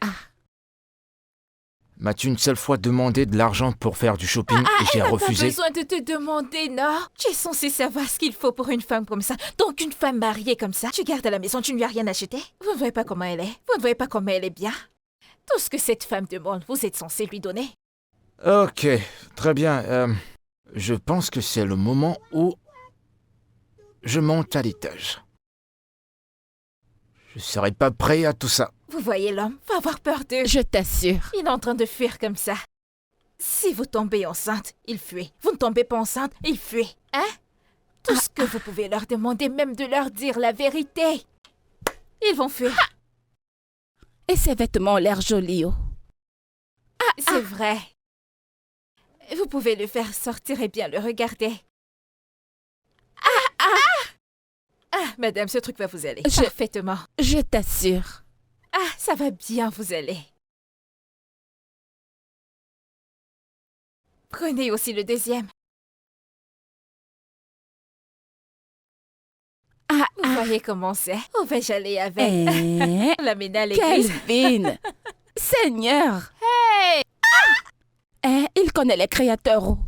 M'as-tu une seule fois demandé de l'argent pour faire du shopping et j'ai refusé? Pas besoin de te demander, non? Tu es censé savoir ce qu'il faut pour une femme comme ça. Donc une femme mariée comme ça, tu gardes à la maison, tu ne lui as rien acheté? Vous ne voyez pas comment elle est? Vous ne voyez pas comment elle est bien? Tout ce que cette femme demande, vous êtes censé lui donner. Ok, très bien. Je pense que c'est le moment où je monte à l'étage. Je serai pas prêt à tout ça. Vous voyez l'homme, va avoir peur d'eux. Je t'assure. Il est en train de fuir comme ça. Si vous tombez enceinte, il fuit. Vous ne tombez pas enceinte, il fuit. Hein? Tout ce que vous pouvez leur demander, même de leur dire la vérité. Ils vont fuir. Et ses vêtements ont l'air jolis, oh. C'est vrai. Vous pouvez le faire sortir et bien le regarder. Madame, ce truc va vous aller. Parfaitement. Je t'assure. Ça va bien vous aller. Prenez aussi le deuxième. Vous voyez comment c'est? Où vais-je aller avec? L'amener à l'église. Kelvin! Seigneur! Hey! Il connaît les créateurs, oh.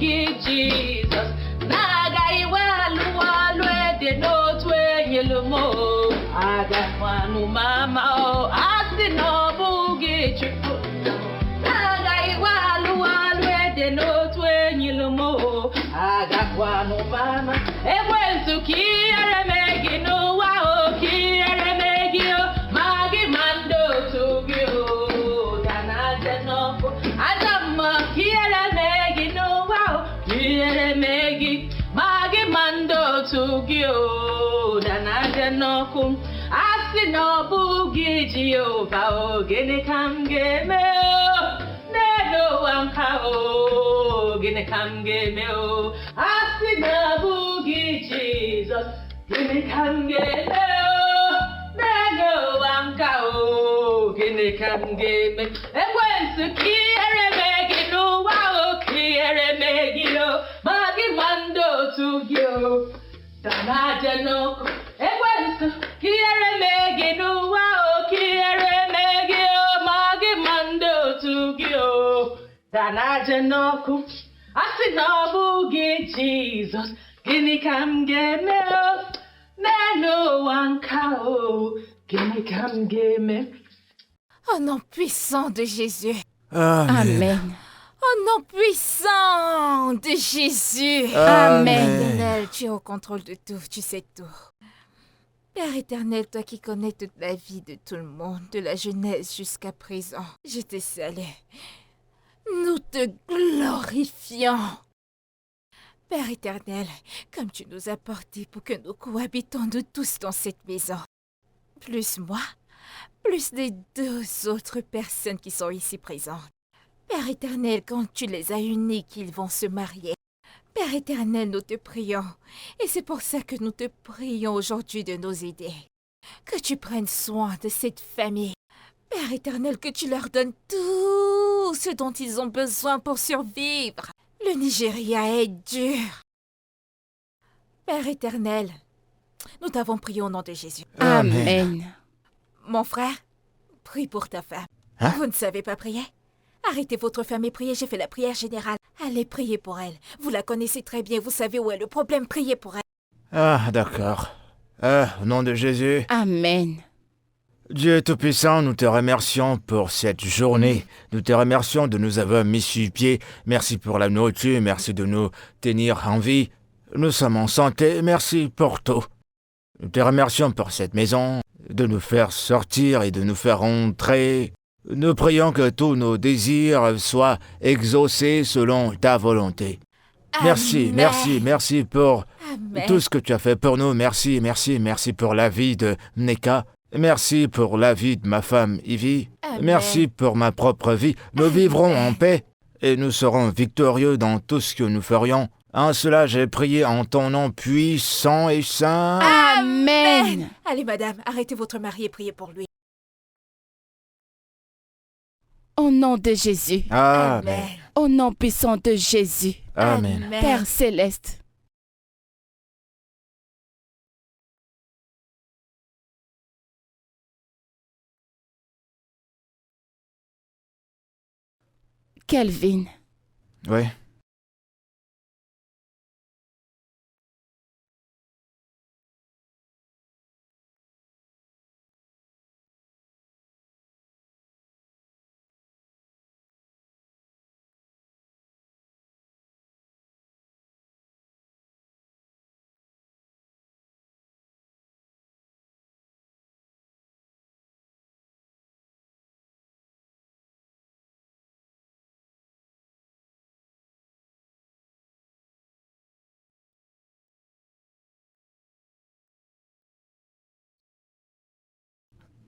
Jesus, naga iwalu walu de no twenye lumo. Aga wanu mama o asino bugi chuku. Naga iwalu walu de no twenye lumo. Aga wanu mama. Ewensu kiere megi no wa o kiere megi o magi mando tugi o danaje no ko. Adama kiere megi no wa o kiere megi magi mando tugi o danaje no ko. Asino bugi Jehovah o gene kam geme o. Neno wankao, gine kamgemeo. Asina bugi Jesus, gine kamgemeo. Neno wankao, gine kamgeme. Ekwensu kiere megino wao kiere megino. Magi mando tugyo. Danaja no. Ekwensu kiere megino wao kiere megino. Magi mando tugyo. Danaja no. Asina bugi Jesus, gini kamgemeo. Neno wankao, gini kamgeme. Au nom puissant de Jésus. Amen. Au nom puissant de Jésus. Amen. Éternel, tu es au contrôle de tout, tu sais tout. Père éternel, toi qui connais toute la vie de tout le monde, de la jeunesse jusqu'à présent, je te salue. Nous te glorifions. Père éternel, comme tu nous as portés pour que nous cohabitons nous tous dans cette maison, plus moi, plus les 2 autres personnes qui sont ici présentes. Père éternel, quand tu les as unis qu'ils vont se marier, Père éternel, nous te prions. Et c'est pour ça que nous te prions aujourd'hui de nous aider. Que tu prennes soin de cette famille. Père éternel, que tu leur donnes tout ce dont ils ont besoin pour survivre. Le Nigeria est dur. Père éternel, nous t'avons prié au nom de Jésus. Amen. Mon frère, prie pour ta femme. Hein? Vous ne savez pas prier? Arrêtez votre femme et priez, j'ai fait la prière générale. Allez prier pour elle. Vous la connaissez très bien, vous savez où est le problème, priez pour elle. Ah, d'accord. Au nom de Jésus. Amen. Dieu Tout-Puissant, nous te remercions pour cette journée. Nous te remercions de nous avoir mis sur pied. Merci pour la nourriture, merci de nous tenir en vie. Nous sommes en santé, merci pour tout. Nous te remercions pour cette maison, de nous faire sortir et de nous faire entrer. Nous prions que tous nos désirs soient exaucés selon ta volonté. Merci, Amen. merci, merci pour Amen. tout ce que tu as fait pour nous. Merci, merci, merci pour la vie de Neka. Merci pour la vie de ma femme Ivy. Amen. Merci pour ma propre vie. Nous vivrons en paix et nous serons victorieux dans tout ce que nous ferions. En cela, j'ai prié en ton nom puissant et saint. Amen. Allez, madame, arrêtez votre mari et priez pour lui. Au nom de Jésus. Amen. Au nom puissant de Jésus. Amen. Père céleste. Kelvin, Oui.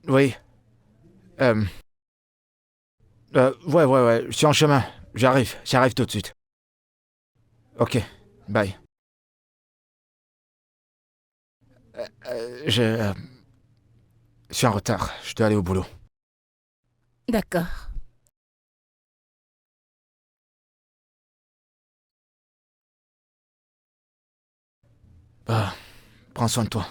Oui. Ouais, je suis en chemin. J'arrive tout de suite. Ok, bye. Je suis en retard, je dois aller au boulot. d'accord. Bah, prends soin de toi.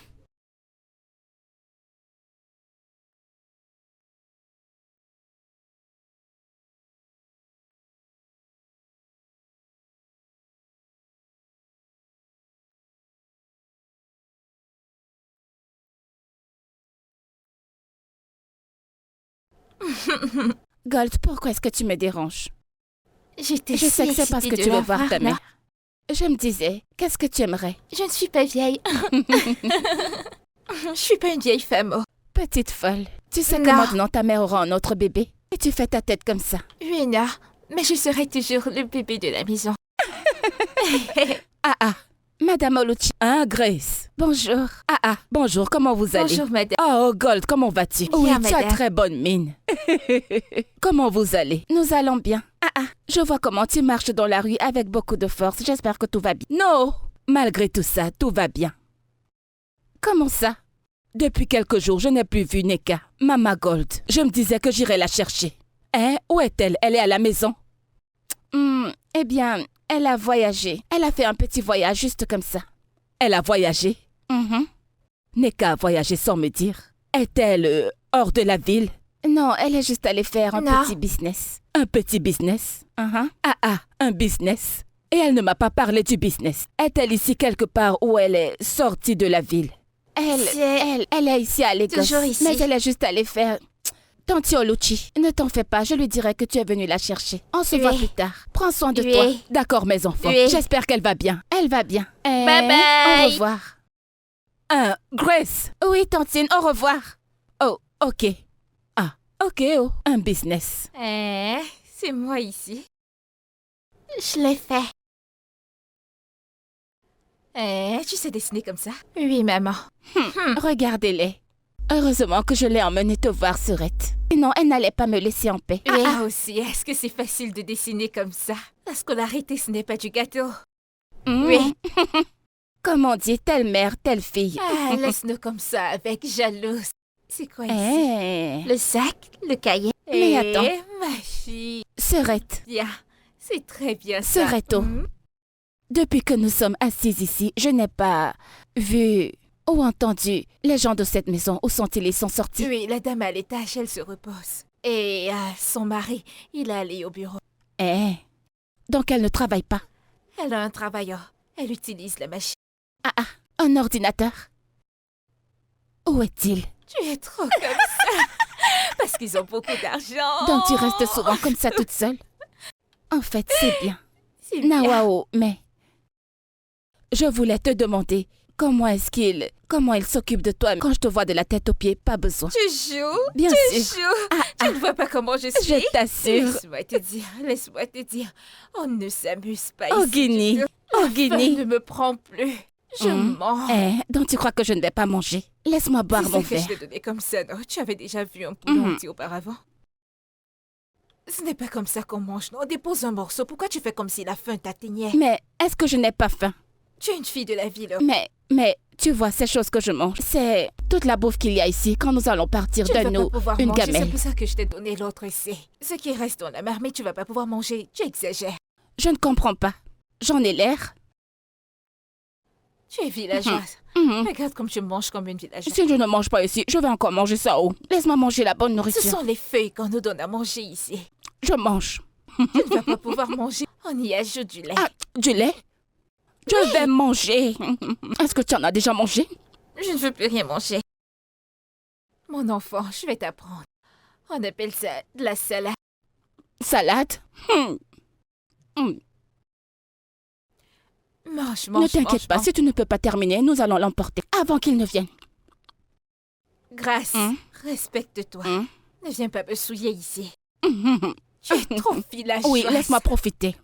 Gold, pourquoi est-ce que tu me déranges? J'étais Je sais que c'est parce que tu veux voir ta là. mère. Je me disais, qu'est-ce que tu aimerais? Je ne suis pas vieille. Je suis pas une vieille femme. Oh. Petite folle, tu sais que Non. maintenant ta mère aura un autre bébé. Et tu fais ta tête comme ça. Oui, non, mais je serai toujours le bébé de la maison. Ah, Madame Oluchi. Hein, Grace? Bonjour. Bonjour, comment vous allez? Bonjour, madame. Oh, Gold, comment vas-tu? Bien, Oui, tu as madame. très bonne mine. Comment vous allez? Nous allons bien. Je vois comment tu marches dans la rue avec beaucoup de force. J'espère que tout va bien. Non, malgré tout ça, tout va bien. Comment ça? Depuis quelques jours, je n'ai plus vu Neka, Mama Gold. Je me disais que j'irais la chercher. Hein? Où est-elle? Elle est à la maison? Eh bien, elle a voyagé. Elle a fait un petit voyage juste comme ça. Elle a voyagé? Neka a voyagé sans me dire. Est-elle hors de la ville? Non, elle est juste allée faire un Non. petit business. Un petit business? Un business. Et elle ne m'a pas parlé du business. Est-elle ici quelque part où elle est sortie de la ville? Elle est ici à Lagos. Toujours ici. Mais elle est juste allée faire... Tanti Oluchi, ne t'en fais pas, je lui dirai que tu es venu la chercher. On se voit Oui. plus tard. Prends soin de Oui. toi. D'accord, mes enfants. Oui. J'espère qu'elle va bien. Elle va bien. Bye bye. Au revoir. Grace. Oui, Tantine, au revoir. Oh, ok. Ok, un business. C'est moi ici. Je l'ai fait. Tu sais dessiner comme ça? Oui, maman. Regardez-les. Heureusement que je l'ai emmenée te voir, Surette. Sinon, elle n'allait pas me laisser en paix. Aussi, est-ce que c'est facile de dessiner comme ça? La scolarité, ce n'est pas du gâteau. Oui. Comme on dit, telle mère, telle fille. Laisse-nous comme ça, avec jalouse. C'est quoi ici? Eh, Le sac, le cahier. Mais attends. Ma fille. Surette, Bien, c'est très bien ça. Surette-o. Depuis que nous sommes assises ici, je n'ai pas vu ou entendu les gens de cette maison. Où sont-ils? Ils sont sortis? Oui, la dame à l'étage, elle se repose. Et son mari, il est allé au bureau. Donc elle ne travaille pas. Elle a un travailleur. Elle utilise la machine. Un ordinateur? Où est-il? Tu es trop comme ça. Parce qu'ils ont beaucoup d'argent. Donc tu restes souvent comme ça toute seule? En fait, c'est bien. C'est bien. Nawao, mais je voulais te demander comment il s'occupe de toi quand je te vois de la tête aux pieds, pas besoin. Tu joues? Bien Tu sûr. joues? Tu ne vois pas comment je suis? Je t'assure. Laisse-moi te dire. On ne s'amuse pas Oh, ici. Guinée. du tout. Oh, La Guinée. faim ne me prend plus. Je mens. Donc tu crois que je ne vais pas manger? Laisse-moi boire C'est mon ça que je verre. t'ai donné comme ça, non? Tu avais déjà vu un poulet entier auparavant? Ce n'est pas comme ça qu'on mange, non? Dépose un morceau. Pourquoi tu fais comme si la faim t'atteignait? Mais est-ce que je n'ai pas faim? Tu es une fille de la ville. Mais tu vois, ces choses que je mange, c'est toute la bouffe qu'il y a ici quand nous allons partir Tu ne de vas nous, pas pouvoir une manger, c'est gamelle. pour ça que je t'ai donné l'autre ici. Ce qui reste dans la marmite, tu vas pas pouvoir manger. Tu exagères. Je ne comprends pas. J'en ai l'air. Tu es villageoise. Mhm. Regarde comme tu manges comme une villageoise. Si je ne mange pas ici, je vais encore manger ça où? Laisse-moi manger la bonne Ce nourriture. sont les feuilles qu'on nous donne à manger ici. Je mange. Tu ne vas pas pouvoir manger. On y ajoute du lait. Du lait? Je vais manger. Est-ce que tu en as déjà mangé? Je ne veux plus rien manger. Mon enfant, je vais t'apprendre. On appelle ça de la salade. Salade? Mange, Ne mange, t'inquiète mange, pas, mange. si tu ne peux pas terminer, nous allons l'emporter avant qu'il ne vienne. Grâce, Hein? respecte-toi. Hein? Ne viens pas me souiller ici. Tu es trop villageoise. Oui, laisse-moi profiter.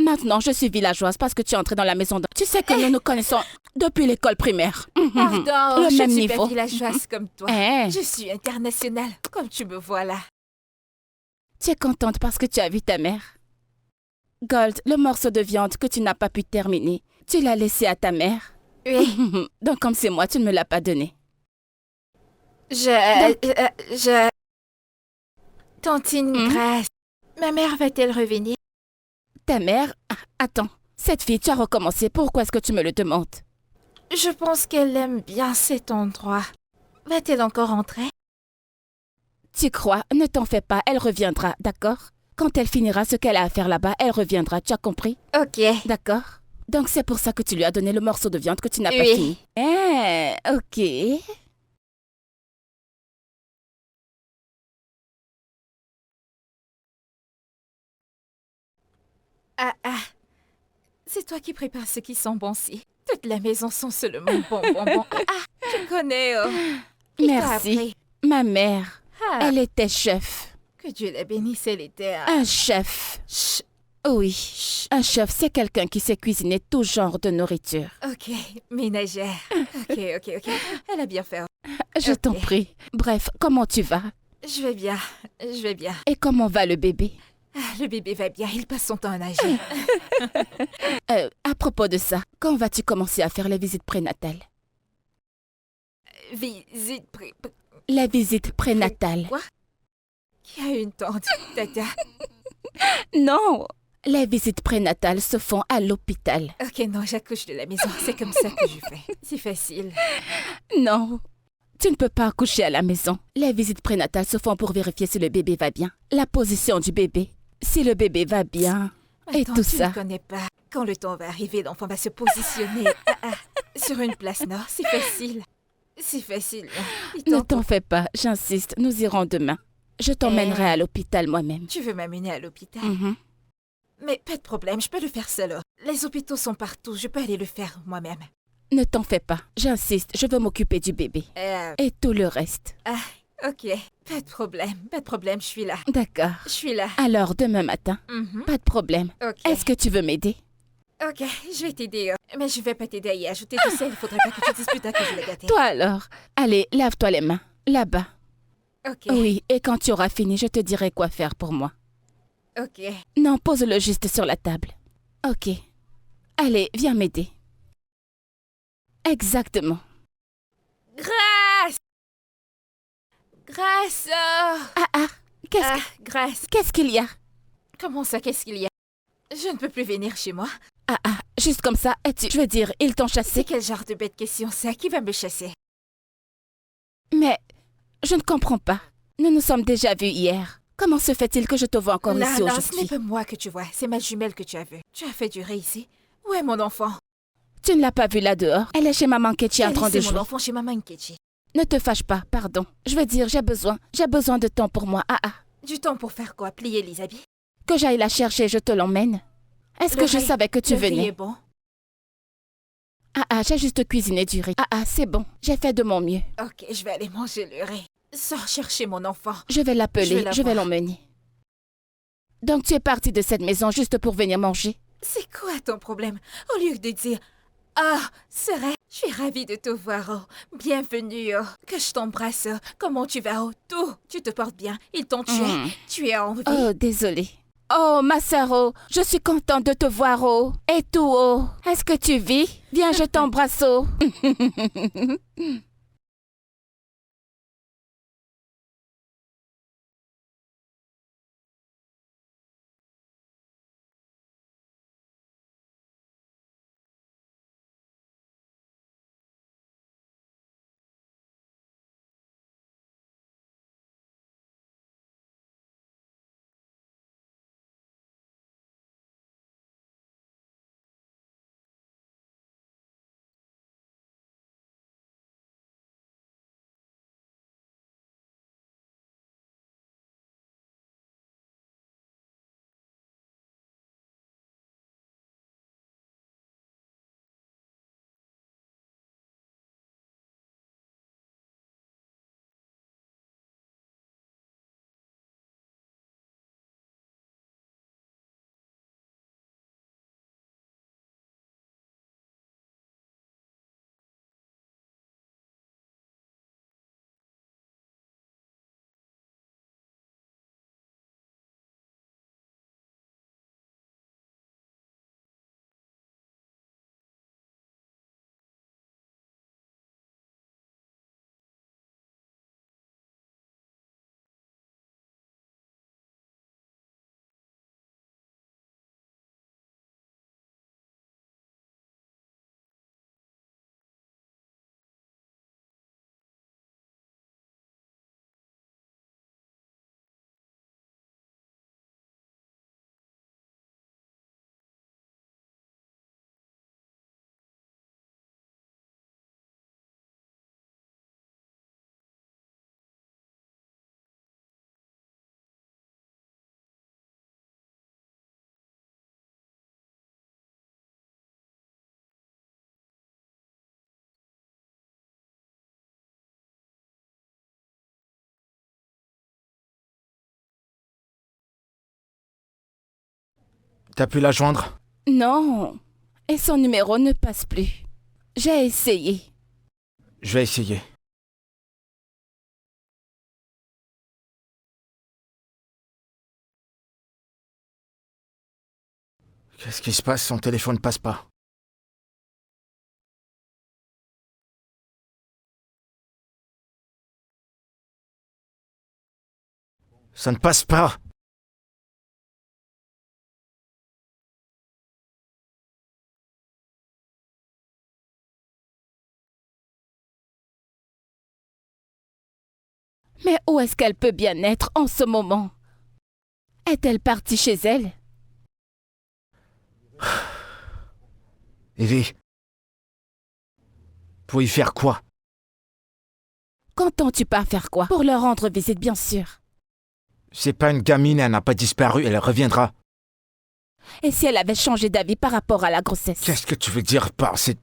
Maintenant, je suis villageoise parce que tu es entrée dans la maison. Tu sais que nous nous connaissons depuis l'école primaire. Pardon, Le je même ne suis niveau. pas villageoise comme toi. Je suis internationale, comme tu me vois là. Tu es contente parce que tu as vu ta mère? Gold, le morceau de viande que tu n'as pas pu terminer, tu l'as laissé à ta mère? Oui, Donc comme c'est moi, tu ne me l'as pas donné. Tantine Grâce, ma mère va-t-elle revenir? Ta mère? Attends, cette fille, tu as recommencé. Pourquoi est-ce que tu me le demandes? Je pense qu'elle aime bien cet endroit. Va-t-elle encore entrer? Tu crois? Ne t'en fais pas, elle reviendra, d'accord? Quand elle finira ce qu'elle a à faire là-bas, elle reviendra, tu as compris? Ok. D'accord? Donc c'est pour ça que tu lui as donné le morceau de viande que tu n'as pas Oui. fini. Ok. C'est toi qui prépares ce qui sent bon si. Toute la maison sent seulement bon. Tu connais, Qui t'a Merci. appris? Ma mère, Ah, elle était chef. Que Dieu la bénisse, elle était... Un chef. Chut, Oui, un chef, c'est quelqu'un qui sait cuisiner tout genre de nourriture. Ok, ménagère. Ok. Elle a bien fait. Je t'en Ok. prie. Bref, comment tu vas? Je vais bien. Et comment va le bébé? Ah, le bébé va bien, il passe son temps à nager. À propos de ça, quand vas-tu commencer à faire les visites prénatales? Visite La visite prénatale. Quoi? Qui a une tante, tata? Non, les visites prénatales se font à l'hôpital. Ok, non, j'accouche de la maison. C'est comme ça que je fais. C'est facile. Non, tu ne peux pas accoucher à la maison. Les visites prénatales se font pour vérifier si le bébé va bien, la position du bébé, si le bébé va bien, et Attends, tout tu ça. ne connais pas. Quand le temps va arriver, l'enfant va se positionner sur une place nord. C'est facile. C'est facile. Il Ne t'en t'en fais pas, j'insiste, nous irons demain. Je t'emmènerai à l'hôpital moi-même. Tu veux m'amener à l'hôpital? Mhm. Mais pas de problème, je peux le faire seul. Les hôpitaux sont partout, je peux aller le faire moi-même. Ne t'en fais pas, j'insiste, je veux m'occuper du bébé. Et tout le reste. Ok, pas de problème, je suis là. D'accord. Je suis là. Alors, demain matin, Mhm. pas de problème. Ok. Est-ce que tu veux m'aider? Ok, je vais t'aider. Mais je vais pas t'aider à y ajouter du sel, il faudrait pas que tu dises plus tard que je l'ai gâté. Toi alors. Allez, lave-toi les mains. Là-bas. Ok, Oui, et quand tu auras fini, je te dirai quoi faire pour moi. ok. Non, pose-le juste sur la table. Ok. Allez, viens m'aider. Exactement. Grâce! Grâce! Grâce. Qu'est-ce qu'il y a? Comment ça, qu'est-ce qu'il y a? Je ne peux plus venir chez moi. Juste comme ça, je veux dire, ils t'ont C'est chassé. quel genre de bête question ça? Qui va me chasser? Mais je ne comprends pas. Nous nous sommes déjà vus hier. Comment se fait-il que je te vois encore Non, ici non, ce n'est aujourd'hui? pas moi que tu vois, c'est ma jumelle que tu as vue. Tu as fait durer ici. Où est mon enfant? Tu ne l'as pas vue là dehors. Elle est chez maman Ketchi en J'ai train de laissé mon jouer. enfant chez maman Nkechi. Ne te fâche pas, pardon. Je veux dire, j'ai besoin de temps pour moi. Du temps pour faire quoi? Plier les habits? Que j'aille la chercher, je te l'emmène. Est-ce que je savais que tu Le riz venais? est bon? J'ai juste cuisiné du riz. C'est bon. J'ai fait de mon mieux. Ok, je vais aller manger le riz. Sors chercher mon enfant. Je vais l'appeler, la je vais voir. l'emmener. Donc tu es parti de cette maison juste pour venir manger? C'est quoi ton problème? Au lieu de dire ah, serait, je suis ravie de te voir, oh. Bienvenue, oh. Que je t'embrasse, oh. Comment tu vas, oh. Tout, tu te portes bien. Ils t'ont tué. Tu es en vie. Oh, désolée. Oh, ma sœur, oh, je suis contente de te voir, oh. Et tout, oh. Est-ce que tu vis? Viens, je t'embrasse, oh. T'as pu la joindre? Non. Et son numéro ne passe plus. J'ai essayé. Je vais essayer. Qu'est-ce qui se passe? Son téléphone ne passe pas. Ça ne passe pas. Mais où est-ce qu'elle peut bien être en ce moment? Est-elle partie chez elle? Evie. Pour y faire quoi? Qu'entends-tu par faire quoi? Pour leur rendre visite, bien sûr. C'est pas une gamine, elle n'a pas disparu, elle reviendra. Et si elle avait changé d'avis par rapport à la grossesse? Qu'est-ce que tu veux dire par cette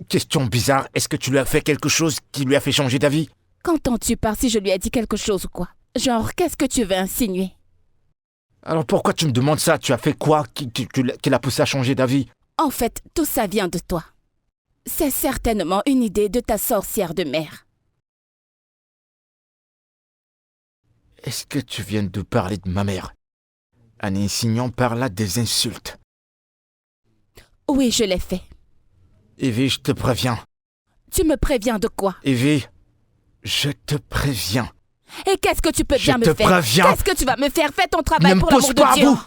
question bizarre? Est-ce que tu lui as fait quelque chose qui lui a fait changer d'avis? Qu'entends-tu par si je lui ai dit quelque chose ou quoi? Genre, qu'est-ce que tu veux insinuer? Alors pourquoi tu me demandes ça? Tu as fait quoi qui l'a poussé à changer d'avis? En fait, tout ça vient de toi. C'est certainement une idée de ta sorcière de mère. Est-ce que tu viens de parler de ma mère? En insinuant par là des insultes. Oui, je l'ai fait. Evie, je te préviens. Tu me préviens de quoi? Evie, je te préviens. Et qu'est-ce que tu peux bien me faire? Je te préviens. Qu'est-ce que tu vas me faire? Fais ton travail Ne pour me pose l'amour pas de à Dieu. bout.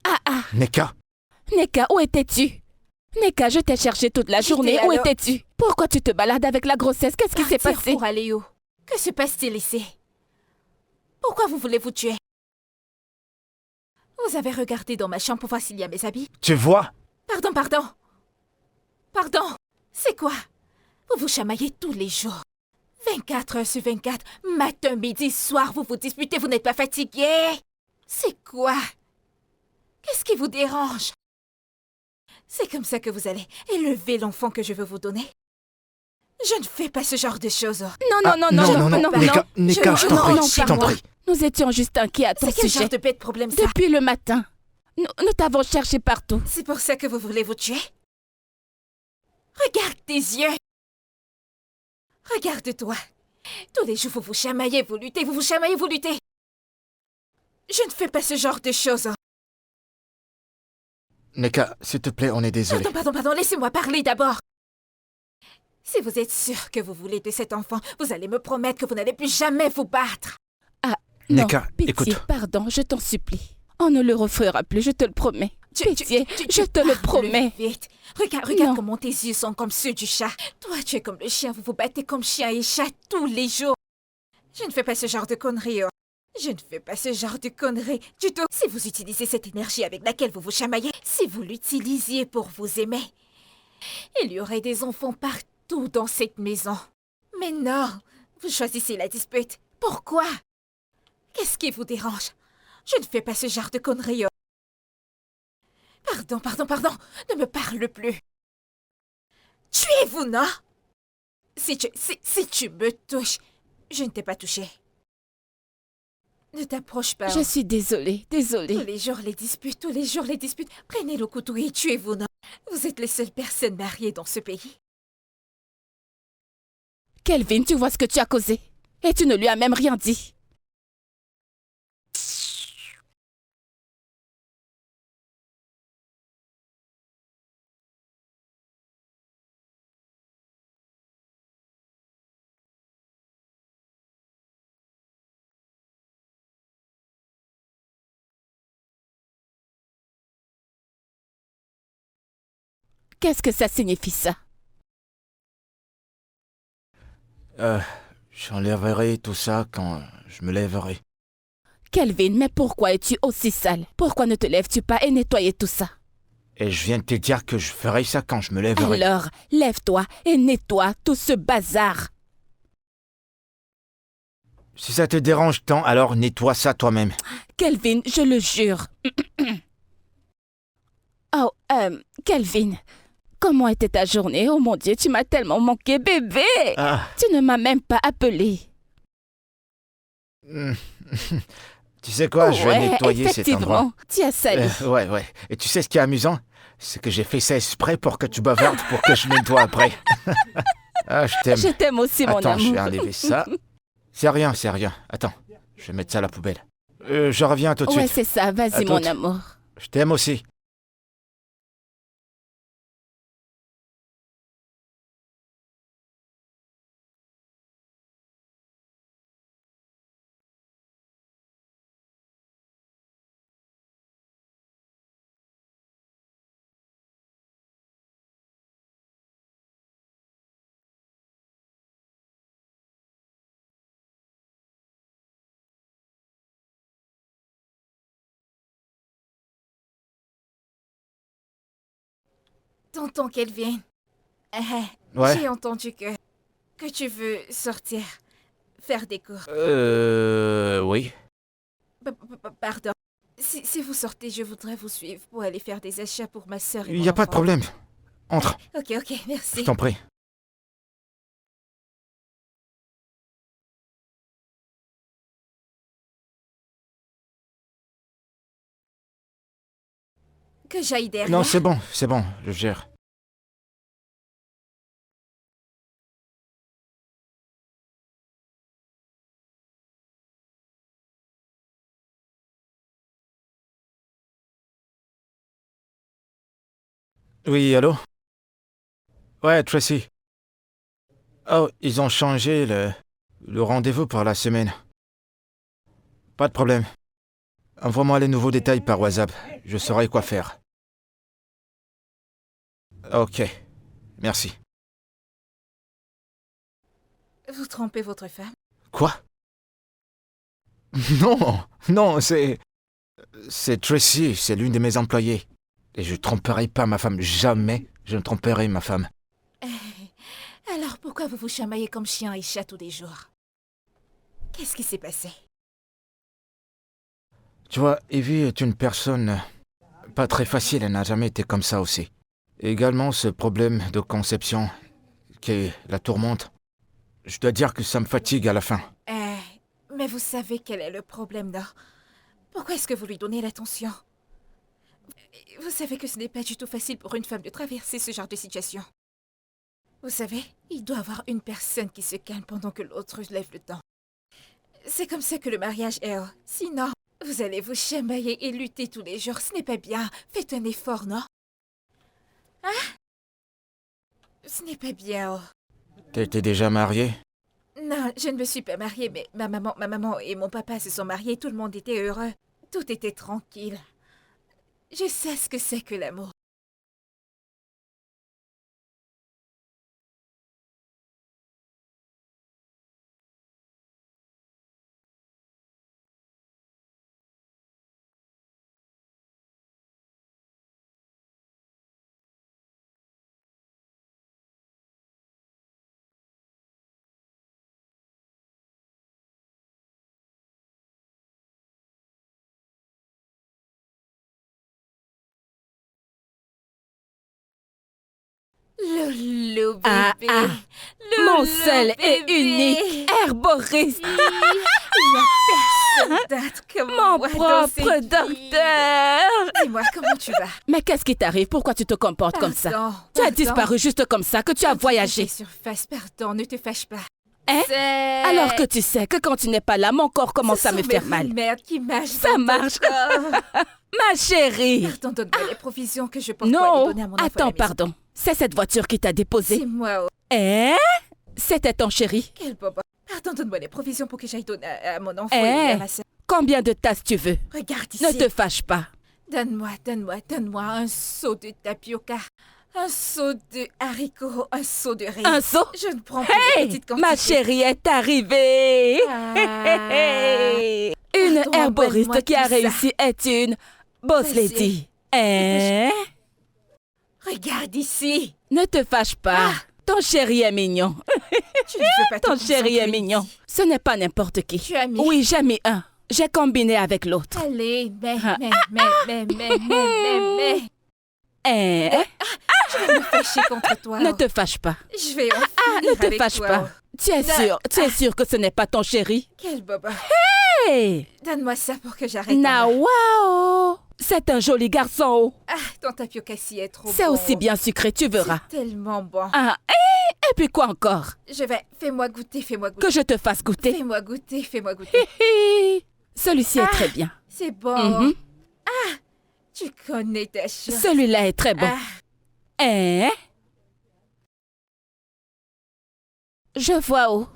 Ah, Neka, Neka, où étais-tu? Neka, je t'ai cherché toute la journée. Où alors- étais-tu? Pourquoi tu te balades avec la grossesse? Qu'est-ce qui s'est Partir passé? pour aller où? Que se passe-t-il ici? Pourquoi vous voulez vous tuer? Vous avez regardé dans ma chambre pour voir s'il y a mes habits? tu vois? Pardon. Pardon. C'est quoi? Vous vous chamaillez tous les jours. 24 heures sur 24, matin, midi, soir, vous vous disputez, vous n'êtes pas fatigué? C'est quoi? Qu'est-ce qui vous dérange? C'est comme ça que vous allez élever l'enfant que je veux vous donner? Je ne fais pas ce genre de choses. Non, Neka, Neka, je t'en non, prie, non, je t'en pardon. prie. Nous étions juste inquiets à ton C'est quel sujet. genre de bête problème ça? Depuis le matin. Nous t'avons cherché partout. C'est pour ça que vous voulez vous tuer? Regarde tes yeux. Regarde-toi. Tous les jours, vous vous chamaillez, vous luttez, vous vous chamaillez, vous luttez. Je ne fais pas ce genre de choses. Neka, s'il te plaît, on est désolé. Pardon, laissez-moi parler d'abord. Si vous êtes sûr que vous voulez de cet enfant, vous allez me promettre que vous n'allez plus jamais vous battre. Non, Neka, pitié, écoute. pardon, je t'en supplie. On ne le refera plus, je te le promets. Pitié, je te le parles promets. Vite. Regarde Non. comment tes yeux sont comme ceux du chat. Toi, tu es comme le chien, vous vous battez comme chien et chat tous les jours. Je ne fais pas ce genre de conneries. Je ne fais pas ce genre de conneries du tout. Si vous utilisez cette énergie avec laquelle vous vous chamaillez, si vous l'utilisiez pour vous aimer, il y aurait des enfants partout dans cette maison. Mais non, vous choisissez la dispute. Pourquoi? Qu'est-ce qui vous dérange? Je ne fais pas ce genre de conneries. Pardon, ne me parle plus. Tuez-vous, non? Si tu me touches, je ne t'ai pas touché. Ne t'approche pas. Je suis désolée. Tous les jours les disputes. Prenez le couteau et tuez-vous, non? Vous êtes les seules personnes mariées dans ce pays. Kelvin, tu vois ce que tu as causé. Et tu ne lui as même rien dit. Qu'est-ce que ça signifie, ça? J'enlèverai tout ça quand je me lèverai. Kelvin, mais pourquoi es-tu aussi sale? Pourquoi ne te lèves-tu pas et nettoyer tout ça? Et je viens de te dire que je ferai ça quand je me lèverai. Alors, lève-toi et nettoie tout ce bazar. Si ça te dérange tant, alors nettoie ça toi-même. Kelvin, je le jure. Oh, Kelvin, comment était ta journée? Oh mon Dieu, tu m'as tellement manqué, bébé! Ah, Tu ne m'as même pas appelé. Tu sais quoi, je vais Ouais, nettoyer cet endroit. effectivement, tu as sali. Ouais. Et tu sais ce qui est amusant? C'est que j'ai fait ça exprès pour que tu bavardes, pour que je nettoie après. Ah, je t'aime. Je t'aime aussi, mon Attends, je vais amour. enlever ça. C'est rien. Attends, je vais mettre ça à la poubelle. Je reviens tout de Ouais, suite. c'est ça. Vas-y, À mon toutes. amour. Je t'aime aussi. Tonton Kelvin. Ouais. J'ai entendu que tu veux sortir, faire des cours. Oui. Pardon. Si vous sortez, je voudrais vous suivre pour aller faire des achats pour ma sœur et Il mon n'y a pas de enfant. problème. Entre, Ok, je merci. t'en prie. Que j'aille derrière. Non, c'est bon, je gère. Oui, allô? Ouais, Tracy. Oh, ils ont changé le rendez-vous pour la semaine. Pas de problème. Envoie-moi les nouveaux détails par WhatsApp. Je saurai quoi faire. Ok. Merci. Vous trompez votre femme. Quoi? Non, c'est Tracy, c'est l'une de mes employées. Et je tromperai pas ma femme. Jamais je ne tromperai ma femme. Alors pourquoi vous vous chamaillez comme chien et chat tous les jours? Qu'est-ce qui s'est passé? Tu vois, Evie est une personne pas très facile, elle n'a jamais été comme ça aussi. Et également ce problème de conception qui la tourmente. Je dois dire que ça me fatigue à la fin. Mais vous savez quel est le problème, non? Pourquoi est-ce que vous lui donnez l'attention? Vous savez que ce n'est pas du tout facile pour une femme de traverser ce genre de situation. Vous savez, il doit y avoir une personne qui se calme pendant que l'autre lève le temps. C'est comme ça que le mariage est. Sinon, vous allez vous chamailler et lutter tous les jours. Ce n'est pas bien. Faites un effort, non? Hein? Ce n'est pas bien. T'étais déjà mariée? Non, je ne me suis pas mariée, mais ma maman et mon papa se sont mariés. Tout le monde était heureux. Tout était tranquille. Je sais ce que c'est que l'amour. Loulou bébé. Loulou, Mon seul et bébé. unique herboriste. Il n'y a personne d'autre que Mon moi dans propre cette vie. docteur. Dis-moi, comment tu vas? Mais qu'est-ce qui t'arrive? Pourquoi tu te comportes comme ça? Pardon, Tu as pardon. disparu juste comme ça, que tu as voyagé. Surface, pardon, ne te fâche pas. Hein? C'est... Alors que tu sais que quand tu n'es pas là, mon corps commence à me faire mal. Merde qui marche. Ça marche. Ma chérie. Pardon, donne-moi les provisions que je pense pour aller Non, donner à mon enfant à la attends, maison. pardon. C'est cette voiture qui t'a C'est déposé. moi. Hein? C'était ton chéri. Quel bobo. Pardon, donne-moi les provisions pour que j'aille donner à mon enfant Eh. et à ma soeur. Combien de tasses tu veux? Regarde ici. Ne te fâche pas. Donne-moi un seau de tapioca, un seau de haricots, un seau de riz. Un seau? Je ne prends plus de Hey, petites quantités. ma chérie est arrivée. Ah. Une Pardon, herboriste envoie-moi qui a tout ça. réussi est une boss Vas-y. lady. Hein? Regarde ici. Ne te fâche pas. Ton chéri est mignon. Tu ne veux pas te Ton chéri est concentrer mignon. ici. Ce n'est pas n'importe qui. Tu as mis. Oui, j'ai mis un. J'ai combiné avec l'autre. Allez, mais. Ah. Hein? Je vais me fâcher contre toi. Ne te fâche pas. Je vais en Ah, ne finir te avec fâche toi. pas. Tu es sûr que ce n'est pas ton chéri? Quel bobo. Hé, Donne-moi ça pour que j'arrête. Nawao! C'est un joli garçon. Oh. Ah, ton tapioca si est trop bon. C'est aussi bien sucré, tu verras. C'est tellement bon. Ah, et puis quoi encore? Je vais... Fais-moi goûter, fais-moi goûter. Que je te fasse goûter. Fais-moi goûter, fais-moi goûter. Hi. Celui-ci est très bien. C'est bon. Mhm. Tu connais ta chance. Celui-là est très bon. Ah, Hein? Je vois, oh.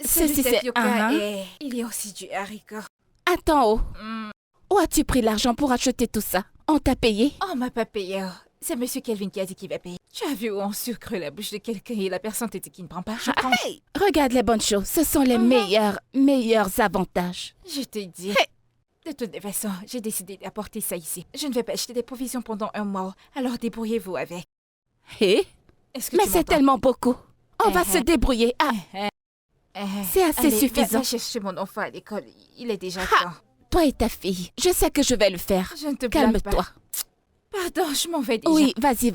celui Ceci, de c'est... tapioca Ah, et il y a aussi du haricot. Attends, oh. Mm. Où as-tu pris l'argent pour acheter tout ça? On t'a payé? Oh, on m'a pas payé. C'est Monsieur Kelvin qui a dit qu'il va payer. Tu as vu où on sucre la bouche de quelqu'un et la personne te dit qu'il ne prend pas? Je prends. Hey, regarde les bonnes choses. Ce sont les meilleurs avantages. Je te dis. De toutes les façons, j'ai décidé d'apporter ça ici. Je ne vais pas acheter des provisions pendant un mois, alors débrouillez-vous avec. Hé? Est-ce que Mais tu c'est m'entends? tellement beaucoup. On va se débrouiller. Ah, c'est assez Allez, suffisant. Va chercher mon enfant à l'école. Il est déjà Ha! temps. Toi et ta fille, je sais que je vais le faire. Je ne te blâme pas. Calme-toi. Pardon, je m'en vais déjà. Oui, vas-y.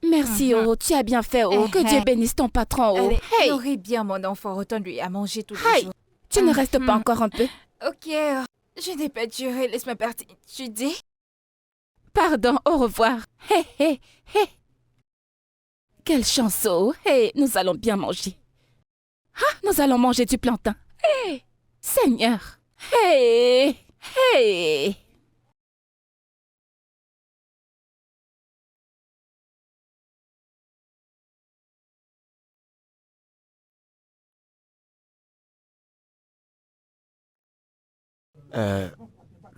Merci, oh. Tu as bien fait, oh. Que Dieu bénisse ton patron, oh. Allez, Hey, nourris bien mon enfant. Retourne-lui à manger tous les Hey! jours. tu ne restes pas encore un peu? Ok, je n'ai pas duré. Laisse-moi partir. Tu dis? Pardon, au revoir. Hé. Quelle chance, oh. Hé, nous allons bien manger. Ah, nous allons manger du plantain. Hé, Seigneur. Hé.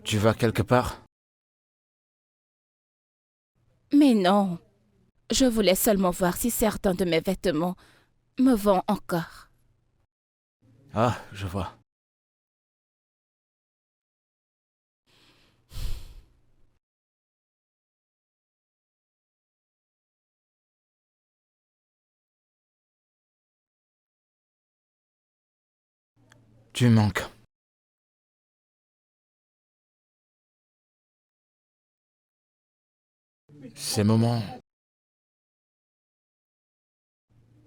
Tu vas quelque part? Mais non. Je voulais seulement voir si certains de mes vêtements me vont encore. Ah, je vois. Tu manques. Ces moments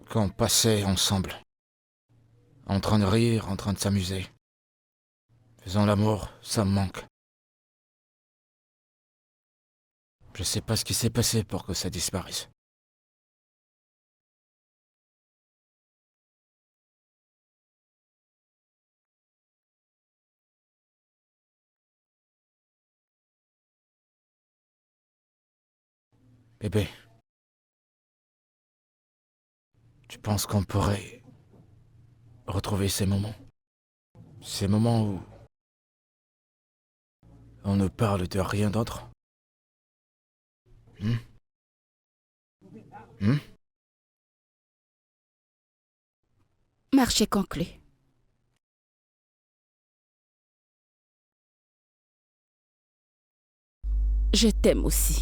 qu'on passait ensemble, en train de rire, en train de s'amuser, faisant l'amour, ça me manque. Je sais pas ce qui s'est passé pour que ça disparaisse. Bébé, tu penses qu'on pourrait retrouver ces moments? Ces moments où on ne parle de rien d'autre? Marché conclu. Je t'aime aussi.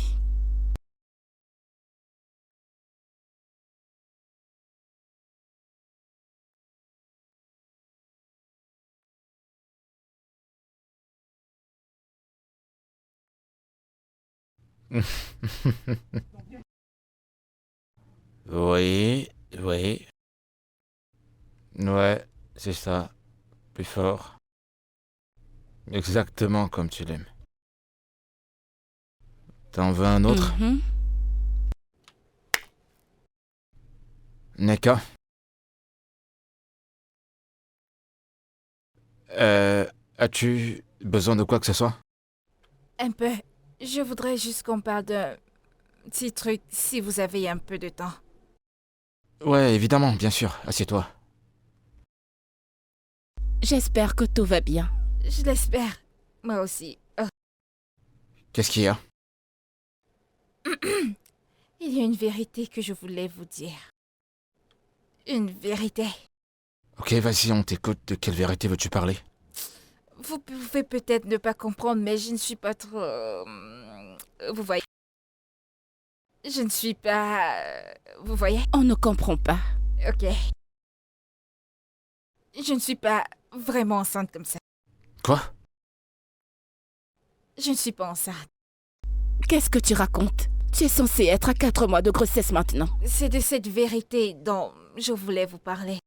Oui. Ouais, c'est ça. Plus fort. Exactement comme tu l'aimes. T'en veux un autre? Mhm. Neka? As-tu besoin de quoi que ce soit? Un peu. Je voudrais juste qu'on parle d'un petit truc, si vous avez un peu de temps. Ouais, évidemment, bien sûr. Assieds-toi. J'espère que tout va bien. Je l'espère. Moi aussi. Oh. Qu'est-ce qu'il y a? Il y a une vérité que je voulais vous dire. Une vérité. Ok, vas-y, on t'écoute. De quelle vérité veux-tu parler? Vous pouvez peut-être ne pas comprendre, mais je ne suis pas trop... vous voyez? Je ne suis pas... vous voyez? On ne comprend pas. Ok. Je ne suis pas vraiment enceinte comme ça. Quoi? Je ne suis pas enceinte. Qu'est-ce que tu racontes? Tu es censé être à 4 mois de grossesse maintenant. C'est de cette vérité dont je voulais vous parler.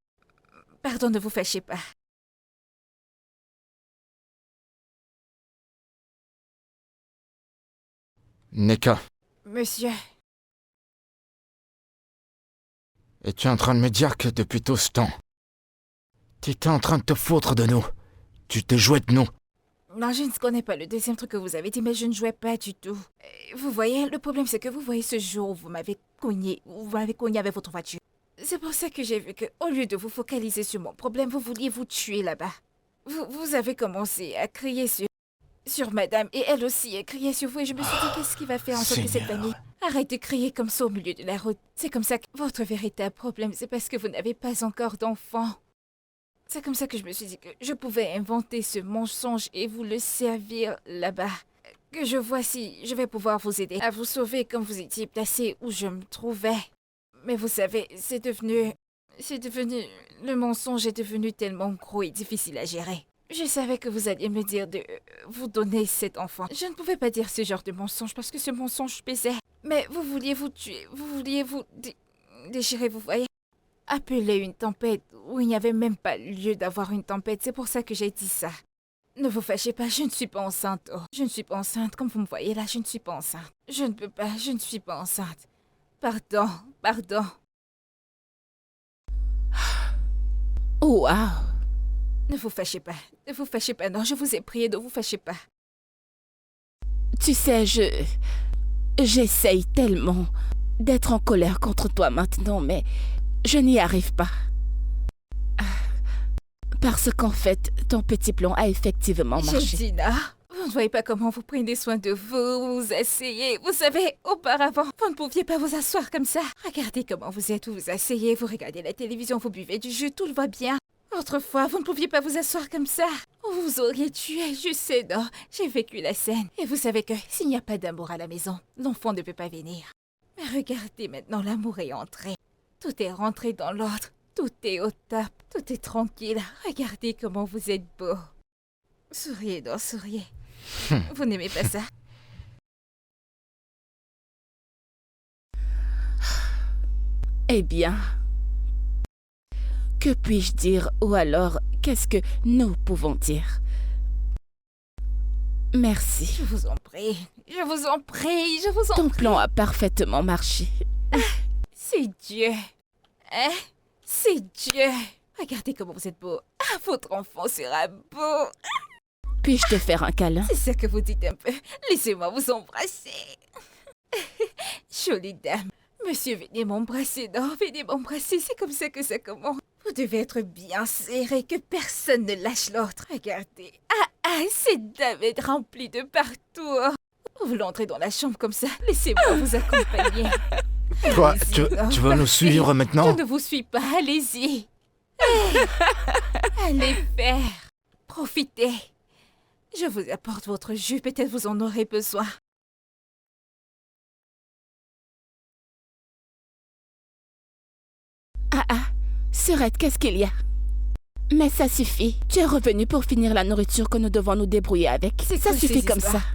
Pardon, ne vous fâchez pas. Neka, Monsieur, es-tu en train de me dire que depuis tout ce temps, tu étais en train de te foutre de nous? Tu te jouais de nous? non, je ne connais pas le deuxième truc que vous avez dit, mais je ne jouais pas du tout. Vous voyez, le problème c'est que vous voyez ce jour où vous m'avez cogné avec votre voiture. C'est pour ça que j'ai vu que, au lieu de vous focaliser sur mon problème, vous vouliez vous tuer là-bas. Vous avez commencé à crier sur madame, et elle aussi a crié sur vous, et je me suis dit, qu'est-ce qui va faire en sorte que cette Seigneur. famille arrête de crier comme ça au milieu de la route? C'est comme ça que votre véritable problème, c'est parce que vous n'avez pas encore d'enfant. C'est comme ça que je me suis dit que je pouvais inventer ce mensonge et vous le servir là-bas. Que je vois si je vais pouvoir vous aider à vous sauver comme vous étiez placé où je me trouvais. Mais vous savez, le mensonge est devenu tellement gros et difficile à gérer. Je savais que vous alliez me dire de vous donner cet enfant. Je ne pouvais pas dire ce genre de mensonge parce que ce mensonge pesait. Mais vous vouliez vous tuer, vous vouliez vous déchirer, vous voyez. Appeler une tempête où il n'y avait même pas lieu d'avoir une tempête, c'est pour ça que j'ai dit ça. Ne vous fâchez pas, je ne suis pas enceinte. Oh, je ne suis pas enceinte, comme vous me voyez là, je ne suis pas enceinte. Je ne peux pas, je ne suis pas enceinte. Pardon. Oh, wow. Ne vous fâchez pas, non, je vous ai prié, ne vous fâchez pas. Tu sais, j'essaye tellement d'être en colère contre toi maintenant, mais je n'y arrive pas. Parce qu'en fait, ton petit plan a effectivement marché. Dina, vous ne voyez pas comment vous prenez soin de vous, vous vous asseyez. Vous savez, auparavant, vous ne pouviez pas vous asseoir comme ça. Regardez comment vous êtes, vous vous asseyez, vous regardez la télévision, vous buvez du jus, tout va bien. Autrefois, vous ne pouviez pas vous asseoir comme ça. Vous vous auriez tué, je sais, non. J'ai vécu la scène. Et vous savez que s'il n'y a pas d'amour à la maison, l'enfant ne peut pas venir. Mais regardez maintenant, l'amour est entré. Tout est rentré dans l'ordre. Tout est au top. Tout est tranquille. Regardez comment vous êtes beau. Souriez donc, souriez. Vous n'aimez pas ça? Eh bien, que puis-je dire ou alors qu'est-ce que nous pouvons dire? Merci. Je vous en prie. Je vous en prie. Je vous en Ton prie. plan a parfaitement marché. C'est Dieu. Hein? C'est Dieu. Regardez comment vous êtes beau. Ah, votre enfant sera beau. Puis-je te faire un câlin? C'est ça que vous dites un peu. Laissez-moi vous embrasser. Jolie dame. Monsieur, venez m'embrasser. Non, venez m'embrasser. C'est comme ça que ça commence. Vous devez être bien serré, que personne ne lâche l'autre. Regardez. Cette dame est remplie de partout. Vous voulez entrer dans la chambre comme ça? Laissez-moi vous accompagner. Quoi, Allez-y, tu veux nous suivre maintenant? Je ne vous suis pas. Allez-y. Allez faire. Profitez. Je vous apporte votre jus. Peut-être vous en aurez besoin. Sœurette, qu'est-ce qu'il y a? Mais ça suffit. Tu es revenue pour finir la nourriture que nous devons nous débrouiller avec. C'est Ça quoi suffit ces comme histoires? ça.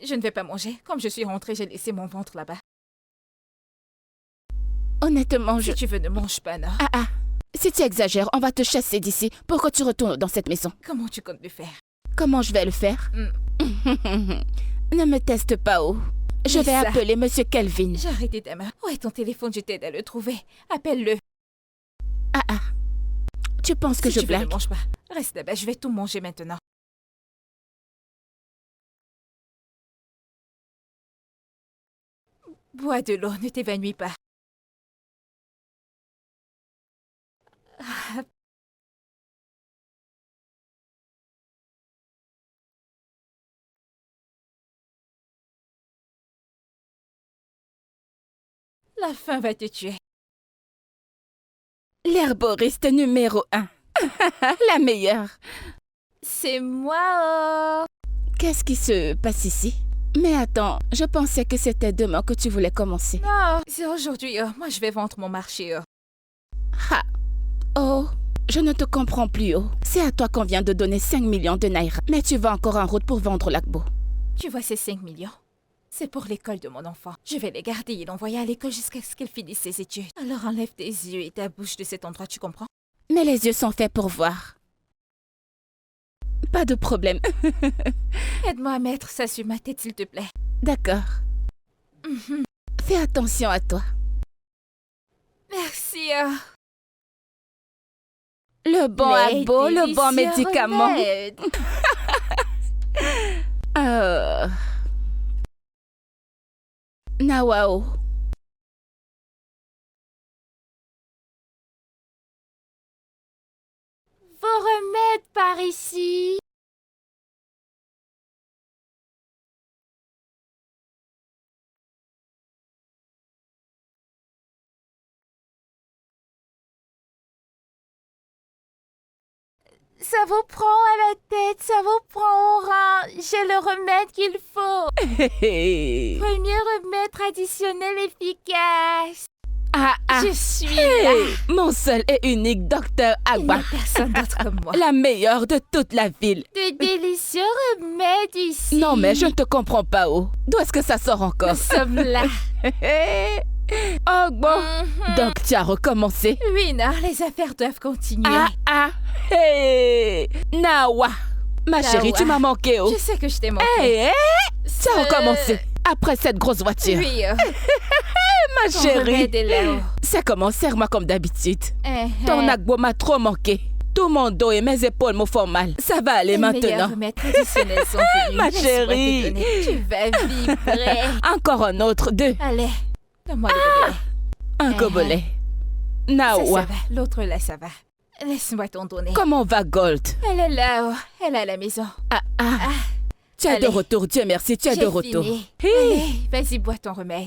Je ne vais pas manger. Comme je suis rentrée, j'ai laissé mon ventre là-bas. Honnêtement, je... Si tu veux, ne mange pas, non? Si tu exagères, on va te chasser d'ici pour que tu retournes dans cette maison. Comment tu comptes le faire? Comment je vais le faire? Ne me teste pas, oh. Je Mais vais ça- appeler Monsieur Kelvin. J'ai arrêté ta main. Où est ton téléphone? Je t'aide à le trouver. Appelle-le. Tu penses que Si je tu veux, ne blague? mange pas. Reste là-bas, je vais tout manger maintenant. Bois de l'eau, ne t'évanouis pas. La faim va te tuer. L'herboriste numéro 1. La meilleure. C'est moi. Qu'est-ce qui se passe ici? Mais attends, je pensais que c'était demain que tu voulais commencer. Non, c'est aujourd'hui. Moi, je vais vendre mon marché. Oh, je ne te comprends plus, oh. C'est à toi qu'on vient de donner 5 millions de naira. Mais tu vas encore en route pour vendre l'agbo. Tu vois ces 5 millions? C'est pour l'école de mon enfant. Je vais les garder et l'envoyer à l'école jusqu'à ce qu'elle finisse ses études. Alors enlève tes yeux et ta bouche de cet endroit, tu comprends? Mais les yeux sont faits pour voir. Pas de problème. Aide-moi à mettre ça sur ma tête, s'il te plaît. D'accord. Fais attention à toi. Merci. Le bon agbo, le bon délicieux médicament. remède. Nawao. Vos remèdes par ici. Ça vous prend à la tête, ça vous prend au rein. J'ai le remède qu'il faut. Premier remède traditionnel efficace. Je suis là. Mon seul et unique docteur Il n'y Agba. a personne d'autre comme moi. La meilleure de toute la ville. De délicieux remèdes ici. Non, mais je ne te comprends pas, oh. D'où est-ce que ça sort encore? Nous sommes là. Oh, bon. Donc, tu as recommencé. Oui, non, les affaires doivent continuer. Hey. Nawa. Ma chérie, tu m'as manqué, oh. Je sais que je t'ai manqué. Hey, tu as recommencé. Après cette grosse voiture. Oui, Ma ton chérie. remède est là-haut. Ça commence, serre-moi comme d'habitude. Ton agbo m'a trop manqué. Tout mon dos et mes épaules me font mal. Ça va aller Les meilleurs maintenant. remèdes traditionnels sont venus. Ma Laisse-moi chérie. te donner. Tu vas vibrer. Encore un autre, deux. Allez, donne-moi le gobelet. Un gobelet. Ça Nawa. va. L'autre là, ça va. Laisse-moi t'en donner. Comment va Gold? Elle est là-haut. Elle est à la maison. Tu es de Allez. retour, Dieu merci, tu es de J'ai retour. fini. Hi. Allez, vas-y, bois ton remède.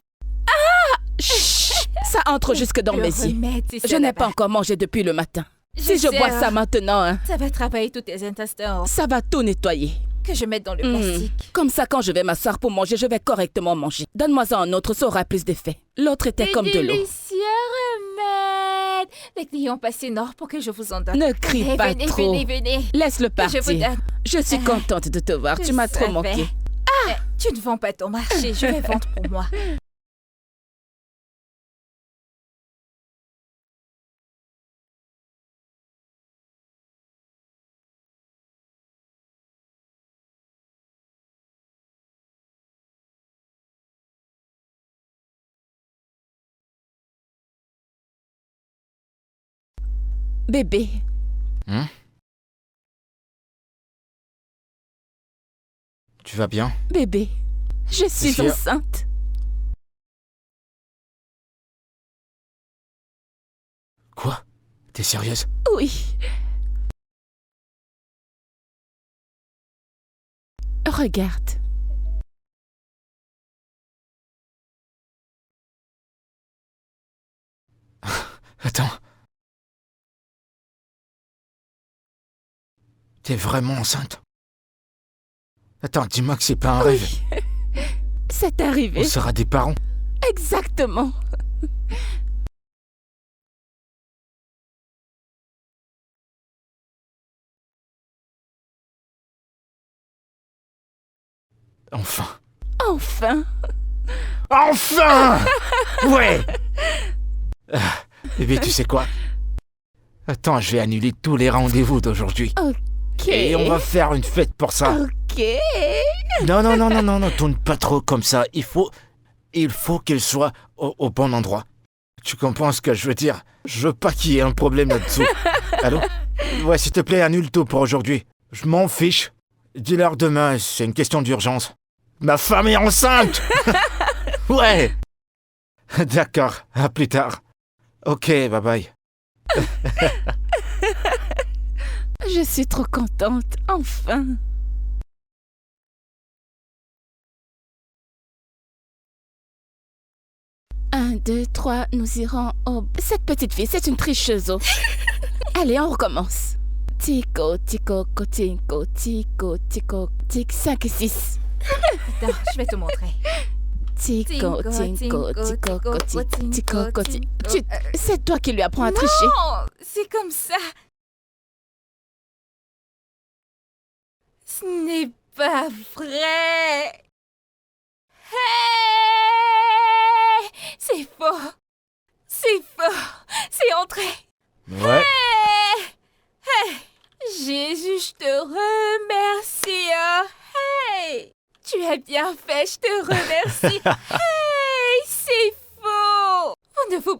Chut. Ça entre jusque dans Le mes yeux. remède, c'est Je ça n'ai là-bas. pas encore mangé depuis le matin. Si je sais, bois ça maintenant, hein, Ça va travailler tous tes intestins. ça va tout nettoyer. Que je mette dans le plastique. Comme ça, quand je vais m'asseoir pour manger, je vais correctement manger. Donne-moi un autre, ça aura plus d'effet. L'autre était Des comme de l'eau. délicieux remèdes. Les clients passent nord pour que je vous en donne. Ne crie Allez, pas venez, trop. venez. Laisse-le Que je vous partir. donne. Je suis contente de te voir. Je Tu m'as trop savais. manqué. Tu ne vends pas ton marché, je vais vendre pour moi. Bébé, Tu vas bien? bébé, je suis sûr. enceinte. Quoi? T'es sérieuse? Oui. Regarde. Attends. T'es vraiment enceinte? Attends, dis-moi que c'est pas un rêve. C'est arrivé. On sera des parents. Exactement. Enfin. Enfin. Enfin! Ouais! Bébé, tu sais quoi? Attends, je vais annuler tous les rendez-vous d'aujourd'hui. Ok. Et on va faire une fête pour ça. Ok. Non, tourne pas trop comme ça. Il faut qu'elle soit au bon endroit. Tu comprends ce que je veux dire? Je veux pas qu'il y ait un problème là-dessous. Allô? Ouais, s'il te plaît, annule tout pour aujourd'hui. Je m'en fiche. Dis-leur demain, c'est une question d'urgence. Ma femme est enceinte! Ouais! D'accord, à plus tard. Ok, bye bye. Je suis trop contente. Enfin. Un, deux, trois, nous irons au... Cette petite fille, c'est une tricheuse. Oh. Allez, on recommence. Tico, tico, tico, tico, tico, tic, 5 et 6. Attends, je vais te montrer. Tico, tico, tico, tico, tico. C'est toi qui lui apprends à tricher. Non, c'est comme ça. Ce n'est pas vrai. Hey! C'est faux. C'est faux. C'est entré. Ouais. Hey! Hey! Jésus, je te remercie. Oh. Hey! Tu as bien fait, je te remercie. Hey!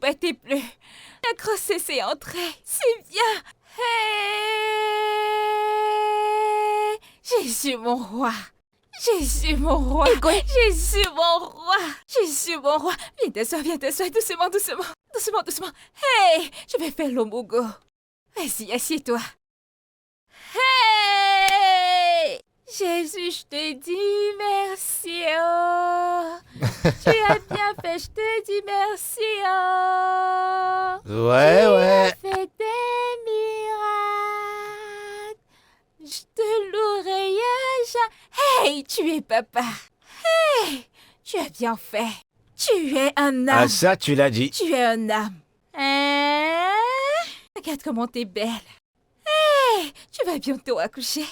t'embêter plus. La grossesse est entrée. C'est bien. Hey! Jésus, mon roi. Jésus, mon roi. Jésus, mon roi. Jésus, mon roi. Viens t'asseoir. Doucement, doucement. Doucement, doucement. Hey! Je vais faire l'omogo. Vas-y, assieds-toi. Hey! Jésus, je te dis merci. Oh. Tu as bien fait, je te dis merci. Oh. Ouais, Tu ouais. as fait des miracles. Je te louerai à jamais. Hey, tu es papa. Hey, tu as bien fait. Tu es un âme. Ah, ça, tu l'as dit. Tu es un âme. Hein? Regarde comment t'es belle. Hey, tu vas bientôt accoucher.